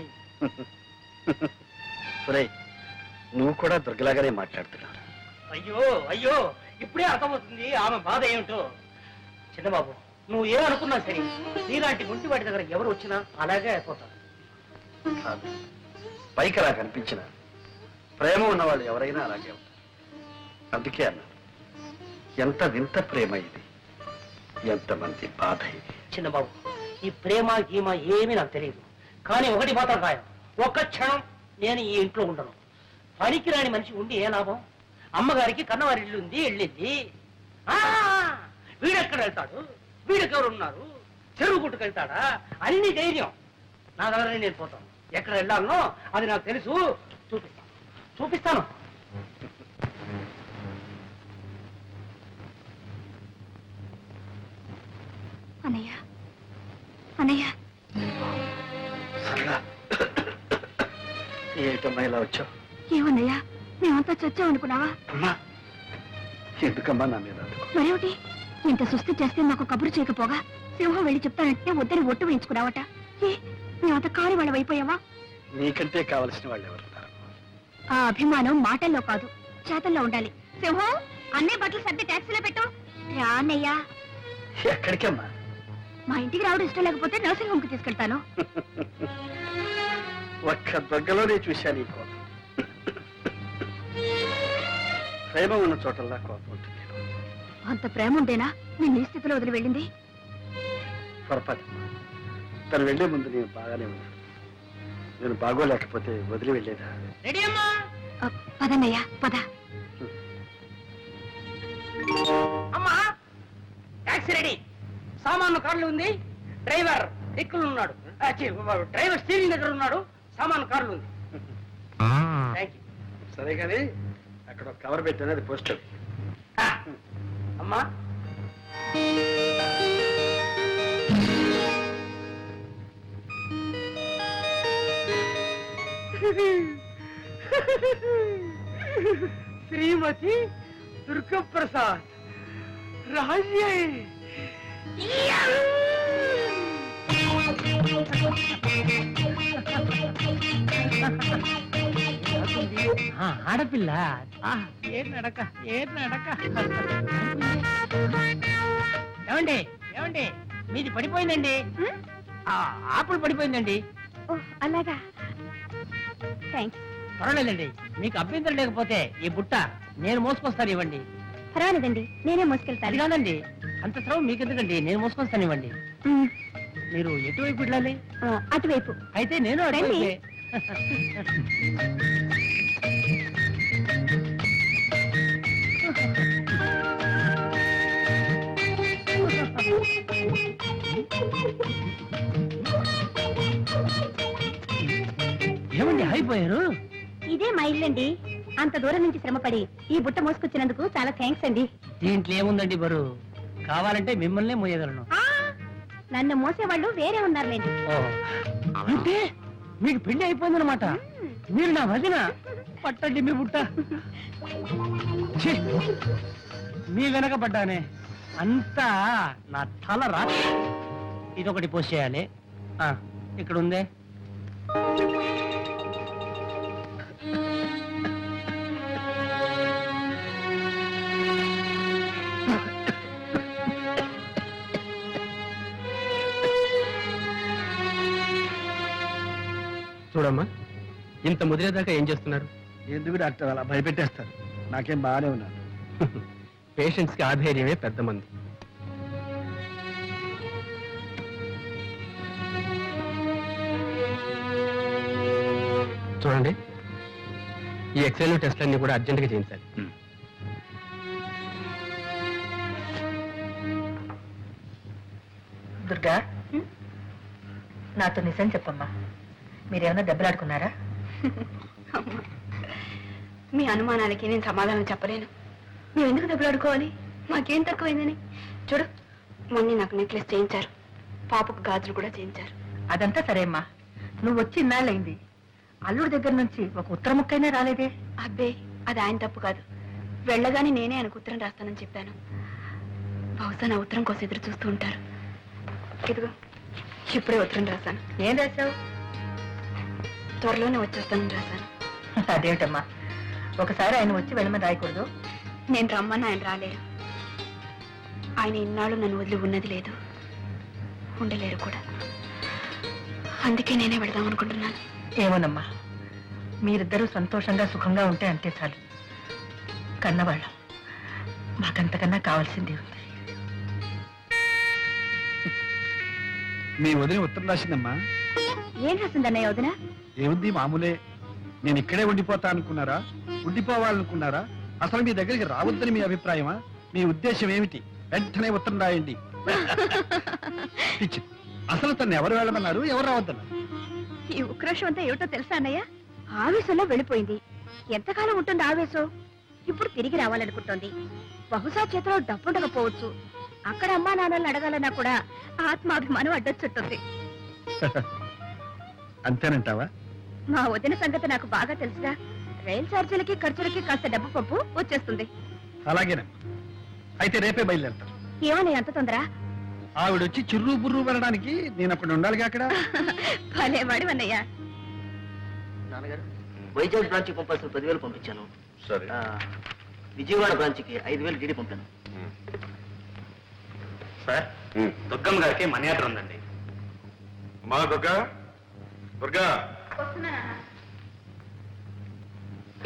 నువ్వు కూడా దుర్గలాగానే మాట్లాడుతున్నావు. అయ్యో అయ్యో, ఇప్పుడే అర్థమవుతుంది ఆమె బాధ ఏమిటో. చిన్నబాబు, నువ్వు ఏమనుకున్నా సరే, నీలాంటి గుంటి వాటి దగ్గర ఎవరు వచ్చినా అలాగే అయిపోతారు. కాదు, పైకి అలా కనిపించిన ప్రేమ ఉన్నవాళ్ళు ఎవరైనా అలాగే ఉంటారు. అందుకే అన్నాను, ఎంత వింత ప్రేమ ఇది, ఎంతమంది బాధ ఇది. చిన్నబాబు, ఈ ప్రేమ గీమ ఏమీ నాకు తెలియదు, కానీ ఒకటి మాత్రం ఖాయం, ఒక్క క్షణం నేను ఈ ఇంట్లో ఉండను. పనికిరాని మనిషి ఉండి ఏ లాభం? అమ్మగారికి కన్నవారి ఇల్లు ఉంది, వెళ్ళింది. వీడెక్కడ వెళ్తాడు, వీడెవరు ఉన్నారు, చెరువు గుట్టుకెళ్తాడా, అన్ని ధైర్యం నా దగ్గర. నేను పోతాను, ఎక్కడ వెళ్ళాలనో అది నాకు తెలుసు, చూపిస్తాను. అన్నయ్య అన్నయ్య, ఏమిటమ్మా ఇలా వచ్చావు? ఏమన్నయ్యా, మేమంతా చచ్చామనుకున్నావా? అమ్మా, ఎందుకమ్మా నా మీద అందుకు? మరేమిటి, ఇంత సుస్థి చేస్తే నాకు కబురు చేయకపోగా సింహం వెళ్ళి చెప్తానంటే వద్దని ఒట్టు వేయించుకున్నావట. ఏ, మేమంత కాని వాళ్ళం అయిపోయావా? నీకంటే కావలసిన వాళ్ళు ఎవరున్నారు? ఆ అభిమానం మాటల్లో కాదు, చేతల్లో ఉండాలి. సింహం, అన్నీ బట్టలు సర్ది ట్యాక్సీలో పెట్టు. రా అన్నయ్యా. ఎక్కడికమ్మా? మా ఇంటికి రావడం ఇష్టం లేకపోతే నర్సింగ్ హోమ్ కి తీసుకెళ్తాను. ఒక్క దొగ్గలోనే చూశాను ఈ కోపం. ప్రేమ ఉన్న చోటల్లా కోపం ఉంటుంది. అంత ప్రేమ ఉండేనా నేను ఈ స్థితిలో వదిలి వెళ్ళింది? పొరపాటు. తను వెళ్లే ముందు నేను బాగానే ఉన్నాను. నేను బాగోలేకపోతే వదిలి వెళ్ళేదా? రెడీ అమ్మా? పదన్నయ్యా, పద. అమ్మా, టాక్సీ రెడీ, సామాను కార్లు ఉంది, డ్రైవర్ దిక్కులు ఉన్నాడు, డ్రైవర్ స్టీరింగ్ దగ్గర ఉన్నాడు, సామాను కార్లు ఉంది. Thank you. సరే కానీ అక్కడ ఒక కవర్ పెట్టాను, అది పోస్టర్. అమ్మా, శ్రీమతి దుర్గప్రసాద్ రాజ్య. ఆడపిల్ల ఏ నడక, ఏ నడక. ఏమండి ఏమండి, మీది పడిపోయిందండి, ఆపులు పడిపోయిందండి. అలాగా, థ్యాంక్స్. పర్వాలేదండి, మీకు అభ్యంతరం లేకపోతే ఈ బుట్ట నేను మోసుకొస్తాను, ఇవ్వండి. పర్వాలేదండి, నేనే మోసుకెళ్తాను. అది కాదండి, అంత శ్రమ మీకు ఎందుకండి, నేను మోసుకొస్తాను, ఇవ్వండి. మీరు ఎటువైపు వెళ్ళాలి? అటువైపు. అయితే నేను అటువైపే. ఏమండి అయిపోయారు? ఇదే మా ఇల్లండి. అంత దూరం నుంచి శ్రమపడి ఈ బుట్ట మోసుకొచ్చినందుకు చాలా థ్యాంక్స్ అండి. దీంట్లో ఏముందండి బరువు, కావాలంటే మిమ్మల్నే మోయగలను. నన్ను మోసేవాళ్ళు వేరే ఉన్నారులేండి. అంటే మీకు పెళ్లి అయిపోయిందనమాట, మీరు నా వదిన. పట్టండి మీ బుట్ట. ఛీ, మీ వెనక పడ్డానే, అంతా నా తల రా. ఇదొకటి పోస్ట్ చేయాలి. ఇక్కడ ఉందే. చూడమ్మా, ఇంత ముదిరేదాకా ఏం చేస్తున్నారు? ఎందుకు డాక్టర్ అలా భయపెట్టేస్తారు? నాకేం బాగానే ఉన్నాను. పేషెంట్స్ కి ఆధైర్యమే పెద్ద మంది. చూడండి, ఈ ఎక్స్రేలు టెస్ట్లన్నీ కూడా అర్జెంటుగా చేయించాలి. దుర్గా, నాతో నిజం చెప్పమ్మా, మీరేమైనా దెబ్బలాడుకున్నారా? మీ అనుమానాలకి నేను సమాధానం చెప్పలేను. మేము ఎందుకు దెబ్బలాడుకోవాలి? మాకేం తక్కువైందని. చూడు, మొన్న నాకు నెక్లెస్ చేయించారు, పాపకు గాజులు కూడా చేయించారు. అదంతా సరే అమ్మా, నువ్వు వచ్చి ఇన్నాళ్ళైంది, అల్లుడి దగ్గర నుంచి ఒక ఉత్తర ముక్కైనా రాలేదే? అబ్బే, అది ఆయన తప్పు కాదు. వెళ్ళగానే నేనే ఆయనకు ఉత్తరం రాస్తానని చెప్పాను. బహుశా నా ఉత్తరం కోసం ఎదురు చూస్తూ ఉంటారు. ఇదిగో, ఇప్పుడే ఉత్తరం రాశాను. ఏం రాశావు? త్వరలోనే వచ్చేస్తానని రాశాను. అదేమిటమ్మా, ఒకసారి ఆయన వచ్చి వెళ్ళమని రాయకూడదు? నేను రమ్మని ఆయన రాలేరు. ఆయన ఇన్నాళ్ళు నన్ను వదిలి ఉన్నది లేదు, ఉండలేరు కూడా. అందుకే నేనే వెళదాం అనుకుంటున్నాను. ఏమోనమ్మా, మీరిద్దరూ సంతోషంగా సుఖంగా ఉంటే అంతే చాలు. కన్నవాళ్ళం, మాకంతకన్నా కావాల్సింది ఉంది. మీ వదిన ఉత్తరం రాసిందమ్మా. ఏం రాసిందన్నయ్య వదిన? ఏముంది, మామూలే. నేను ఇక్కడే ఉండిపోతా అనుకున్నారా, ఉండిపోవాలనుకున్నారా, అసలు మీ దగ్గరికి రావద్దని మీ అభిప్రాయమా? మీ ఉద్దేశం ఏమిటి? వెంటనే ఉత్తరం రాయండి. పిచ్చి. అసలు తను ఎవరు వెళ్ళమన్నారు, ఎవరు రావద్దన్నారు? ఈ ఉక్రోషం అంతా ఏమిటో తెలుసా అన్నయ్య? ఆవేశంలో వెళ్ళిపోయింది. ఎంతకాలం ఉంటుంది ఆవేశం? ఇప్పుడు తిరిగి రావాలనుకుంటోంది. బహుశా చేతిలో డబ్బుండకపోవచ్చు. అక్కడ అమ్మా నాన్నల్ని అడగాలన్నా కూడా ఆత్మాభిమానం అడ్డొచ్చుంటుంది. అంతేనంటావా? మా వదిన సంగతి నాకు బాగా తెలుసుగా. రైలు ఛార్జీలకి ఖర్చులకి కాస్త డబ్బు పప్పు వచ్చేస్తుంది. అలాగేనమ్మా, అయితే రేపే బయలుదేరతాను. ఏమని అంత తొందర? ఆవిడొచ్చి చిర్రు బుర్రు పడడానికి నేను అక్కడ ఉండాలిగా. అక్కడ భలేవాడు అన్నయ్య. నాన్నగారు, వైజాగ్ బ్రాంచ్కి పంపాల్సిన 10,000 పంపించాను. సరే. విజయవాడ బ్రాంచ్కి 5,000 డీడీ పంపాను. సార్, దుర్గమ్మ గారికి మనీ ఆర్డర్ ఉందండి. మా దుర్గా, దుర్గా,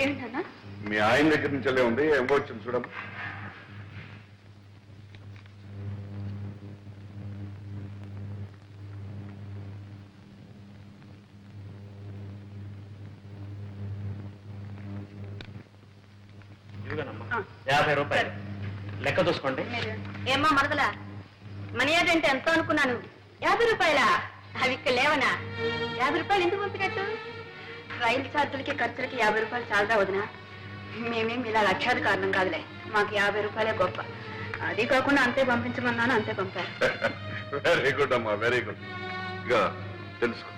ఏంటన్నా? మీ ఆయన దగ్గర నుంచి వెళ్ళే ఉంది, ఏం వచ్చింది చూడమ్మా. ఇదిగోనమ్మా, 50 రూపాయలు లెక్క చూసుకోండి. ఏమ్మా మరదలా, మనీ ఆర్డర్ అంటే ఎంతో అనుకున్నాను. 50 రూపాయలా? అవి ఇక్కడ లేవనా? 50 రూపాయలు ఎందుకు పంపినట్టు? రైలు ఛార్జీలకి ఖర్చులకి 50 రూపాయలు చాలదా వదినా? మేమేం ఇలా లక్ష్యాది కారణం కాదులే, మాకు 50 రూపాయలే గొప్ప. అది కాకుండా అంతే పంపించమన్నాను, అంతే పంపారు. వెరీ గుడ్ అమ్మా, వెరీ గుడ్. ఇక తెలుసుకో.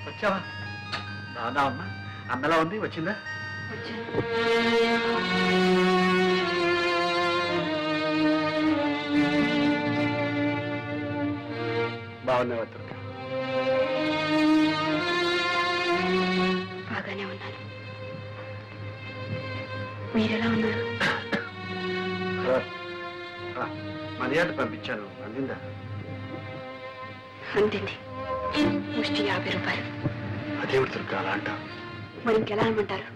వచ్చావా? రాదా అమ్మా? అందలా ఉంది, వచ్చిందా? బాగున్నావా దుర్గా? బాగానే ఉన్నాను. మీరెలా ఉన్నారు? మర్యాద పంపించాను, అందిందా? అంతేండి, ముష్టి 50 రూపాయలు. అదేవిడు దుర్గా అలా అంటా? మరి ఇంకెలా అనమంటారు?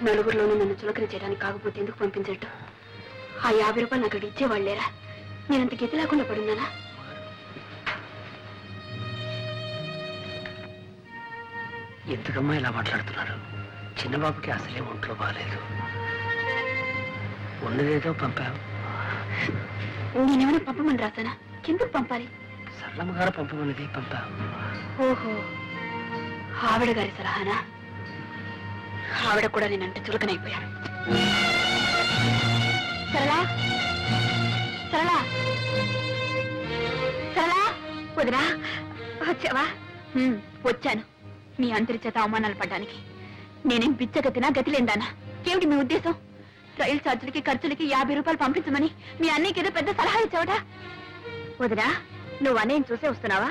నలుగురిలోనూ నన్ను చులకన చేయడానికి కాకపోతే ఎందుకు పంపించట్టు? ఆ 50 రూపాయలు నాకు అక్కడ ఇచ్చేవాళ్ళు లేరా? నేనంత గతి లేకుండా పడున్నానా? ఎందుకమ్మా ఇలా మాట్లాడుతున్నారు? చిన్నబాబుకి అసలే ఒంట్లో బాగాలేదు. ఉన్నదేదో పంపావు. నేనేమైనా పంపమని రాసానా? ఎందుకు పంపాలి? సరళమ్మ గారు పంపమనేది పంపావు. ఓహో, ఆవిడ గారి సలహానా? ఆవిడ కూడా నేనంటే చులకనైపోయాను. సరళా, సరళా, సరళా, వదినా, వచ్చావా? వచ్చాను. మీ అందరి చేత అవమానాలు పడ్డానికి. నేనేం బిచ్చగతినా, గతిలేందానా? ఏమిటి మీ ఉద్దేశం? రైలు ఛార్జీలకి ఖర్చులకి 50 రూపాయలు పంపించమని మీ అన్నయ్యకి ఏదో పెద్ద సలహా ఇచ్చావట. వదినా, నువ్వు అన్నయ్యని చూసే వస్తున్నావా?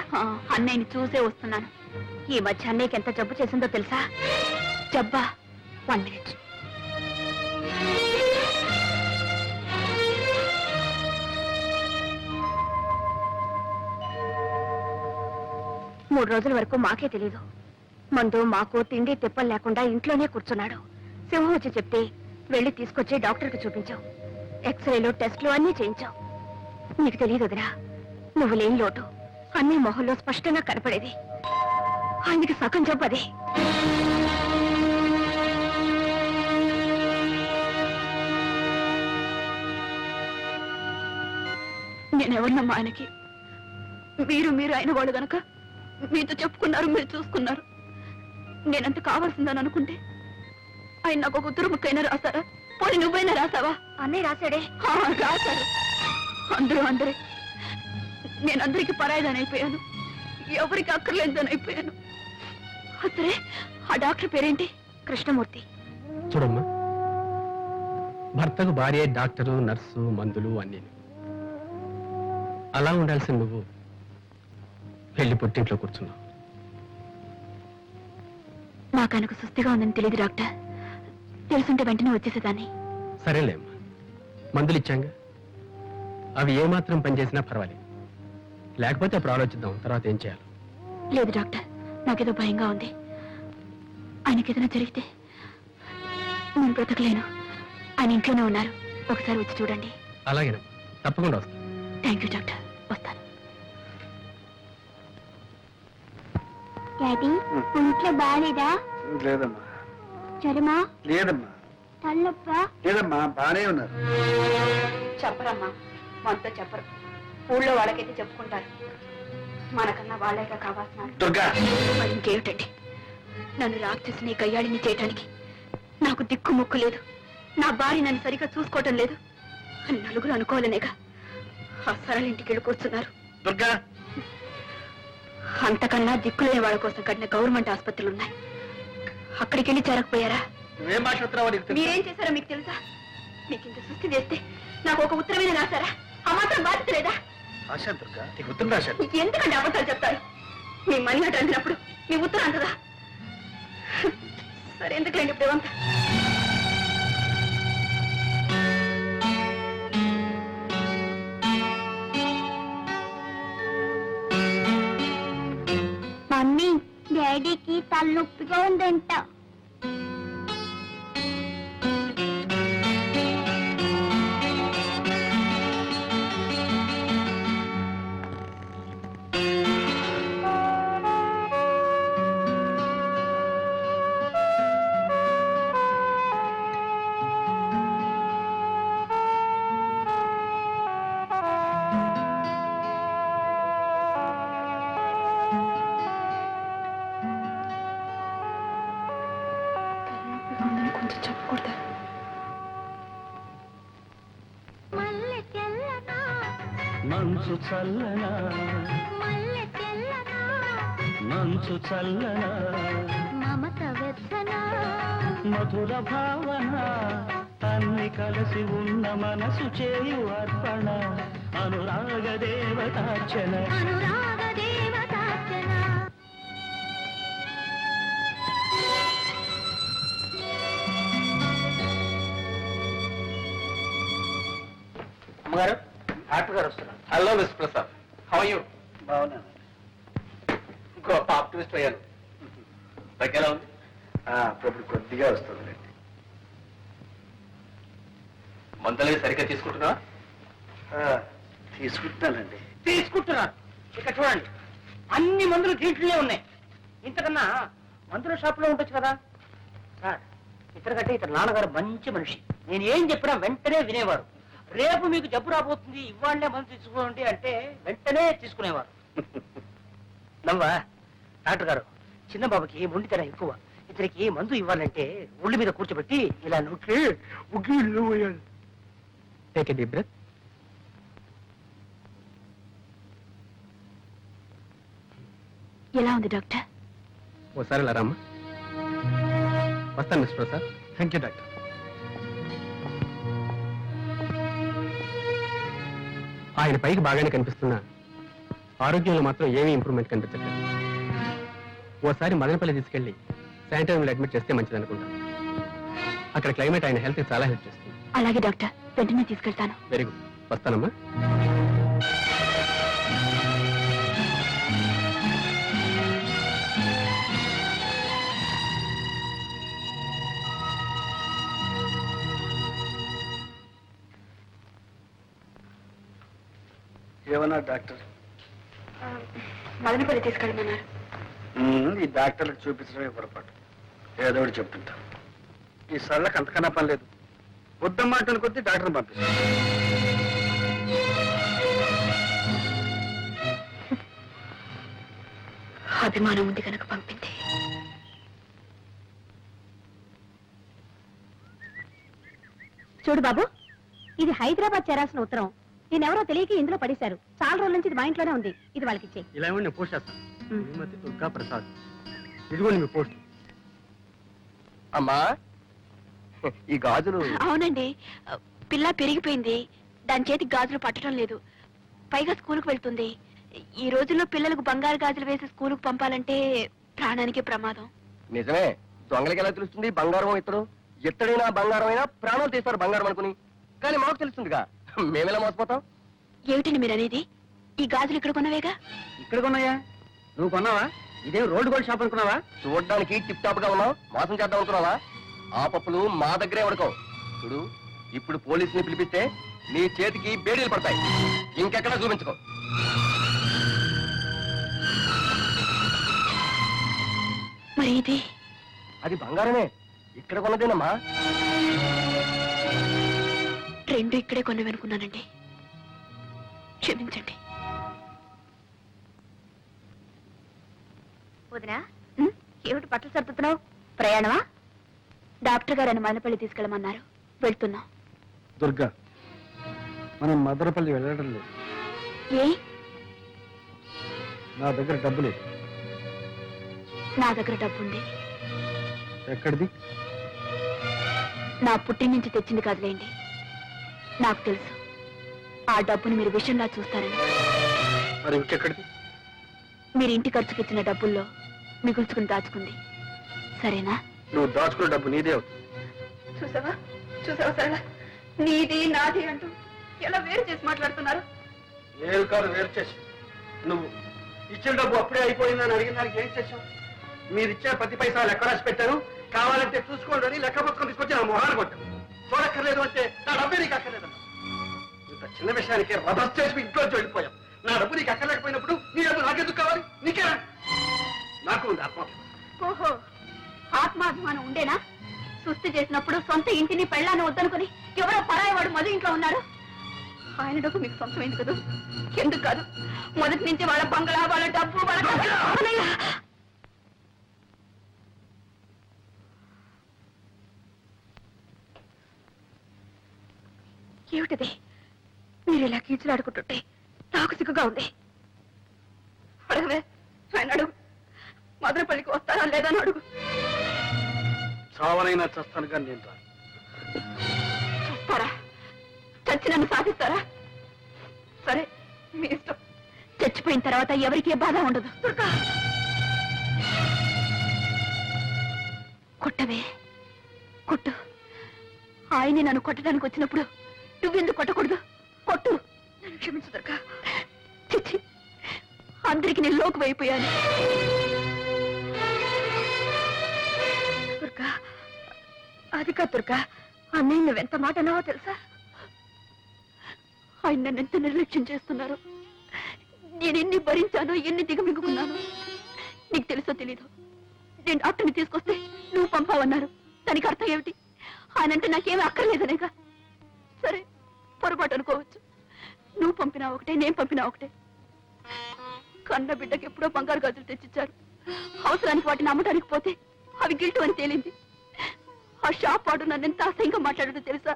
అన్నయ్యని చూసే వస్తున్నాను. ఈ మధ్య అన్నయ్యకి ఎంత జబ్బు చేసిందో తెలుసా? జబ్బా? 1 minute. మూడు రోజుల వరకు మాకే తెలీదు. మందు మాకు తిండి తిప్పలు లేకుండా ఇంట్లోనే కూర్చున్నాడు. సింహం వచ్చి చెప్తే వెళ్ళి తీసుకొచ్చి డాక్టర్కి చూపించావు. ఎక్స్రేలు టెస్ట్లు అన్నీ చేయించాం. నీకు తెలియదు వదినా, నువ్వు లేని లోటు అన్ని మొహంలో స్పష్టంగా కనపడేది. ఆయనకి సగం చెప్పదే. నేనెవరినమ్మా ఆయనకి? మీరు అయిన వాళ్ళు గనక మీతో చెప్పుకున్నారు, మీరు చూసుకున్నారు. నేనంత కావాల్సిందని అనుకుంటే ఆయన నాకు ఒక ఉత్తరం ముక్కైనా రాశారా? పోనీ నువ్వైనా రాసావా? అన్నయ్య రాశాడే. రాశారు. అందరూ నేనందరికి పరాయిదాని అయిపోయాను, ఎవరికి అక్కర్లేదని అయిపోయాను. సరే, ఆ డాక్టర్ పేరేంటి? కృష్ణమూర్తి. చూడమ్మా, భర్తకు భార్య, డాక్టరు, నర్సు, మందులు అన్నీ. అలా ఉండాల్సిన నువ్వు వెళ్ళి పుట్టింట్లో కూర్చున్నావు. నాకు ఆయనకు సుస్థిగా ఉందని తెలియదు డాక్టర్. తెలుసుంటే వెంటనే వచ్చేసేదాన్ని. సరేలేమ్మా, మందులు ఇచ్చాంగా, అవి ఏమాత్రం పనిచేసినా పర్వాలేదు. లేకపోతే అప్పుడు ఆలోచిద్దాం తర్వాత ఏం చేయాలి. లేదు డాక్టర్, నాకేదో భయంగా ఉంది. ఆయనకి ఏదైనా జరిగితే నేను బ్రతకలేను. ఆయన ఇంట్లోనే ఉన్నారు, ఒకసారి వచ్చి చూడండి. అలాగేనమ్మా, తప్పకుండా వస్తాను. థ్యాంక్ యూ డాక్టర్, వస్తాను. డాడీ, ఇంట్లో బాగాలేదా? లేదమ్మా. జ్వరమా? లేదమ్మా. తలనొప్ప? లేదమ్మా, బానే ఉన్నారు. చెప్పరమ్మా, మనతో చెప్పరు. ఊళ్ళో వాళ్ళకైతే చెప్పుకుంటారు. మనకన్నా వాళ్ళేగా కావాల్సిన. దుర్గా, మరి ఇంకేమిటండి, నన్ను రాక్షసిని గయ్యాడిని చేయటానికి నాకు దిక్కు ముక్కు లేదు. నా భార్య నన్ను సరిగ్గా చూసుకోవటం లేదు అని నలుగురు అనుకోవాలనేగా ఆ సరళ ఇంటికి వెళ్ళి కూర్చున్నారు. దుర్గా, అంతకన్నా దిక్కులేని వాళ్ళ కోసం కట్టిన గవర్నమెంట్ ఆసుపత్రులు ఉన్నాయి. అక్కడికి వెళ్ళి చేరకపోయారా? నువ్వేం మాట్లాడుతున్నావో నీకు తెలుసా? మీరేం చేశారో మీకు తెలుసా? మీకు ఇంత సృష్టి చేస్తే నాకు ఒక ఉత్తరమైన రాశారా? ఆ మాత్రం బాధ్యత లేదా? రాశాను దుర్గా, నీకు ఉత్తరం రాశాను. ఎందుకంటే అబద్ధాలు చెప్తారు? మీ మనీ అటు అందినప్పుడు మీ ఉత్తరం అంతదా? సరే, ఎందుకులేండి ఇప్పుడు ఇవంతా. మమ్మీ, డాడీకి తలనొప్పిగా ఉందంట. కొంచెం చెప్పకూడదా? మంచు చల్లనా, మంచు చల్లనా, మమత వెచ్చనా, మధుర భావన, అన్ని కలిసి ఉన్న మనసు చేయు అర్పణ, అనురాగ దేవతార్చన. అనురాగ దేవతార్చన. అమ్మగారు, డాక్టర్ గారు వస్తున్నారు. Hello miss Prasad, how you? బాగున్నాను. ఇంకో ఆప్టిమిస్ట్ అయ్యాను. తగ్గేలా ఉంది? అప్పుడు కొద్దిగా వస్తుంది. మందులు సరిగ్గా తీసుకుంటున్నావా? తీసుకుంటున్నానండి. తీసుకుంటున్నారు. ఇక చూడండి, అన్ని మందులు దీంట్లోనే ఉన్నాయి. ఇంతకన్నా మందుల షాప్ లో ఉండొచ్చు కదా సార్. ఇతరకంటే ఇతర నాన్నగారు మంచి మనిషి. నేను ఏం చెప్పినా వెంటనే వినేవారు. రేపు మీకు జబ్బు రాబోతుంది, ఇవాళ్లే మందు తీసుకోండి అంటే వెంటనే తీసుకునేవారు. నవ్వా డాక్టర్ గారు, చిన్న బాబుకి మొండితనం ఎక్కువ. ఇతనికి మందు ఇవ్వాలంటే ఒళ్ళు మీద కూర్చోబెట్టి ఇలా నొక్కి పోయాలి. Take a deep breath. ఎలా ఉంది డాక్టర్? ఓసారి ఇలా రామ్మా. వస్తాను Mr Prasad. Thank you doctor. ఆయన పైకి బాగానే కనిపిస్తున్నా ఆరోగ్యంలో మాత్రం ఏమీ ఇంప్రూవ్మెంట్ కనిపించట్లేదు. ఓసారి మదనపల్లి తీసుకెళ్లి శానిటోరియంలో అడ్మిట్ చేస్తే మంచిది అనుకుంటా. అక్కడ క్లైమేట్ ఆయన హెల్త్ చాలా హెల్ప్ చేస్తుంది. అలాగే డాక్టర్, వెంటనే తీసుకెళ్తాను. వెరీ గుడ్, వస్తానమ్మా. ఏమన్నారు డాక్టర్? మదనపల్లి తీసుకెళ్ళమన్నారు. ఈ డాక్టర్లకు చూపించడమే పొరపాటు. ఏదో ఒకటి చెప్తుంటా. ఈ సళ్ళకి అంతకన్నా పని లేదు. వద్దమ్మాట కొద్దీ డాక్టర్ని పంపిస్తాను. అభిమానం ఉంది కనుక పంపింది. చూడు బాబు, ఇది హైదరాబాద్ చేరాల్సిన ఉత్తరం. నేనెవరో తెలియక ఇందులో పడేశారు. చాలా రోజుల నుంచి ఇది మా ఇంట్లోనే ఉంది. ఇది వాళ్ళకి ఇచ్చే. ఇలా ఇవ్వండి, నేను పోస్ట్ చేస్తాను. శ్రీమతి దుర్గా ప్రసాద్. ఇదిగోండి మీ పోస్ట్. అమ్మా, ఈ గాజులు అవునండి, పిల్ల పెరిగిపోయింది. దాని చేతికి గాజులు పట్టడం లేదు. పైగా స్కూల్కి వెళ్తుంది. ఈ రోజుల్లో పిల్లలకు బంగారు గాజులు వేసి స్కూలుకు పంపాలంటే ప్రాణానికి ప్రమాదం. నిజమే. దొంగలకి ఎలా తెలుస్తుంది బంగారం ఇతడు? ఎత్తడైనా బంగారం అయినా ప్రాణాలు తీస్తారు బంగారం అనుకుని. కానీ మాకు తెలుస్తుందిగా, మేమెలా మోసపోతాం? ఏమిటండి మీరు అనేది? ఈ గాజులు ఇక్కడ కొన్నవేగా? ఇక్కడ కొన్నాయా? నువ్వు కొన్నావా? ఇదేం రోడ్డు గోల్డ్ షాప్ అనుకున్నావా? చూడడానికి టిప్ టాప్ గా ఉన్నావు, మోసం చేద్దాం అనుకున్నావా? ఆ పప్పులు మా దగ్గరే ఉడకవు. చూడు, ఇప్పుడు పోలీసుని పిలిపిస్తే నీ చేతికి బేడీలు పడతాయి. ఇంకెక్కడా చూపించుకో. మరి ఇది అది బంగారమే, ఇక్కడ కొన్నదేనమ్మా. రెండు ఇక్కడే కొన్నవనుకున్నానండి. క్షమించండి. వదినా, ఏమిటి బట్టలు సర్దుతున్నావు? ప్రయాణమా? డాక్టర్ గారు మదనపల్లి తీసుకెళ్ళమన్నారు. వెళ్తున్నాం. దుర్గా, మనం మదనపల్లి వెళ్ళడం లేదు. ఏ? నా దగ్గర డబ్బు లేదు. నా దగ్గర డబ్బుంది. ఎక్కడిది? నా పుట్టిన నుంచి తెచ్చింది కాదులేండి. నాకు తెలుసు ఆ డబ్బుని మీరు విషయంలా చూస్తారని. మరి ఇంకెక్కడిది? మీరు ఇంటి ఖర్చుకి ఇచ్చిన డబ్బుల్లో మిగుల్చుకుని దాచుకుంది. సరేనా? నువ్వు దాచుకున్న డబ్బు నీదే అవుతుంది. చూసావా చూసావా సరళ, నీది నాది అంటూ ఎలా వేరు చేసి మాట్లాడుతున్నారు. నేను కాదు వేరు చేసి, నువ్వు ఇచ్చిన డబ్బు అప్పుడే అయిపోయిందని అడిగిన దానికి ఏం చేశావు? మీరు ఇచ్చే ప్రతి పైసా లెక్క రాసి పెట్టారు. కావాలంటే చూసుకోండి అని లెక్క పుస్తకం తీసుకొచ్చి నా మొహాన్ని కొట్టాను. చూడక్కర్లేదు అంటే నా డబ్బే నీకు అక్కర్లేదు. ఇంత చిన్న విషయానికి రభస్ చేసి ఇంట్లోంచి వెళ్ళిపోయాం. నా డబ్బు నీకు అక్కర్లేకపోయినప్పుడు నీ డబ్బు నాకెందుకు కావాలి? నీకేనా? నాకు ఉంది ఆత్మ. ఓహో, ఆత్మాభిమానం ఉండేనా? సుస్థి చేసినప్పుడు సొంత ఇంటిని పెళ్ళాన్ని వద్దనుకుని ఎవరో పరాయవాడు మధు ఇంట్లో ఉన్నారు. ఆయన డబ్బు మీకు సొంతమైంది కదా? ఎందుకు కాదు? మొదటి నుంచి వాళ్ళ బంగళా, వాళ్ళ డబ్బు, వాళ్ళ ఏమిటిది? మీరు ఇలా కీచులాడుకుంటుంటే నాకు సిగ్గుగా ఉంది. అడగవే, ఆయన అడుగు. మదనపల్లికి వస్తారా లేదా అని అడుగు. చావనైనా చస్తాను కానీ నేను రాను. చస్తారా? చచ్చి నన్ను సాధిస్తారా? సరే, మీ ఇష్టం. చచ్చిపోయిన తర్వాత ఎవరికీ బాధ ఉండదు. దుర్గా, కొట్టవే, కొట్టు. ఆయన్ని నన్ను కొట్టడానికి వచ్చినప్పుడు నువ్వెందుకు కొట్టకూడదు? కొట్టు. నన్ను క్షమించు దుర్గా. చిచ్చి, అందరికి నేను లోకు అయిపోయాను. దుర్గా, అది కాదు దుర్గా. అన్నయ్య నువ్వెంత మాట అన్నావో తెలుసా? ఆయన నన్ను ఎంత నిర్లక్ష్యం చేస్తున్నారు. నేను ఎన్ని భరించానో, ఎన్ని దిగమింగుకున్నాను. నీకు తెలుసో తెలీదు. నేను డాక్టర్ని తీసుకొస్తే నువ్వు పంపావన్నారు. దానికి అర్థం ఏమిటి? ఆయనంటే నాకేమీ అక్కర్లేదనేగా. సరే, పొరపాటు అనుకోవచ్చు. నువ్వు పంపినా ఒకటే, నేను పంపినా ఒకటే. కన్న బిడ్డకి ఎప్పుడో బంగారు గాజులు తెచ్చిచ్చారు. అవసరానికి వాటిని అమ్మడానికి పోతే అవి గిల్టు అని తేలింది. ఆ షాప్ వాడు నన్ను ఎంత అసహ్యంగా మాట్లాడదో తెలుసా?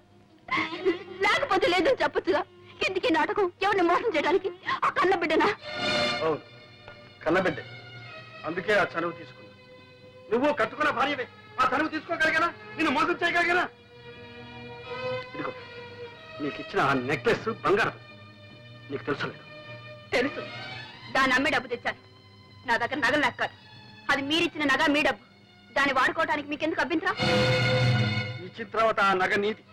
లేకపోతే లేదని చెప్పొచ్చుగా. ఎందుకీ నాటకం? ఎవరిని మోసం చేయడానికి? ఆ కన్న బిడ్డనా? అవును, కన్నబిడ్డే. అందుకే ఆ చనువు తీసుకున్నా. నువ్వు కట్టుకున్న భార్యవే. ఆ చనువు తీసుకోగలిగానా? నిన్ను మోసం చేయగలిగానా? ఇదిగో, నీకు ఇచ్చిన ఆ నెక్లెస్ బంగారం. నీకు తెలుసు లేదు? తెలుసు. దాన్ని అమ్మే డబ్బు తెచ్చాను. నా దగ్గర నగలు లెక్కాలి. అది మీరిచ్చిన నగ, మీ డబ్బు. దాన్ని వాడుకోవడానికి మీకెందుకు అభ్యంతరం? ఈ చిత్రవత ఆ నగ నీది,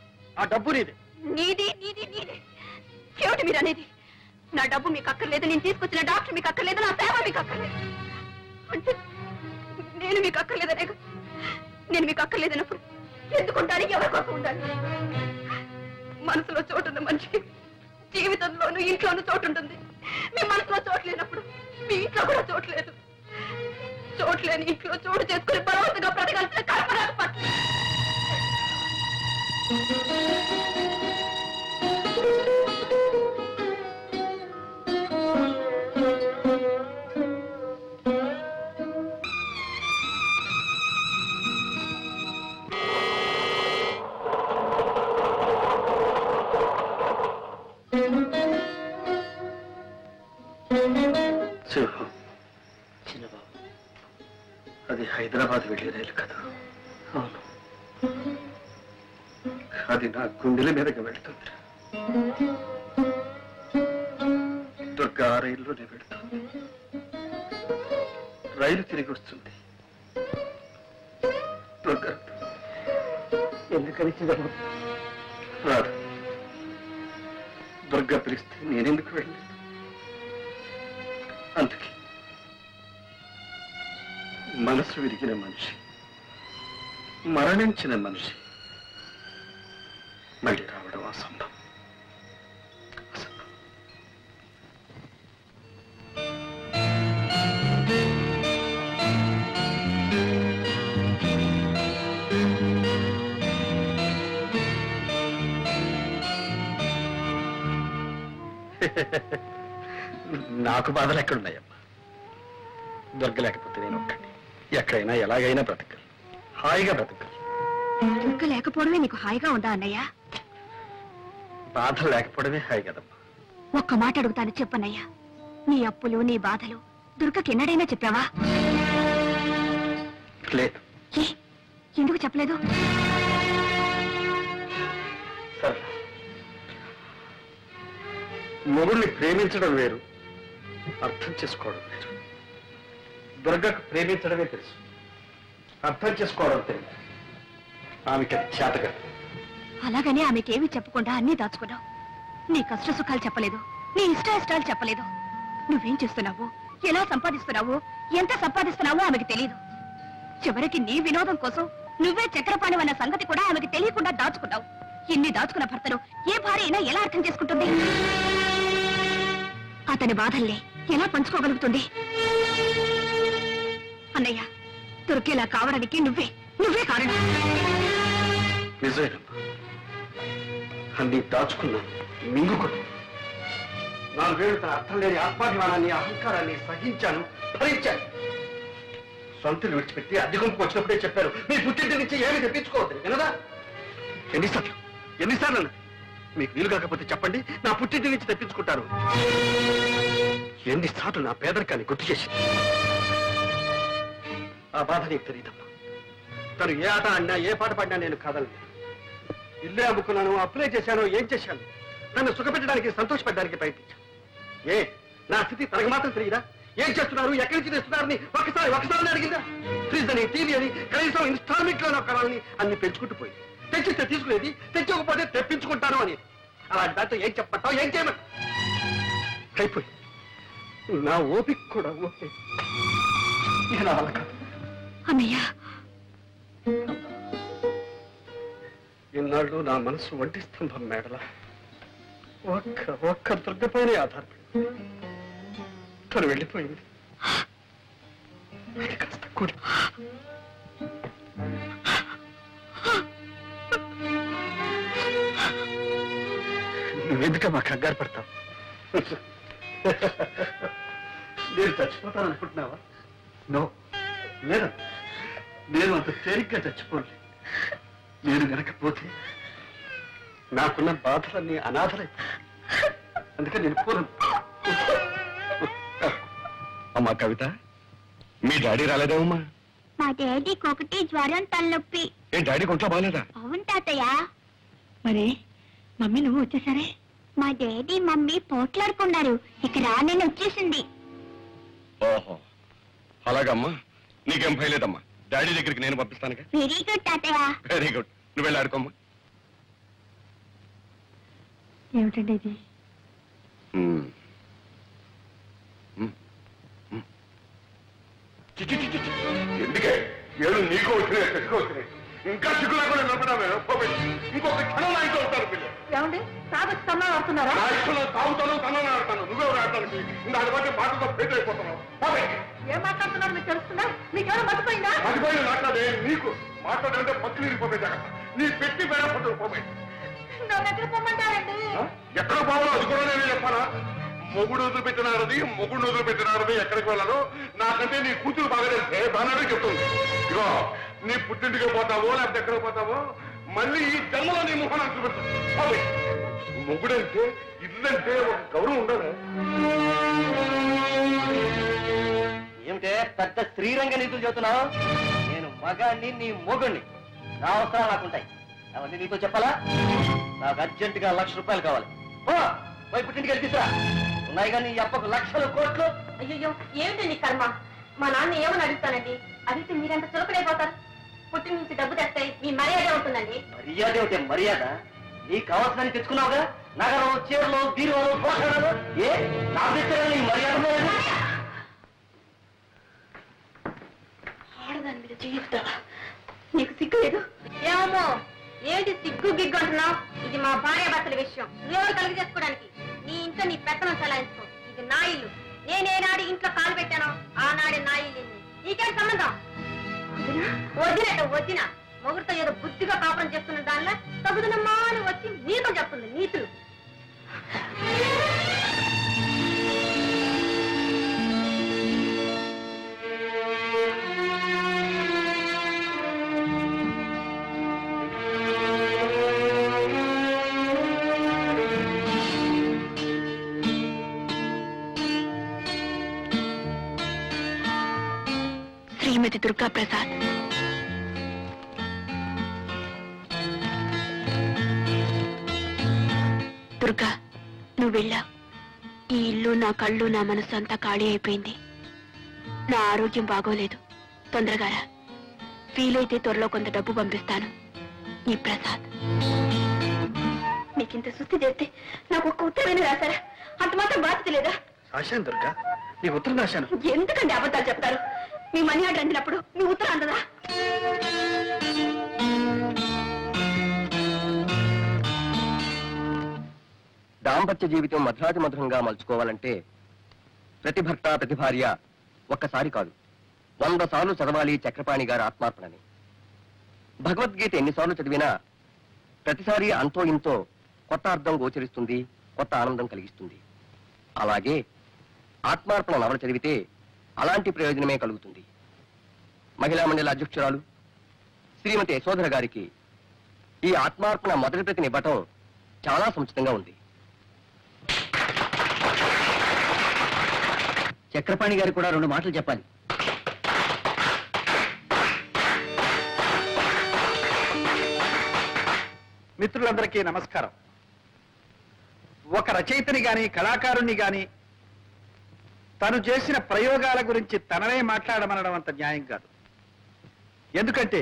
ఆ డబ్బు నీది. నీది నీది నీది ఏమిటి మీరు అనేది? నా డబ్బు మీకు అక్కర్లేదు, నేను తీసుకొచ్చిన డాక్టర్ మీకు అక్కర్లేదు, నా సేవ మీకు అక్కర్లేదు అంటే నేను మీకు అక్కర్లేదనే. నేను మీకు అక్కర్లేదన్నప్పుడు ఎందుకు ఉండాలి? ఎవరి కోసం ఉండాలి? మనసులో చోటున్న మనిషికి జీవితంలోనూ ఇంట్లోనూ చోటు ఉంటుంది. మీ మనసులో చోట్లేనప్పుడు మీ ఇంట్లో కూడా చోట్లేదు. చోట్లేని ఇంట్లో చోటు చేసుకుని బలవంతంగా బ్రతకాల్సిన కర్మ నాకు పట్ల. చిన్నబాబు, అది హైదరాబాద్ వెళ్ళే రైలు కదా? అవును, అది నా గుండెల మీదకి వెళ్తుంది. దుర్గా ఆ రైల్లోనే వెళుతుంది. రైలు తిరిగి వస్తుంది. దుర్గా ఎందుకని చిన్నబాబు రాదు. దుర్గా పిలిస్తే నేనెందుకు వెళ్ళలేదు? అందుకే మనసు విరిగిన మనిషి, మరణించిన మనిషి మళ్ళీ రావడం అసంభవం. నాకు బాధలు ఎక్కడున్నాయమ్మా? దొరకలేకపోతే నేను ఒక్కడిని ఎక్కడైనా ఎలాగైనా బ్రతకాలి, హాయిగా బ్రతకాలి. దుర్గ లేకపోవడమే నీకు హాయిగా ఉందా అన్నయ్య? బాధలు లేకపోవడమే హాయి కదమ్మా. ఒక్క మాట అడుగుతాను చెప్పన్నయ్యా, నీ అప్పులు నీ బాధలు దుర్గకి ఎన్నడైనా చెప్పావా? లేదు. ఏ ఎందుకు చెప్పలేదు? సరే, మొగుడిని ప్రేమించడం వేరు, అర్థం చేసుకోవడం వేరు. దుర్గకు ప్రేమించడమే తెలుసు, అర్థం చేసుకోవడం తెలియదు. ఆమెకి అది చేతగదు. అలాగని ఆమెకేమీ చెప్పకుండా అన్నీ దాచుకున్నావు. నీ కష్ట సుఖాలు చెప్పలేదు, నీ ఇష్టాయిష్టాలు చెప్పలేదు. నువ్వేం చేస్తున్నావు, ఎలా సంపాదిస్తున్నావు, ఎంత సంపాదిస్తున్నావో ఆమెకి తెలియదు. చివరికి నీ వినోదం కోసం నువ్వే చక్రపాణి అన్న సంగతి కూడా ఆమెకి తెలియకుండా దాచుకున్నావు. ఇన్ని దాచుకున్న భర్తను ఏ భార్య అయినా ఎలా అర్థం చేసుకుంటుంది? అతని బాధల్ని ఎలా పంచుకోగలుగుతుంది? అన్నయ్య, దుర్గేలా కావడానికి నువ్వే కారణం. నిజమేనమ్మా, అన్ని దాచుకున్నాను, మింగుకున్నాను. 4 ఏళ్ళు తన అర్థం లేని ఆత్మాభిమానాన్ని, అహంకారాన్ని సహించాను, భరించాను. సొంతలు విడిచిపెట్టి అద్దెకొంపుకు వచ్చినప్పుడే చెప్పారు, మీ పుట్టింటి నుంచి ఏమి తెప్పించుకోవద్దు వినదా? ఎన్నిసార్లు మీకు వీలు కాకపోతే చెప్పండి, నా పుట్టింటి నుంచి తెప్పించుకుంటారు. ఎన్నిసార్లు నా పేదరికాన్ని గుర్తు చేసి. ఆ బాధ నీకు తెలియదమ్మా. తను ఏ ఆట ఆడినా, ఏ పాట పాడినా నేను కాదలేదు. ఇల్లే అమ్ముకున్నాను, అప్లై చేశాను, ఏం చేశాను? నన్ను సుఖపెట్టడానికి, సంతోషపెట్టడానికి ప్రయత్నించాను. నా స్థితి తనకు మాత్రం తెలియదా? ఏం చేస్తున్నారు, ఎక్కడి నుంచి తెస్తున్నారని ఒకసారి అడిగిందా? ఫ్రిడ్జ్ అని, టీవీ అని, కనీసం ఇన్స్టాల్మెంట్ లో కావాలని అన్ని పెంచుకుంటూ పోయింది. తెచ్చిస్తే తీసుకునేది, తెచ్చకపోతే తెప్పించుకుంటాను అని. అలాంటి దాంతో ఏం చెప్పమంటావు, ఏం చేయమంటావు? అయిపోయి నా ఓపిక కూడా ఓకే. నేను అలా కాదు. అన్నయ్య, ఇన్నాళ్ళు నా మనసు ఒంటి స్తంభం మేడల ఒక్క దుర్గపైనే ఆధారపడి తను వెళ్ళిపోయింది. అది కాస్త కూలి. నువ్వెందుకమ్మా కంగారు పడతావు? నేను చచ్చిపోతాననుకుంటున్నావా? నో, లేదు, నేను అంత తేలిగ్గా చచ్చిపోలే. నేను వెనకపోతే నాకున్న బాధలన్నీ అనాథలైపోయి. అందుకని నేను పూర్వం. అమ్మా కవిత, మీ డాడీ రాలేదేమమ్మా? మా డాడీకి ఒకటి జ్వరం, తలనొప్పి. ఏ డాడీ కొంట్లో బాగాలేదా? అవును తాతయ్య. మరి మమ్మీ నువ్వు వచ్చేసరే? మా డాడీ మమ్మీ పోట్లాడుకున్నారు, ఇక రానని వచ్చేసింది. ఓహో, అలాగమ్మా, నీకేం భయలేదమ్మా. డాడీ దగ్గరికి నేను పంపిస్తానుగా. వెరీ గుడ్ తాతయ్య. వెరీ గుడ్, నువ్వు వెళ్ళి ఆడుకోమ్మా. ఏమిటండి ఇది? ఎందుకే ఏడు నీకు వచ్చినాయి, తెచ్చుకో వచ్చినాయి. ఇంకా సిగ్గు లేకుండా నిలబడామే ఇంకొక క్షణం నా ఇంట్లో ఉంటారు పిల్లలు ఏమండి తాగొచ్చి తన్నా ఆడుతున్నారా నా ఇష్టంలో తాగుతాను తనని ఆడతాను నువ్వెవరు ఆడటానికి దాన్ని బట్టి మాటతో ఫెయిల్ అయిపోతున్నావు ఏం మాట్లాడుతున్నారు మీకు తెలుస్తుందా మీకేమైనా మర్చిపోయిందా మర్చిపోయి మాట్లాడే నీకు మాట్లాడంటే పచ్చి విరిగిపోతే జాగ్రత్త నీ పెట్టి పేడ పట్టుకు పోయి నన్ను ఎక్కడ పొమ్మంటారండి ఎక్కడ పోవాలో అది కూడా నేను చెప్పాలా మొగుడు వదిలిపెట్టినారది మొగుడు వదిలిపెట్టినారది ఎక్కడికి వెళ్ళను నాకంటే నీ కూతురు బాగా తెలిసే బాగానే చెప్తుంది ఇగో నీ పుట్టింటికి పోతావో లేకపోతే ఎక్కడికి పోతావో మళ్ళీ ఈ జన్మలో నీ ముఖాన్ని చూపెడతావు మొగుడంటే ఇల్లంటే ఒక గౌరవం ఉండదు ఏమిటే పెద్ద శ్రీరంగ నీతులు చెబుతున్నావు? నేను మగాణ్ణి, నీ మొగుణ్ణి. నా అవసరాలు నాకుంటాయి. అవన్నీ నీతో చెప్పాలా? నాకు అర్జెంటుగా 1,00,000 రూపాయలు కావాలి. పోయి పుట్టింటికి వెళ్ళి తీసురా. ఉన్నాయి కానీ ఈ అప్పకు లక్షలు కోట్లు. అయ్యో ఏమిటి నీ కర్మ మా నాన్న ఏమని అడుగుతానండి అడిగితే మీరంత చులకడైపోతారు పుట్టిన నుంచి డబ్బు తెస్తే మీ మర్యాద ఉంటుందండి మర్యాద ఏమిటే మర్యాద? నీకు కావాల్సిన తెచ్చుకున్నావుగా, నగరం, చీరలు, బీరువాలు, పోషణలు. ఏ నా దగ్గర నీ మర్యాద లేదు? ఆడదాని మీద చేయిస్తావా నీకు సిగ్గు లేదు ఏమో ఏంటి సిగ్గు గిగ్గు అంటున్నావు ఇది మా భార్య భర్తల విషయం నువ్వెవరు కలిగి చేసుకోవడానికి నీ ఇంట్లో నీ పెత్తనం చలాయించుకో ఇది నా ఇల్లు నేనేనాడు ఇంట్లో కాలు పెట్టానో ఆనాడే నా ఇల్లు నీకేం సంబంధం వదిన మొగుడితో ఏదో బుద్ధిగా కాపురం చేస్తున్న దానిలో తగుదనమ్మా అని వచ్చి నీతో చెప్తుంది నీతులు శ్రీమతి దుర్గా ప్రసాద్. దుర్గా నువ్వు వెళ్ళావు. ఈ ఇల్లు, నా కళ్ళు, నా మనసు అంతా ఖాళీ అయిపోయింది. నా ఆరోగ్యం బాగోలేదు. తొందరగా రా. వీలైతే త్వరలో కొంత డబ్బు పంపిస్తాను. నీ ప్రసాద్. మీకింత సుస్థి చేస్తే నాకు ఒక్క ఉత్తరమైన రాశారా అంత మాత్రం బాధ్యత లేదా రాశాను దుర్గా నీకు ఉత్తరం రాశాను ఎందుకండి అబద్ధాలు చెప్తారు మీ మనీ ఆర్డర్ అందినప్పుడు మీ ఉత్తరం అందదా దాంపత్య జీవితం మధురాతి మధురంగా మలుచుకోవాలంటే ప్రతి భర్త ప్రతి భార్య ఒక్కసారి కాదు 100 సార్లు చదవాలి చక్రపాణి గారి ఆత్మార్పణని. భగవద్గీత ఎన్నిసార్లు చదివినా ప్రతిసారి అంతో ఇంతో కొత్త అర్థం గోచరిస్తుంది, కొత్త ఆనందం కలిగిస్తుంది. అలాగే ఆత్మార్పణ నవల చదివితే అలాంటి ప్రయోజనమే కలుగుతుంది. మహిళా మండలి అధ్యక్షురాలు శ్రీమతి యశోధర గారికి ఈ ఆత్మార్పణ మొదటి ప్రతిని ఇవ్వటం చాలా సముచితంగా ఉంది. చక్రపాణి గారు కూడా 2 మాటలు చెప్పాలి. మిత్రులందరికీ నమస్కారం. ఒక రచయితని గాని కళాకారుణ్ణి గాని తను చేసిన ప్రయోగాల గురించి తననే మాట్లాడమనడం అంత న్యాయం కాదు. ఎందుకంటే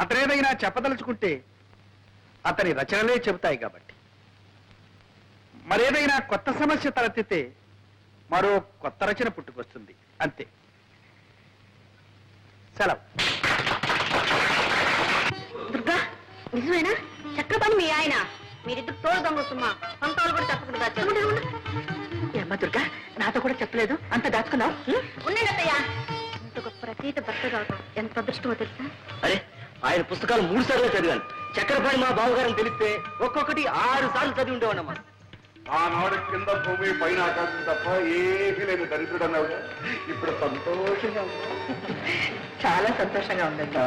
అతనేదైనా చెప్పదలుచుకుంటే అతని రచనలే చెబుతాయి కాబట్టి. మరేదైనా కొత్త సమస్య తలెత్తితే మరో కొత్త రచన పుట్టుకొస్తుంది, అంతే. సెలవు. దుర్గా నిజమేనా చక్రపాణి మీ ఆయన మీరిద్దరు తోడు దొంగతుమ్మా సొంతాలు కూడా చెప్పకుండా అమ్మ దుర్గా నాతో కూడా చెప్పలేదు అంత దాచుకున్నావు ఉండండి అత్తయ్య ఇంత గొప్ప రచయిత భర్త కావటం ఎంత అదృష్టమో తెలుసా. అరే ఆయన పుస్తకాలు 3 సార్లు చదివాను. చక్రపాణి మా బావగారని తెలిస్తే ఒక్కొక్కటి 6 సార్లు చదివి ఉండేవాడమ్మా. ఆనాడు కింద భూమి పైన ఆకాశం తప్ప ఏమీ లేని దరిద్రుడు అన్నావు ఇప్పుడు సంతోషంగా చాలా సంతోషంగా ఉందండి.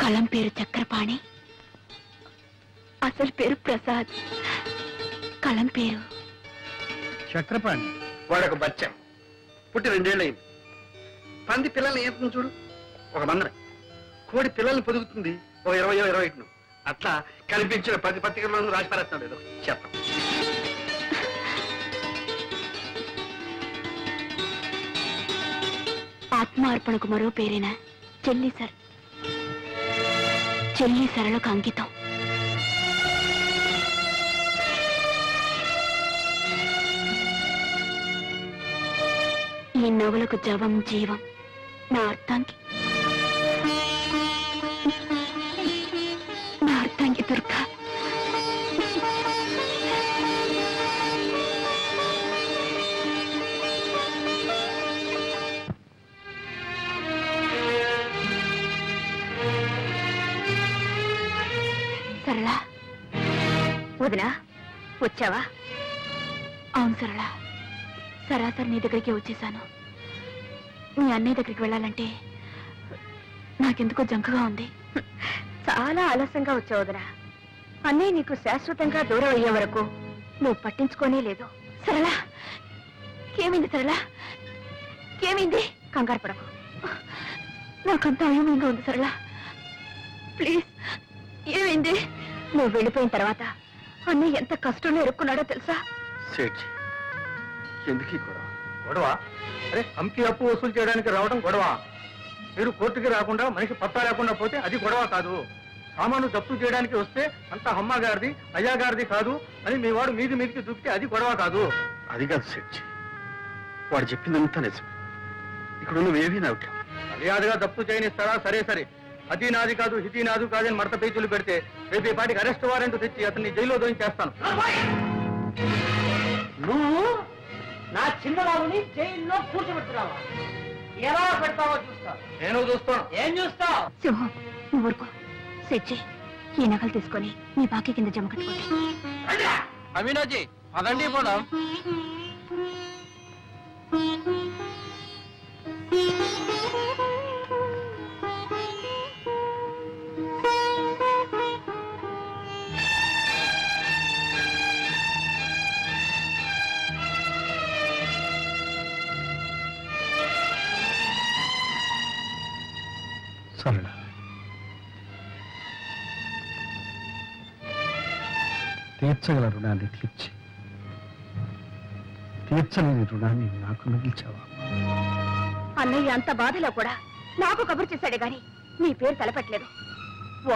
కలం పేరు చక్రపాణి, అసలు పేరు ప్రసాద్. కలం పేరు చక్రపాణి వాడొక బచ్చం పుట్టి 2 ఏళ్ళయింది. పంది పిల్లల్ని ఏం చూడు, ఒక మందర కోడి పిల్లల్ని పొదుగుతుంది ఒక 20-21. అట్లా కనిపించిన 10 పత్రికల్లోనూ రాసి పారేస్తున్నాడు ఏదో చెప్పం. ఆత్మార్పణకు మరో పేరేనా చెల్లి సరళకు అంకితం. నీ నవ్వులకు జవం జీవం నా అర్థానికి దుర్గా. సరళా, వదినా వచ్చావా? అవును సరళా, సరాసరి నీ దగ్గరికి వచ్చేసాను. నీ అన్నయ్య దగ్గరికి వెళ్ళాలంటే నాకెందుకో జంకగా ఉంది. చాలా ఆలస్యంగా వచ్చావు వదినా. అన్నయ్య నీకు శాశ్వతంగా దూరం అయ్యే వరకు నువ్వు పట్టించుకోనే లేదు. సరళా, ఏమైంది సరళా? ఏమైంది? కంగారు పడకు, నాకంతా అయోమయంగా ఉంది సరళా. ప్లీజ్, ఏమైంది? నువ్వు వెళ్ళిపోయిన తర్వాత అన్నయ్య ఎంత కష్టంలో ఇరుక్కున్నాడో తెలుసా? సేఠ్, ఎందుకు గొడవ? అరే, హంపి అప్పు వసూలు చేయడానికి రావడం గొడవ. మీరు కోర్టుకి రాకుండా మనిషి పత్తా లేకుండా పోతే అది గొడవ కాదు. సామాను జప్తు చేయడానికి వస్తే అంతా అమ్మ గారిది అయ్యా గారిది కాదు అని మీ వాడు మీదికి దూకితే అది గొడవ కాదు. అది కాదు సేఠ్, వాడు చెప్పిందంతా నిజం. ఇక్కడ నువ్వేవీ నవ్వు మర్యాదగా జప్తు చేయనిస్తారా? సరే సరే, అది నాది కాదు ఇది నాది కాదని మడత పేజీలు పెడితే రేపు ఈ పాటికి అరెస్ట్ వారెంట్ తెచ్చి అతన్ని జైల్లో దోయించేస్తాను. నువ్వు నా చిన్నబాబుని జైల్లో కూర్చోబెడుతున్నావా? ఎలా పెడతావో చూస్తా. నేను చూస్తాను. ఏం చూస్తావు? సింహం, నువ్వు ఊరుకో. సెచ్చి, ఈ నగలు తీసుకొని నీ బాకీ కింద జమ కట్టుకోండి. అవినాజీ, పదండి పోదాం. సరళ, తీర్చగల రుణాన్ని తీర్చి తీర్చలేని రుణాన్ని నాకు మిగిల్చావా? అన్నయ్య అంత బాధలో కూడా నాకు కబురు చేశాడే గాని నీ పేరు తలపెట్టలేదు.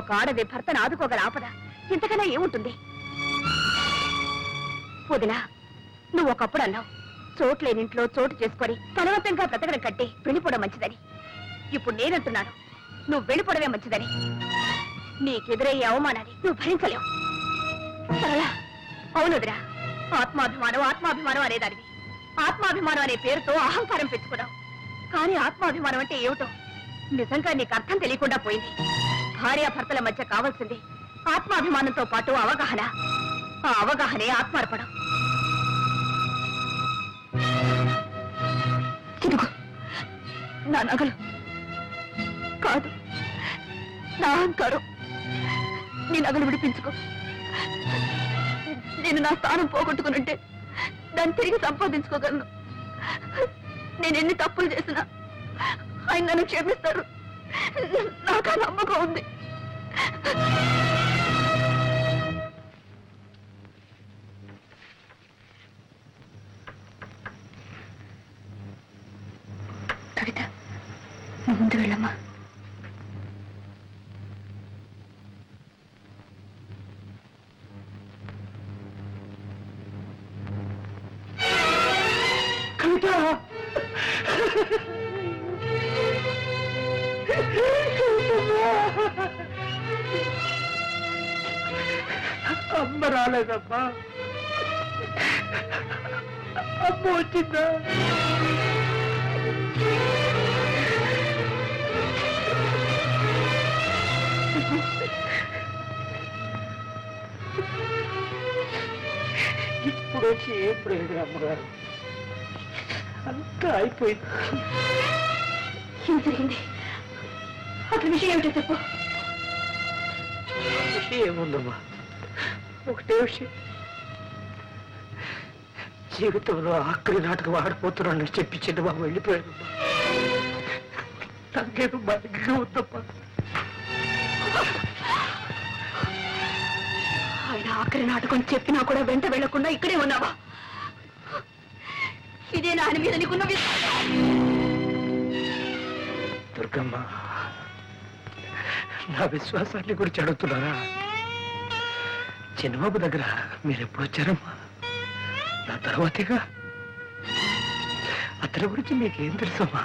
ఒక ఆడది భర్తను ఆదుకోగల ఆపద ఇంతకన్నా ఏముంటుంది? వదినా, నువ్వు ఒకప్పుడు అన్నావు చోట్లేనింట్లో చోటు చేసుకొని బలవంతంగా బ్రతకడం కంటే వెళ్ళిపోవడం మంచిదని. ఇప్పుడు నేనంటున్నాను నువ్వు వెళ్ళిపోవడమే మంచిదని. నీకెదురయ్యే అవమానాన్ని నువ్వు భరించలేవు. సరళా, అవునుదిరా, ఆత్మాభిమానం ఆత్మాభిమానం అనేదానివి. ఆత్మాభిమానం అనే పేరుతో అహంకారం పెంచుకున్నావు. కానీ ఆత్మాభిమానం అంటే ఏమిటో నిజంగా నీకు అర్థం తెలియకుండా పోయింది. భార్యాభర్తల మధ్య కావాల్సింది ఆత్మాభిమానంతో పాటు అవగాహన. ఆ అవగాహనే ఆత్మార్పణం. ఇదిగో నా నగలు కాదు, నా అహంకారం. నీ నగలు విడిపించుకో. నేను నా స్థానం పోగొట్టుకునుంటే దాన్ని తిరిగి సంపాదించుకోగలను. నేను ఎన్ని తప్పులు చేసినా ఆయన నన్ను క్షమిస్తారు. నాకు ఆ నమ్మకం ఉంది. కవిత, నువ్వు ముందు వెళ్ళమ్మా. అమ్మ రాలేదమ్మా. అమ్మ వచ్చిందా? ఇప్పుడు వచ్చి ఏం ప్రయోజనం అమ్మగారు? అంతా అయిపోయింది. ఏం జరిగింది? అసలు విషయం ఏమిటో చెప్పు. విషయం ఏముందమ్మా, ఒకటే విషయం. జీవితంలో ఆఖరి నాటకం ఆడిపోతున్నాను చెప్పి చిన్నబాబు వెళ్ళిపోయాను. నాకేదో బాగా ఉందమ్మా. ఆయన ఆఖరి నాటకం చెప్పినా కూడా వెంట వెళ్లకుండా ఇక్కడే ఉన్నావా? ఇదే నా ఆయన మీద నీకున్న దుర్గమ్మ, నా విశ్వాసాన్ని గురించి అడుగుతున్నారా? చిన్నబాబు దగ్గర మీరు ఎప్పుడు వచ్చారమ్మా? నా తర్వాతేగా. అతని అతని గురించి నీకేం తెలుసమ్మా?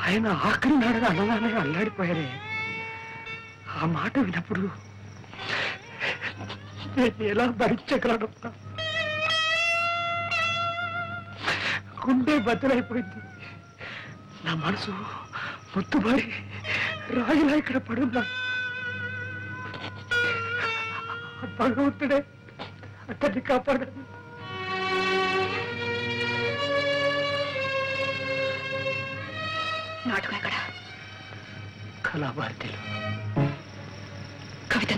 ఆయన ఆఖరి నాడని అన్నదానే అల్లాడిపోయారే. ఆ మాట విన్నప్పుడు నేను ఎలా భరించగలనమ్మా? గుండె బద్దలైపోయింది. నా మనసు మొత్తుబడి రాయిలా ఇక్కడ పడున్నా. భగవంతుడే అతన్ని కాపాడాలి. నాటకం ఎక్కడ? కళాభారతిలో కవిత